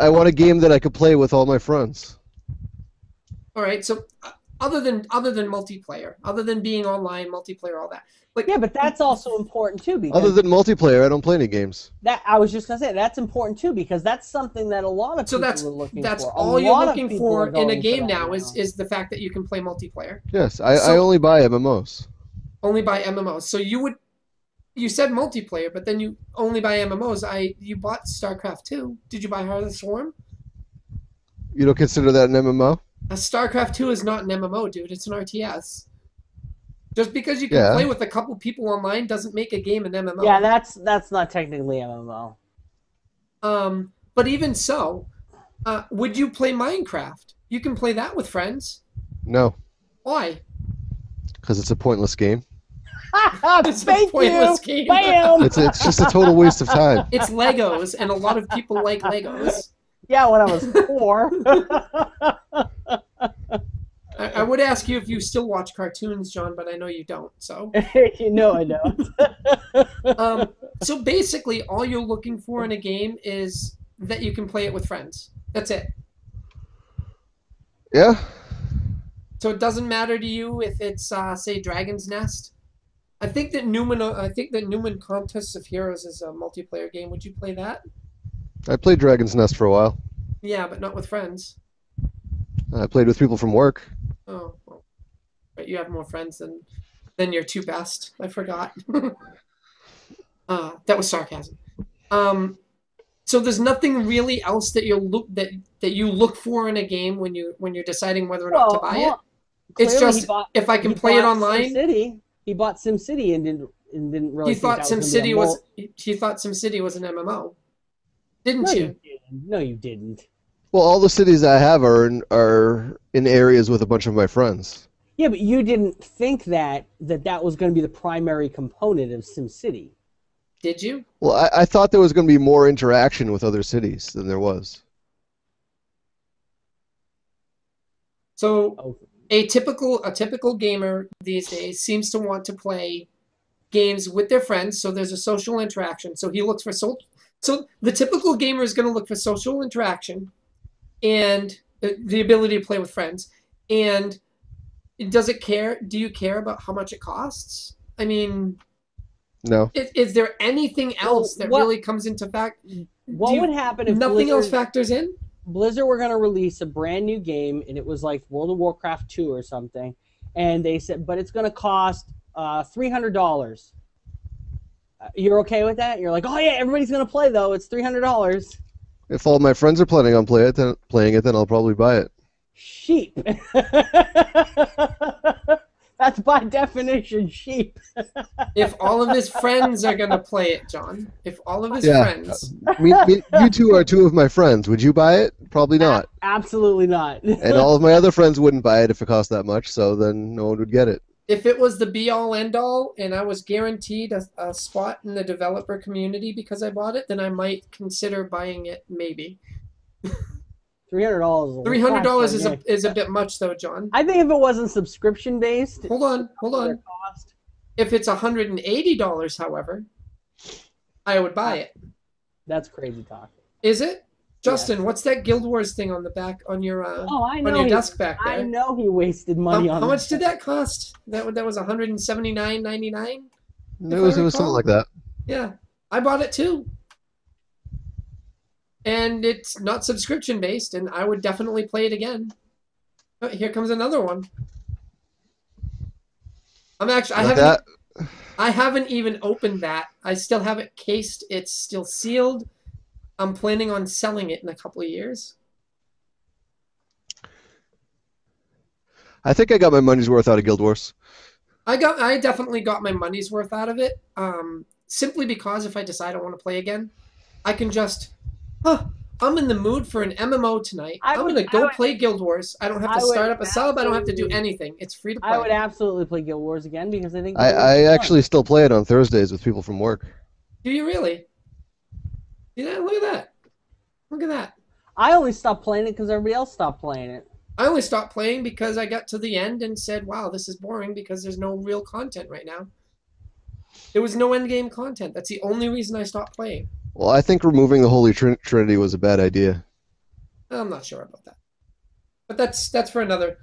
want a game that I could play with all my friends. All right, so other than multiplayer, other than being online, multiplayer, all that. Like, Yeah, but that's also important too, because Other than multiplayer, I don't play any games. that I was just gonna say that's important too, because that's something that a lot of so people that's are looking that's for. all A you're lot of looking people for are in going a for game that now now. is the fact that you can play multiplayer. Yes, I So- only buy MMOs. Only buy MMOs. So you said multiplayer, but then you only buy MMOs. You bought StarCraft 2. Did you buy Heart of the Swarm? You don't consider that an MMO? StarCraft 2 is not an MMO, dude. It's an RTS. Just because you can Yeah. play with a couple people online doesn't make a game an MMO. Yeah, that's not technically MMO. But even so, would you play Minecraft? You can play that with friends. No, Why? because it's a pointless game. It's a Thank pointless you. game. Bam. It's just a total waste of time. It's Legos, and a lot of people like Legos. Yeah, when I was 4. I would ask you if you still watch cartoons, John, but I know you don't. So, You know I don't. so basically, all you're looking for in a game is that you can play it with friends. That's it. Yeah, So it doesn't matter to you if it's say Dragon's Nest. I think that Newman Contests of Heroes is a multiplayer game. Would you play that? I played Dragon's Nest for a while. Yeah, but not with friends. I played with people from work. Oh, well, but you have more friends than your two best. I forgot. That was sarcasm. So there's nothing really else that you look for in a game when you're deciding whether or not to buy it. It's Clearly just if I can play it online. He bought SimCity and didn't really. He thought think that was SimCity was an MMO, didn't No, you? you didn't. No, you didn't. Well, all the cities I have are in areas with a bunch of my friends. Yeah, but you didn't think that was going to be the primary component of SimCity. Did you? Well, I thought there was going to be more interaction with other cities than there was. So Oh, a typical gamer these days seems to want to play games with their friends, so there's a social interaction. So he looks for so the typical gamer is going to look for social interaction and the ability to play with friends. And does it care? Do you care about how much it costs? I mean, No. is there anything else that what- really comes into fact? what would happen if Nothing else Blizzard, factors in? Blizzard were going to release a brand new game, and it was like World of Warcraft 2 or something, and they said, but it's going to cost $300. You're okay with that? You're like, oh yeah, everybody's going to play though. It's $300. If all my friends are planning on playing it, then I'll probably buy it. Sheep. That's by definition sheep. If all of his friends are going to play it, John. If all of his Yeah. friends. You two are two of my friends. Would you buy it? Probably not. Absolutely not. And all of my other friends wouldn't buy it if it cost that much, so then no one would get it. If it was the be-all, end-all, and I was guaranteed a spot in the developer community because I bought it, then I might consider buying it, maybe. $300. $300 is a bit much, though, John. I think if it wasn't subscription based, Hold on. cost. If it's $180, however, I would buy it. That's crazy talk. Is it? Justin, what's that Guild Wars thing on the back on your Oh, I on know. your desk back there? I know he wasted money on. How much did that cost? That was $179.99. It was something like that. Yeah, I bought it too. And it's not subscription based, and I would definitely play it again. Oh, here comes another one. I haven't even opened that. I still have it cased. It's still sealed. I'm planning on selling it in a couple of years. I think I got my money's worth out of Guild Wars. I definitely got my money's worth out of it. Simply because if I decide I want to play again, I can just, I'm in the mood for an MMO tonight. I'm going to go play Guild Wars. I don't have to start up a sub. I don't have to do anything. It's free to play. I would absolutely play Guild Wars again because I think I actually still play it on Thursdays with people from work. Do you really? Yeah, look at that. Look at that. I only stopped playing it because everybody else stopped playing it. I only stopped playing because I got to the end and said, wow, this is boring because there's no real content right now. There was no endgame content. That's the only reason I stopped playing. Well, I think removing the Holy Trinity was a bad idea. I'm not sure about that. But that's for another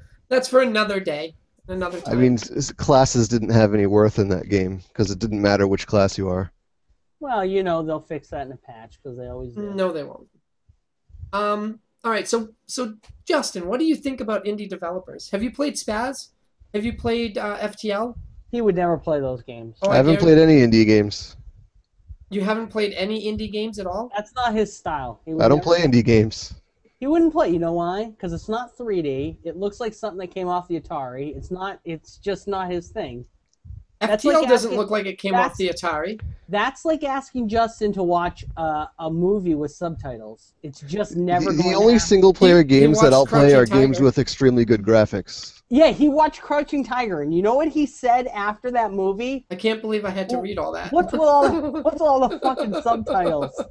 day, another time. I mean, classes didn't have any worth in that game because it didn't matter which class you are. Well, you know they'll fix that in a patch because they always do. No, they won't. All right, so Justin, what do you think about indie developers? Have you played Spaz? Have you played FTL? He would never play those games. Oh, I haven't played any indie games. You haven't played any indie games at all? That's not his style. I don't play indie games. He wouldn't play. You know why? Because it's not 3D. It looks like something that came off the Atari. It's not. It's just not his thing. FTL doesn't look like it came off the Atari. That's like asking Justin to watch a movie with subtitles. It's just never going to The only single-player games that I'll play are games with extremely good graphics. Yeah, he watched Crouching Tiger, and you know what he said after that movie? I can't believe I had to read all that. What's with all the fucking subtitles?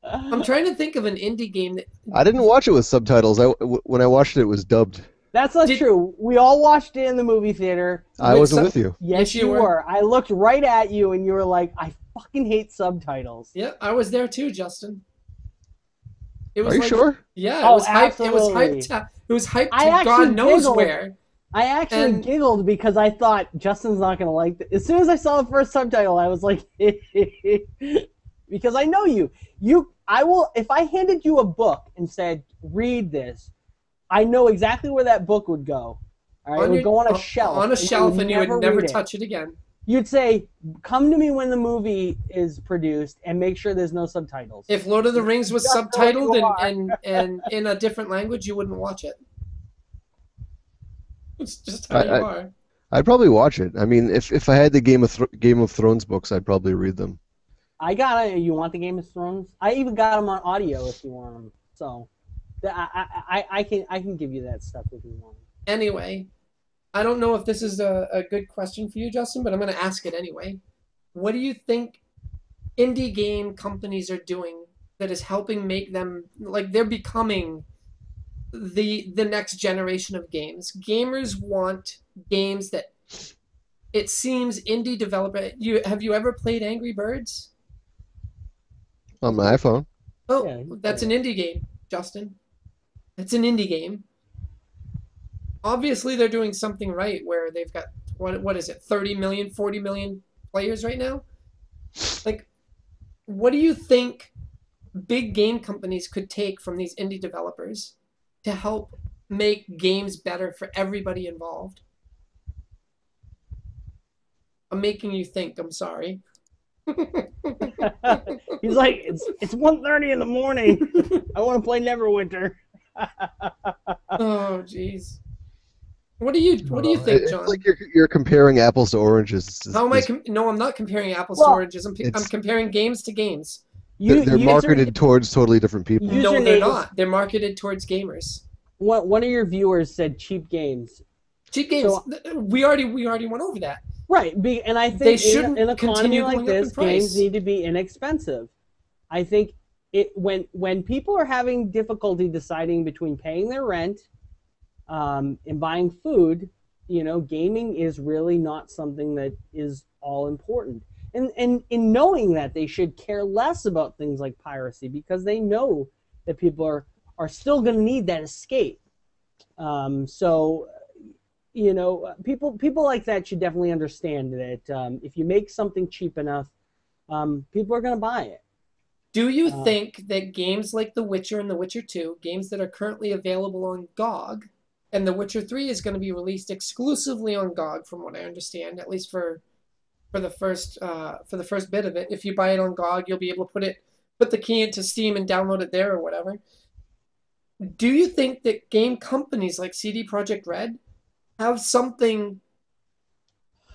I'm trying to think of an indie game that... I didn't watch it with subtitles. When I watched it, it was dubbed. That's not true. We all watched it in the movie theater. I wasn't with you. Yes, you were. I looked right at you, and you were like, I fucking hate subtitles. Yeah, I was there too, Justin. It was Are you sure? Yeah, it was hyped. It was hyped. It was hyped to God knows where. I actually giggled because I thought Justin's not gonna like it. As soon as I saw the first subtitle, I was like, because I know you. I will. If I handed you a book and said, "Read this," I know exactly where that book would go. All right, it would go on a shelf. On a shelf, and you would never touch it again. You'd say, "Come to me when the movie is produced, and make sure there's no subtitles." If Lord of the Rings was subtitled and in a different language, you wouldn't watch it. It's just how you are. I'd probably watch it. I mean, if I had the Game of Thrones books, I'd probably read them. You want the Game of Thrones? I even got them on audio if you want them. So, I can give you that stuff if you want. Anyway, I don't know if this is a good question for you, Justin, but I'm going to ask it anyway. What do you think indie game companies are doing that is helping make them, like, they're becoming the next generation of games? Gamers want games that it seems indie developer. Have you ever played Angry Birds? On my iPhone. Oh, yeah, that's an indie game, Justin. It's an indie game. Obviously, they're doing something right where they've got, what is it, 30 million, 40 million players right now? Like, what do you think big game companies could take from these indie developers to help make games better for everybody involved? I'm making you think, I'm sorry. He's like, it's 1:30 in the morning. I want to play Neverwinter. Oh, jeez. What do you think, John? It's like you're comparing apples to oranges. How am I? No, I'm not comparing apples to oranges. I'm comparing games to games. They're marketed towards totally different people. No, they're not. They're marketed towards gamers. One of your viewers said cheap games. Cheap games. So, we already went over that. Right, and I think in an economy like this, games need to be inexpensive. I think when people are having difficulty deciding between paying their rent and buying food, gaming is really not something that is all important. And in knowing that, they should care less about things like piracy because they know that people are still going to need that escape. People like that should definitely understand that if you make something cheap enough, people are going to buy it. Do you think that games like The Witcher and The Witcher 2, games that are currently available on GOG, and The Witcher 3 is going to be released exclusively on GOG, from what I understand, at least for for the first bit of it. If you buy it on GOG, you'll be able to put the key into Steam and download it there or whatever. Do you think that game companies like CD Projekt Red have something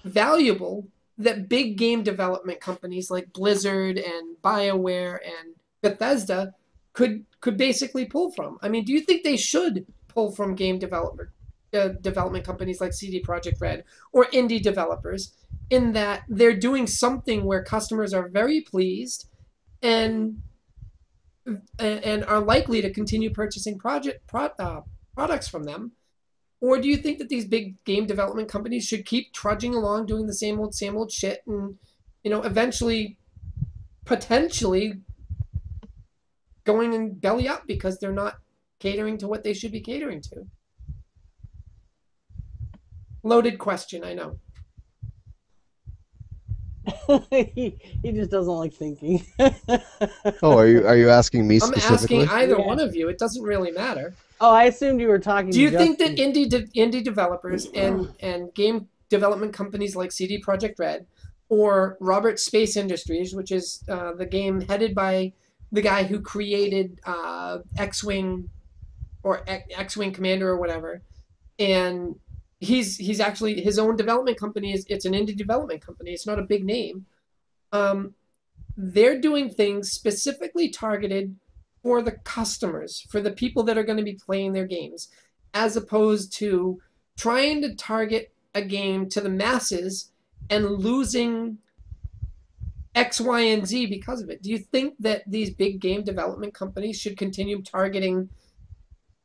valuable that big game development companies like Blizzard and BioWare and Bethesda could basically pull from? I mean, do you think they should pull from game development companies like CD Projekt Red or indie developers, in that they're doing something where customers are very pleased and are likely to continue purchasing products from them? Or do you think that these big game development companies should keep trudging along doing the same old shit and, eventually, potentially going and belly up because they're not catering to what they should be catering to? Loaded question, I know. he just doesn't like thinking. Oh, are you asking me I'm specifically? asking either one of you. It doesn't really matter. Oh, I assumed you were talking. Do you think that indie developers and game development companies like CD Projekt Red or Robert Space Industries, which is the game headed by the guy who created X-Wing or X-Wing Commander or whatever, and he's actually his own development company. It's an indie development company. It's not a big name. They're doing things specifically targeted for the customers, for the people that are going to be playing their games, as opposed to trying to target a game to the masses and losing X, Y, and Z because of it. Do you think that these big game development companies should continue targeting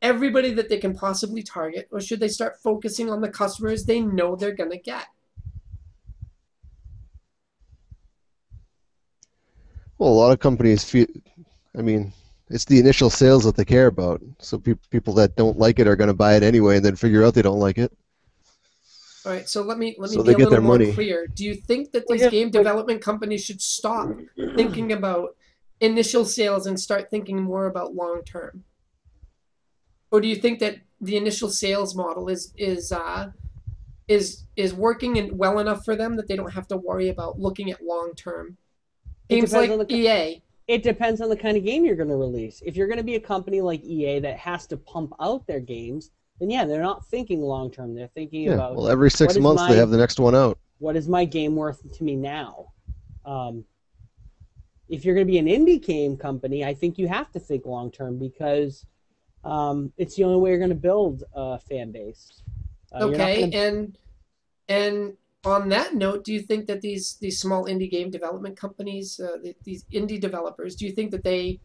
everybody that they can possibly target, or should they start focusing on the customers they know they're going to get? Well, a lot of companies feel, I mean, it's the initial sales that they care about. So people that don't like it are going to buy it anyway and then figure out they don't like it. All right, so let me So be they a get little their more money. clear. Do you think that these game development companies should stop thinking about initial sales and start thinking more about long term? Or do you think that the initial sales model is working well enough for them that they don't have to worry about looking at long term? Games like EA. It depends on the kind of game you're going to release. If you're going to be a company like EA that has to pump out their games, then yeah, they're not thinking long term. They're thinking about, well, every 6 months they have the next one out. What is my game worth to me now? If you're going to be an indie game company, I think you have to think long term, because it's the only way you're going to build a fan base. Okay, and on that note, do you think that these small indie game development companies, these indie developers, do you think that they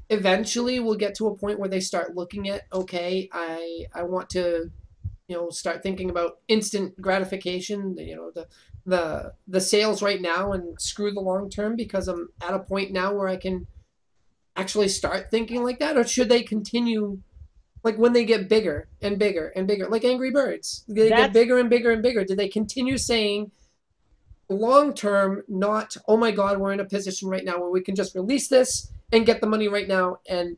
eventually will get to a point where they start looking at, okay, I want to, start thinking about instant gratification, the sales right now, and screw the long term because I'm at a point now where I can actually start thinking like that? Or should they continue, like when they get bigger and bigger and bigger, like Angry Birds, they get bigger and bigger and bigger? Do they continue saying long term, not, oh my God, we're in a position right now where we can just release this and get the money right now, and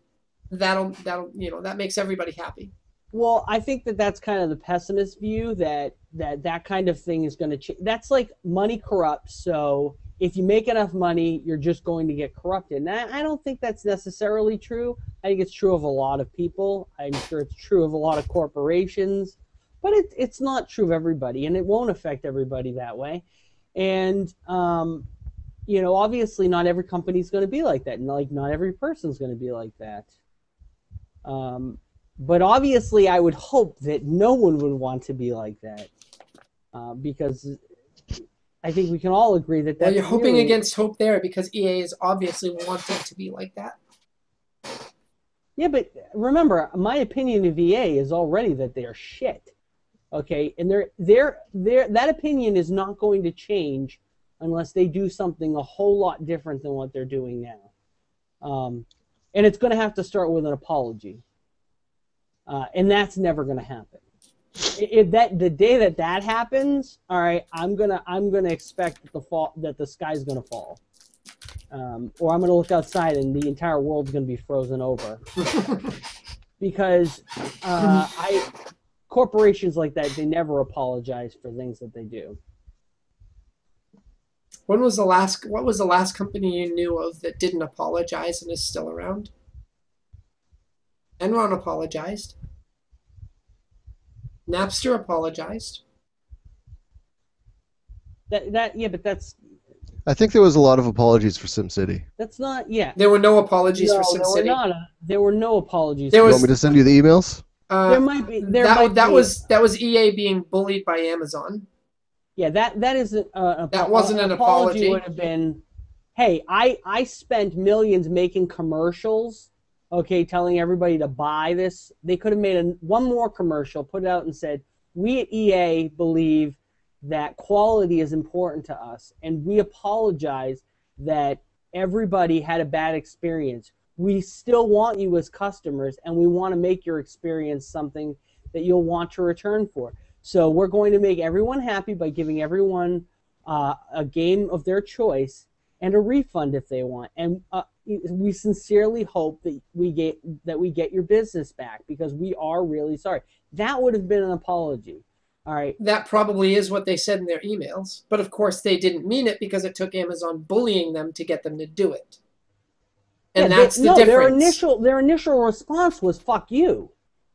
that'll that makes everybody happy? Well, I think that's kind of the pessimist view, that kind of thing is going to change. That's like money corrupts, so if you make enough money, you're just going to get corrupted. And I don't think that's necessarily true. I think it's true of a lot of people. I'm sure it's true of a lot of corporations, but it's not true of everybody, and it won't affect everybody that way. And obviously not every company is going to be like that, and like not every person is going to be like that. But obviously, I would hope that no one would want to be like that, because I think we can all agree that that's. Well, you're hoping against hope there, because EA is obviously wanting to be like that. Yeah, but remember, my opinion of EA is already that they are shit. Okay, and that opinion is not going to change unless they do something a whole lot different than what they're doing now. And it's going to have to start with an apology. And that's never going to happen. The day that happens, all right, I'm gonna expect that the sky's gonna fall, or I'm gonna look outside and the entire world's gonna be frozen over, because corporations like that, they never apologize for things that they do. What was the last company you knew of that didn't apologize and is still around? Enron apologized. Napster apologized. Yeah, but that's I think there was a lot of apologies for SimCity. that's not yeah. There were no apologies for SimCity. There were no apologies. There You was want me to send you the emails? There might be. That was EA being bullied by Amazon. Yeah, that isn't. That wasn't an apology. Would have been, hey, I spent millions making commercials. Okay, telling everybody to buy this. They could have made one more commercial, put it out, and said, "We at EA believe that quality is important to us, and we apologize that everybody had a bad experience. We still want you as customers, and we want to make your experience something that you'll want to return for. So we're going to make everyone happy by giving everyone a game of their choice and a refund if they want. And we sincerely hope that we get your business back because we are really sorry." That would have been an apology. All right. That probably is what they said in their emails. But of course they didn't mean it because it took Amazon bullying them to get them to do it. And that's the difference. Their initial response was "fuck you."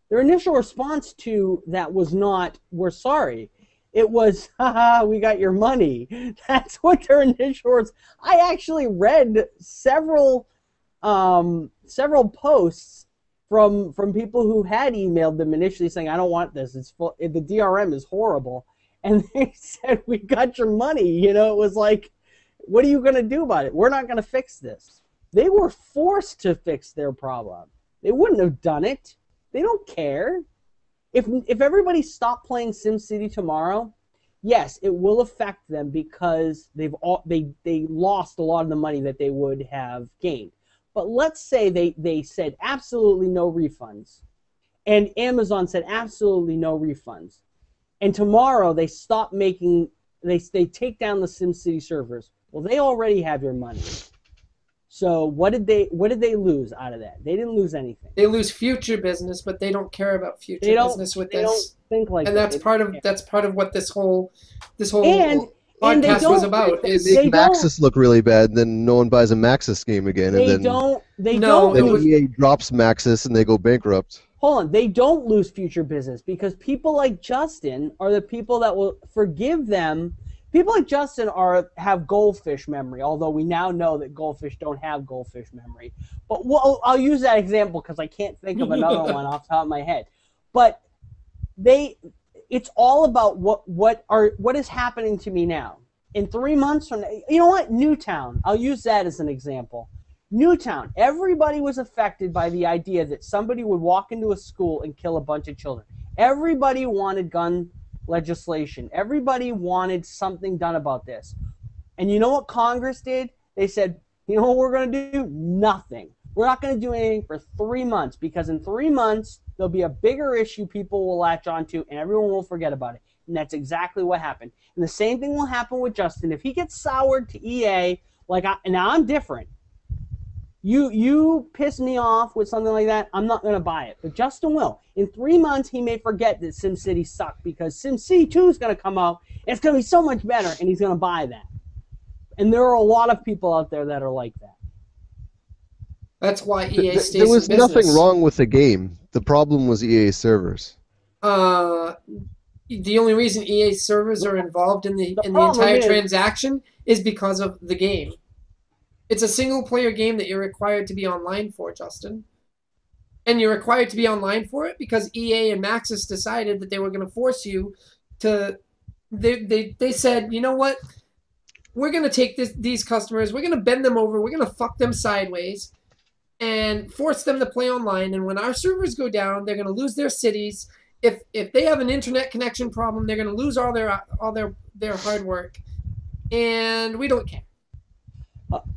Their initial response to that was not "we're sorry." It was "haha, we got your money." That's what their initial was. I actually read several posts from people who had emailed them initially saying, "I don't want this. It's full. The DRM is horrible," and they said, "We got your money." You know, it was like, what are you going to do about it? We're not going to fix this. They were forced to fix their problem. They wouldn't have done it. They don't care. If everybody stopped playing SimCity tomorrow, yes, it will affect them because they lost a lot of the money that they would have gained. But let's say they said absolutely no refunds, and Amazon said absolutely no refunds, and tomorrow they stop making they take down the SimCity servers. Well, they already have your money. So what did they lose out of that? They didn't lose anything. They lose future business, but they don't care about future business with this. They don't think like and that. That's part of what this whole and podcast was about. They make Maxis look really bad, and then no one buys a Maxis game again, and then EA drops Maxis and they go bankrupt. Hold on, they don't lose future business because people like Justin are the people that will forgive them. People like Justin have goldfish memory, although we now know that goldfish don't have goldfish memory. But I'll use that example because I can't think of another one off the top of my head. But it's all about what is happening to me now. In 3 months from now, you know what? Newtown. I'll use that as an example. Newtown. Everybody was affected by the idea that somebody would walk into a school and kill a bunch of children. Everybody wanted gun legislation. Everybody wanted something done about this. And you know what Congress did? They said, you know what we're going to do? Nothing. We're not going to do anything for 3 months because in 3 months there'll be a bigger issue people will latch onto and everyone will forget about it. And that's exactly what happened. And the same thing will happen with Justin. If he gets soured to EA, now I'm different. You piss me off with something like that, I'm not going to buy it. But Justin will. In 3 months, he may forget that SimCity sucked because SimCity 2 is going to come out, and it's going to be so much better, and he's going to buy that. And there are a lot of people out there that are like that. That's why EA stays There was in business. nothing wrong with the game. The problem was EA servers. The only reason EA servers are involved in the entire transaction is because of the game. It's a single-player game that you're required to be online for, Justin. And you're required to be online for it because EA and Maxis decided that they were going to force you to... They said, you know what? We're going to take these customers, we're going to bend them over, we're going to fuck them sideways, and force them to play online. And when our servers go down, they're going to lose their cities. If they have an internet connection problem, they're going to lose all their hard work. And we don't care.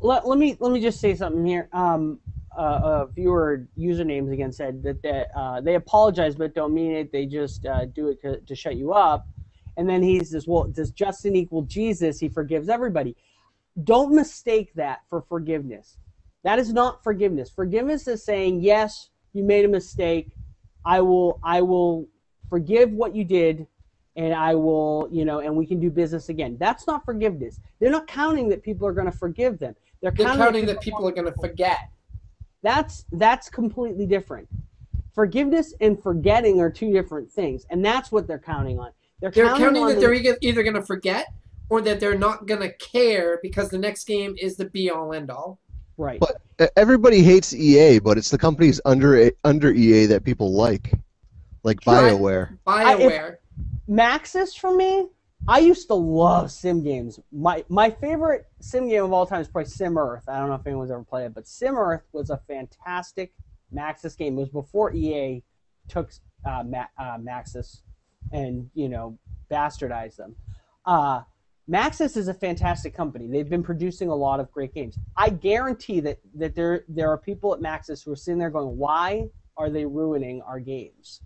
Let me just say something here. Viewer usernames again said that they apologize but don't mean it. They just do it to shut you up. And then he says, well, does Justin equal Jesus? He forgives everybody. Don't mistake that for forgiveness. That is not forgiveness. Forgiveness is saying, yes, you made a mistake. I will forgive what you did, and I will, and we can do business again. That's not forgiveness. They're not counting that people are going to forgive them. They're counting that people are going to forget. That's completely different. Forgiveness and forgetting are two different things, and that's what they're counting on. They're counting that they're either going to forget or that they're not going to care because the next game is the be-all, end-all. Right. But everybody hates EA, but it's the companies under EA that people like BioWare. BioWare. Maxis for me, I used to love sim games. My favorite sim game of all time is probably Sim Earth. I don't know if anyone's ever played it, but Sim Earth was a fantastic Maxis game. It was before EA took Maxis and bastardized them. Maxis is a fantastic company. They've been producing a lot of great games. I guarantee that there are people at Maxis who are sitting there going, "Why are they ruining our games?"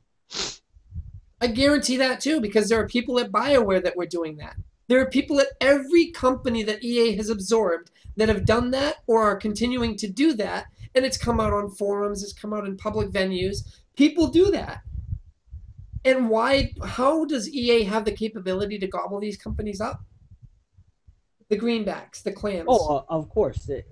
I guarantee that too, because there are people at BioWare that were doing that. There are people at every company that EA has absorbed that have done that or are continuing to do that, and it's come out on forums, it's come out in public venues. People do that. And why? How does EA have the capability to gobble these companies up? The greenbacks, the clams. Oh, of course. It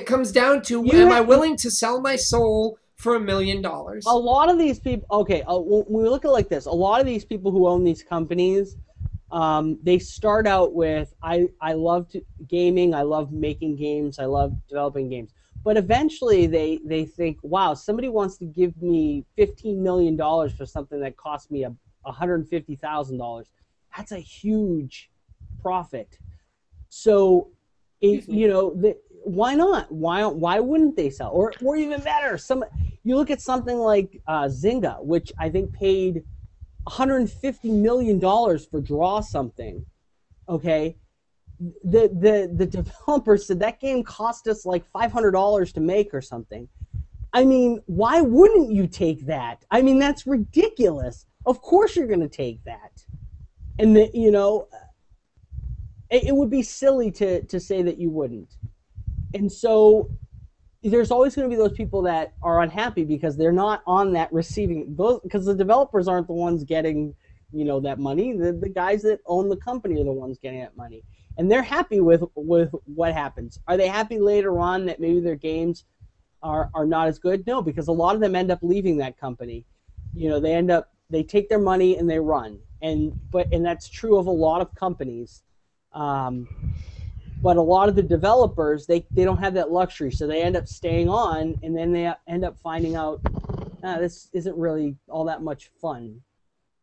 comes down to, am I willing to sell my soul for $1 million? A lot of these people, okay, when we look at it like this, a lot of these people who own these companies, they start out with, I love gaming, I love making games, I love developing games. But eventually they think, wow, somebody wants to give me $15 million for something that cost me $150,000. That's a huge profit. So, why not? Why wouldn't they sell? Or even better, you look at something like Zynga, which I think paid $150 million for Draw Something. Okay, the developer said that game cost us like $500 to make or something. I mean, why wouldn't you take that? I mean, that's ridiculous. Of course you're going to take that. And, it would be silly to say that you wouldn't. And so there's always going to be those people that are unhappy because they're not on that receiving, because the developers aren't the ones getting, that money. The guys that own the company are the ones getting that money. And they're happy with what happens. Are they happy later on that maybe their games are not as good? No, because a lot of them end up leaving that company. They take their money and they run. And that's true of a lot of companies. But a lot of the developers, they don't have that luxury, so they end up staying on, and then they end up finding out, this isn't really all that much fun.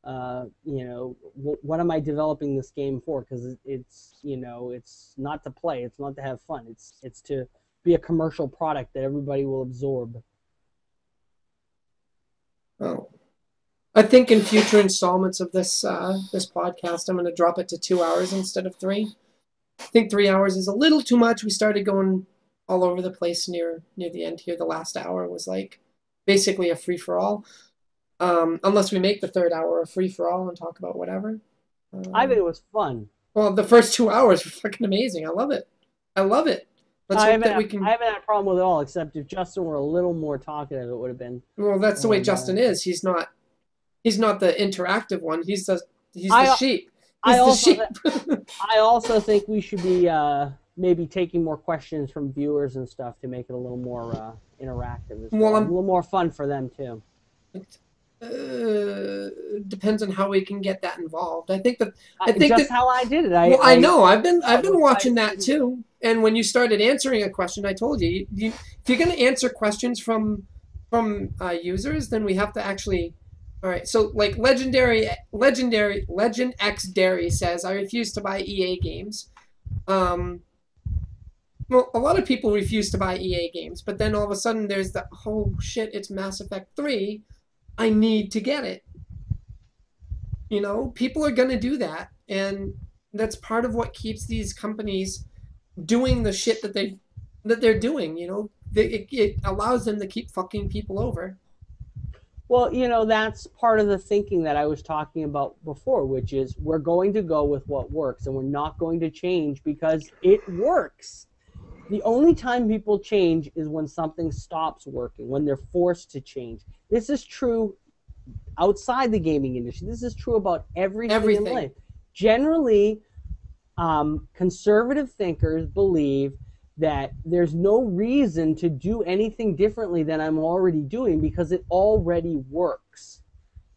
What am I developing this game for? Because it's not to play, it's not to have fun, it's to be a commercial product that everybody will absorb. Oh. I think in future installments of this this podcast, I'm going to drop it to 2 hours instead of 3. I think 3 hours is a little too much. We started going all over the place near the end here. The last hour was like basically a free-for-all. Unless we make the third hour a free-for-all and talk about whatever. I think it was fun. Well, the first 2 hours were fucking amazing. I love it. I love it. Let's hope that we can... I haven't had a problem with it all, except if Justin were a little more talkative, it would have been... Well, that's the way Justin is. He's not the interactive one. He's the sheep. I also think we should be maybe taking more questions from viewers and stuff to make it a little more interactive. A little more fun for them too. Depends on how we can get that involved. I think how I did it. I know. I've been watching that too. And when you started answering a question, I told you, if you're going to answer questions from users, then we have to actually. All right, so like Legend X Dairy says, I refuse to buy EA games. Well, a lot of people refuse to buy EA games, but then all of a sudden there's the, oh shit, it's Mass Effect 3. I need to get it. People are going to do that, and that's part of what keeps these companies doing the shit that they're doing, It allows them to keep fucking people over. Well, that's part of the thinking that I was talking about before, which is we're going to go with what works, and we're not going to change because it works. The only time people change is when something stops working, when they're forced to change. This is true outside the gaming industry. This is true about everything. Everything. In life. Generally, conservative thinkers believe that there's no reason to do anything differently than I'm already doing because it already works.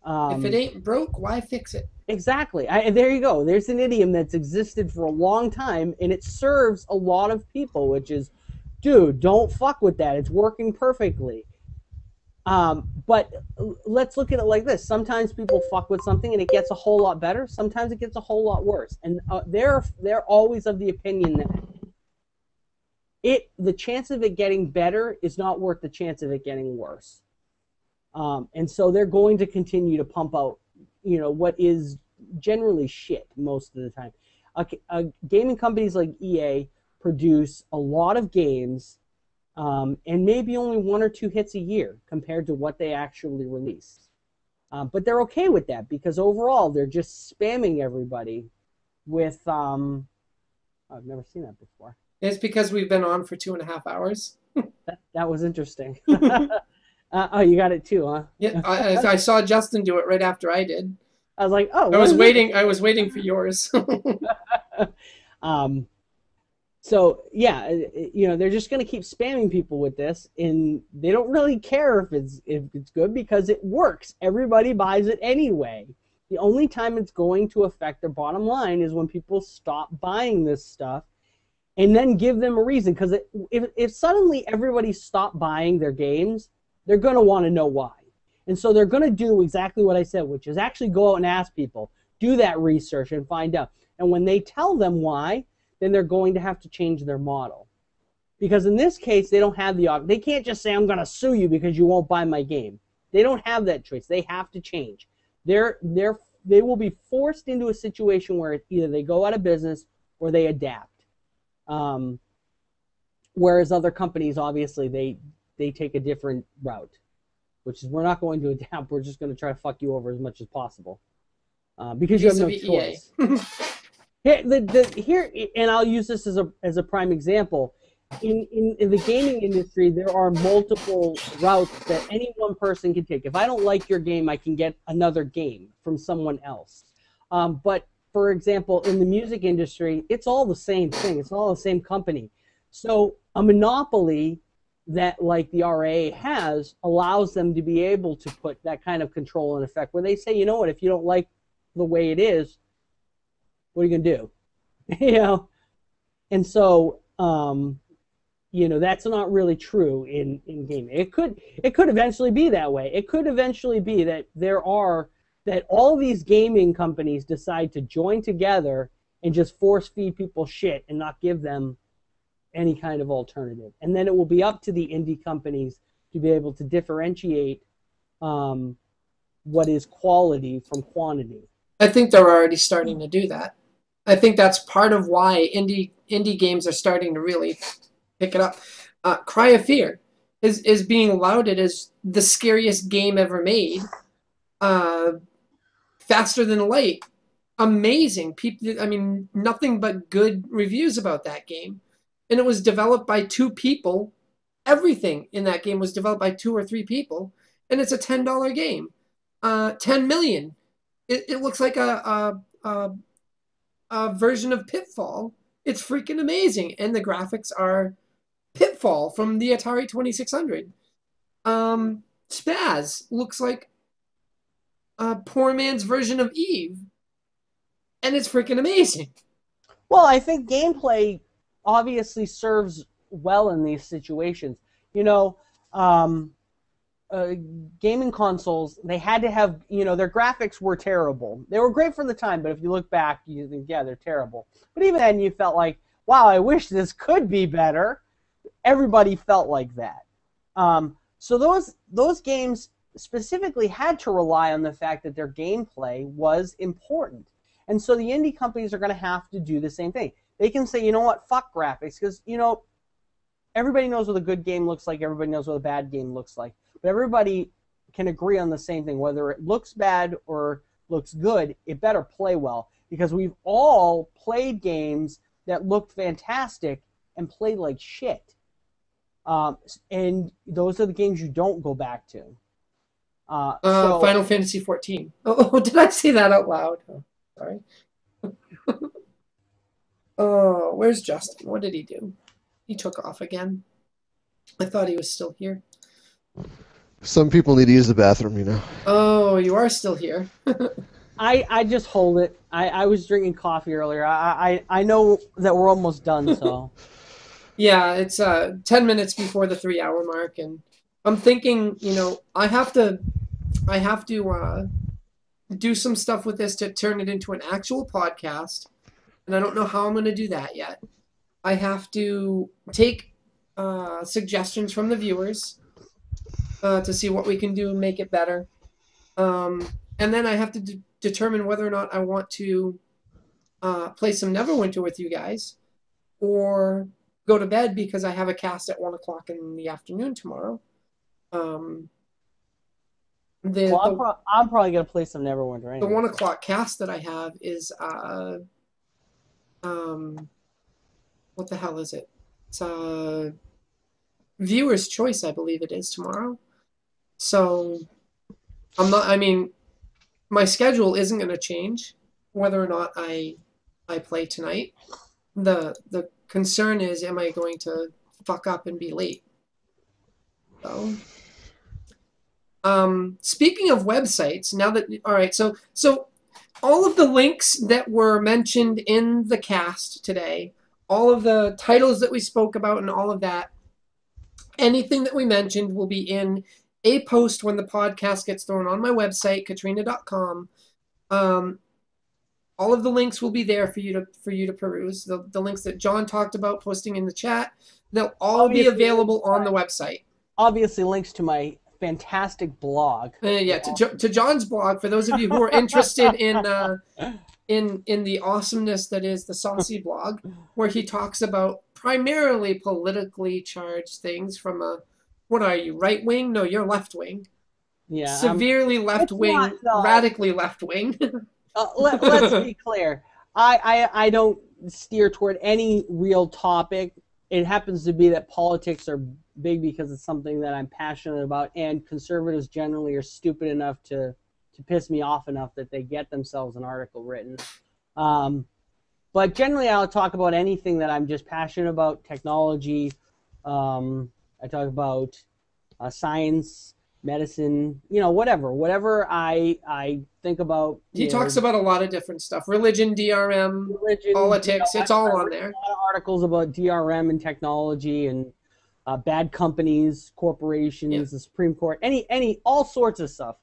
If it ain't broke, why fix it? Exactly. There you go. There's an idiom that's existed for a long time, and it serves a lot of people, which is, dude, don't fuck with that. It's working perfectly. But let's look at it like this. Sometimes people fuck with something and it gets a whole lot better. Sometimes it gets a whole lot worse. And they're always of the opinion that the chance of it getting better is not worth the chance of it getting worse. And so they're going to continue to pump out, what is generally shit most of the time. Gaming companies like EA produce a lot of games and maybe only 1 or 2 hits a year compared to what they actually release. But they're okay with that because overall they're just spamming everybody with, I've never seen that before. It's because we've been on for 2.5 hours. That was interesting. Oh, you got it too, huh? Yeah, I saw Justin do it right after I did. I was like, oh. I was waiting for yours. So yeah, they're just going to keep spamming people with this, and they don't really care if it's good because it works. Everybody buys it anyway. The only time it's going to affect their bottom line is when people stop buying this stuff, and then give them a reason. Because if suddenly everybody stopped buying their games, they're going to want to know why. And so they're going to do exactly what I said, which is actually go out and ask people, do that research and find out. And when they tell them why, then they're going to have to change their model. Because in this case, they don't have the option. They can't just say, I'm going to sue you because you won't buy my game. They don't have that choice. They have to change. They will be forced into a situation where either they go out of business or they adapt. Whereas other companies, obviously, they take a different route, which is we're not going to adapt. We're just going to try to fuck you over as much as possible because you have no choice. Here, and I'll use this as a prime example. In the gaming industry, there are multiple routes that any one person can take. If I don't like your game, I can get another game from someone else. But for example, in the music industry, it's all the same thing. It's all the same company. So a monopoly that like the RA has allows them to be able to put that kind of control in effect where they say, you know what, if you don't like the way it is, what are you going to do? And so, that's not really true in gaming. It could eventually be that way. It could eventually be that all these gaming companies decide to join together and just force feed people shit and not give them any kind of alternative. And then it will be up to the indie companies to be able to differentiate what is quality from quantity. I think they're already starting to do that. I think that's part of why indie games are starting to really pick it up. Cry of Fear is being lauded as the scariest game ever made. Faster Than Light, amazing. People, nothing but good reviews about that game. And it was developed by 2 people. Everything in that game was developed by 2 or 3 people. And it's a $10 game. 10 million. It looks like a version of Pitfall. It's freaking amazing. And the graphics are Pitfall from the Atari 2600. Spaz looks like a poor man's version of Eve. And it's freaking amazing. Well, I think gameplay obviously serves well in these situations. Gaming consoles, they had to have, their graphics were terrible. They were great for the time, but if you look back, you think, yeah, they're terrible. But even then, you felt like, wow, I wish this could be better. Everybody felt like that. So those games specifically had to rely on the fact that their gameplay was important. And so the indie companies are going to have to do the same thing. They can say, you know what, fuck graphics, because, everybody knows what a good game looks like, everybody knows what a bad game looks like. But everybody can agree on the same thing. Whether it looks bad or looks good, it better play well. Because we've all played games that looked fantastic and played like shit. And those are the games you don't go back to. Final Fantasy 14. Oh, did I say that out loud? Oh, sorry. Oh, where's Justin? What did he do? He took off again. I thought he was still here. Some people need to use the bathroom, you know. Oh, you are still here. I just hold it. I was drinking coffee earlier. I know that we're almost done, so. Yeah, it's 10 minutes before the 3-hour mark, and I'm thinking, you know, I have to do some stuff with this to turn it into an actual podcast, and I don't know how I'm going to do that yet. I have to take suggestions from the viewers to see what we can do and make it better. And then I have to determine whether or not I want to play some Neverwinter with you guys or go to bed because I have a cast at 1 o'clock in the afternoon tomorrow. I'm probably going to play some Neverwinter anyway. The 1 o'clock cast that I have is what the hell is it? It's viewer's choice, I believe it is tomorrow. So my schedule isn't going to change whether or not I play tonight. The concern is, am I going to fuck up and be late? So speaking of websites, so all of the links that were mentioned in the cast today, all of the titles that we spoke about and all of that, anything that we mentioned will be in a post when the podcast gets thrown on my website, Catreina.com. All of the links will be there for you to peruse. The links that John talked about posting in the chat, they'll all be available on the website. Obviously, links to my fantastic blog. To John's blog, for those of you who are interested in the awesomeness that is the Saucier blog, where he talks about primarily politically charged things from a, what are you, right wing? No, you're left wing. Yeah, severely left wing, radically left wing. Let's be clear. I don't steer toward any real topic. It happens to be that politics are big because it's something that I'm passionate about, and conservatives generally are stupid enough to piss me off enough that they get themselves an article written. But generally, I'll talk about anything that I'm just passionate about, technology. I talk about science, medicine, whatever I think about. He talks about a lot of different stuff. Religion, DRM, politics, it's all on there. A lot of articles about DRM and technology and bad companies, corporations, the Supreme Court, all sorts of stuff.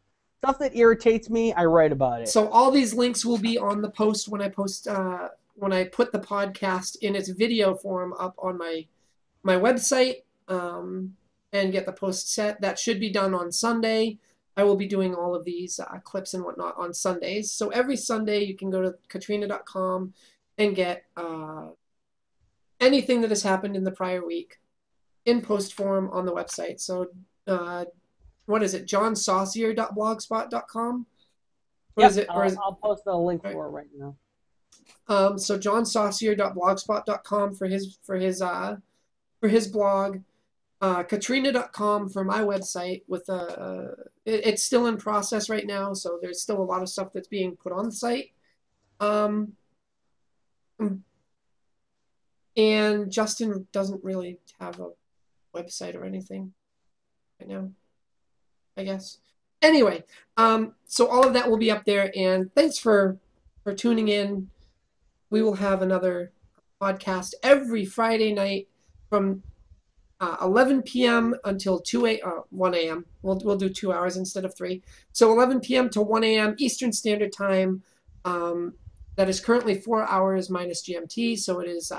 Stuff that irritates me, I write about it. So all these links will be on the post when I post when I put the podcast in its video form up on my website and get the post set. That should be done on Sunday. I will be doing all of these clips and whatnot on Sundays. So every Sunday you can go to Catreina.com and get anything that has happened in the prior week in post form on the website. So what is it? johnsaucier.blogspot.com? I'll post the link for it right now. So johnsaucier.blogspot.com for his blog. Catreina.com for my website. With it's still in process right now, so there's still a lot of stuff that's being put on the site. And Justin doesn't really have a website or anything right now, I guess. Anyway, so all of that will be up there, and thanks for tuning in. We will have another podcast every Friday night from 11 p.m. until 1 a.m. We'll do 2 hours instead of 3. So 11 p.m. to 1 a.m. Eastern Standard Time. That is currently 4 hours minus GMT, so it is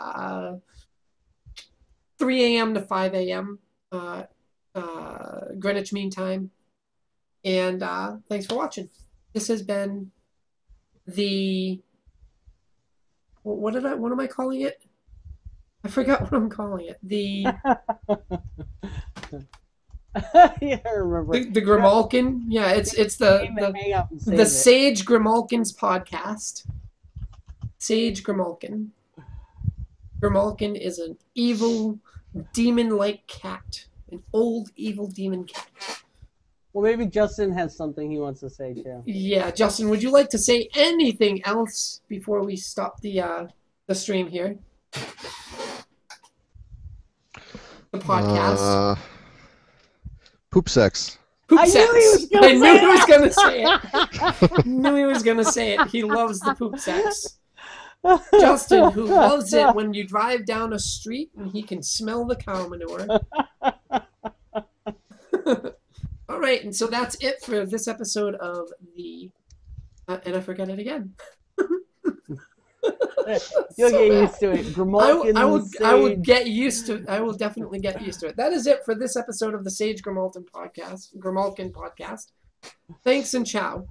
3 a.m. to 5 a.m. Greenwich Mean Time. And thanks for watching. This has been the... What am I calling it? I forgot what I'm calling it. The yeah, I remember. The Grimalkin. Yeah, it's the Sage Grimalkin's podcast. Sage Grimalkin. Grimalkin is an evil demon-like cat, an old evil demon cat. Well, maybe Justin has something he wants to say too. Yeah, Justin, would you like to say anything else before we stop the stream here? The podcast. Poopsex. Poop sex. I knew he was gonna I knew he was gonna say it. Knew he was gonna say it. He loves the poop sex. Justin, who loves it when you drive down a street and he can smell the cow manure. All right, and so that's it for this episode of the. And I forgot it again. You'll get used to it. Grimalkin, I will get used to. I will definitely get used to it. That is it for this episode of the Sage Grimalkin podcast. Thanks and ciao.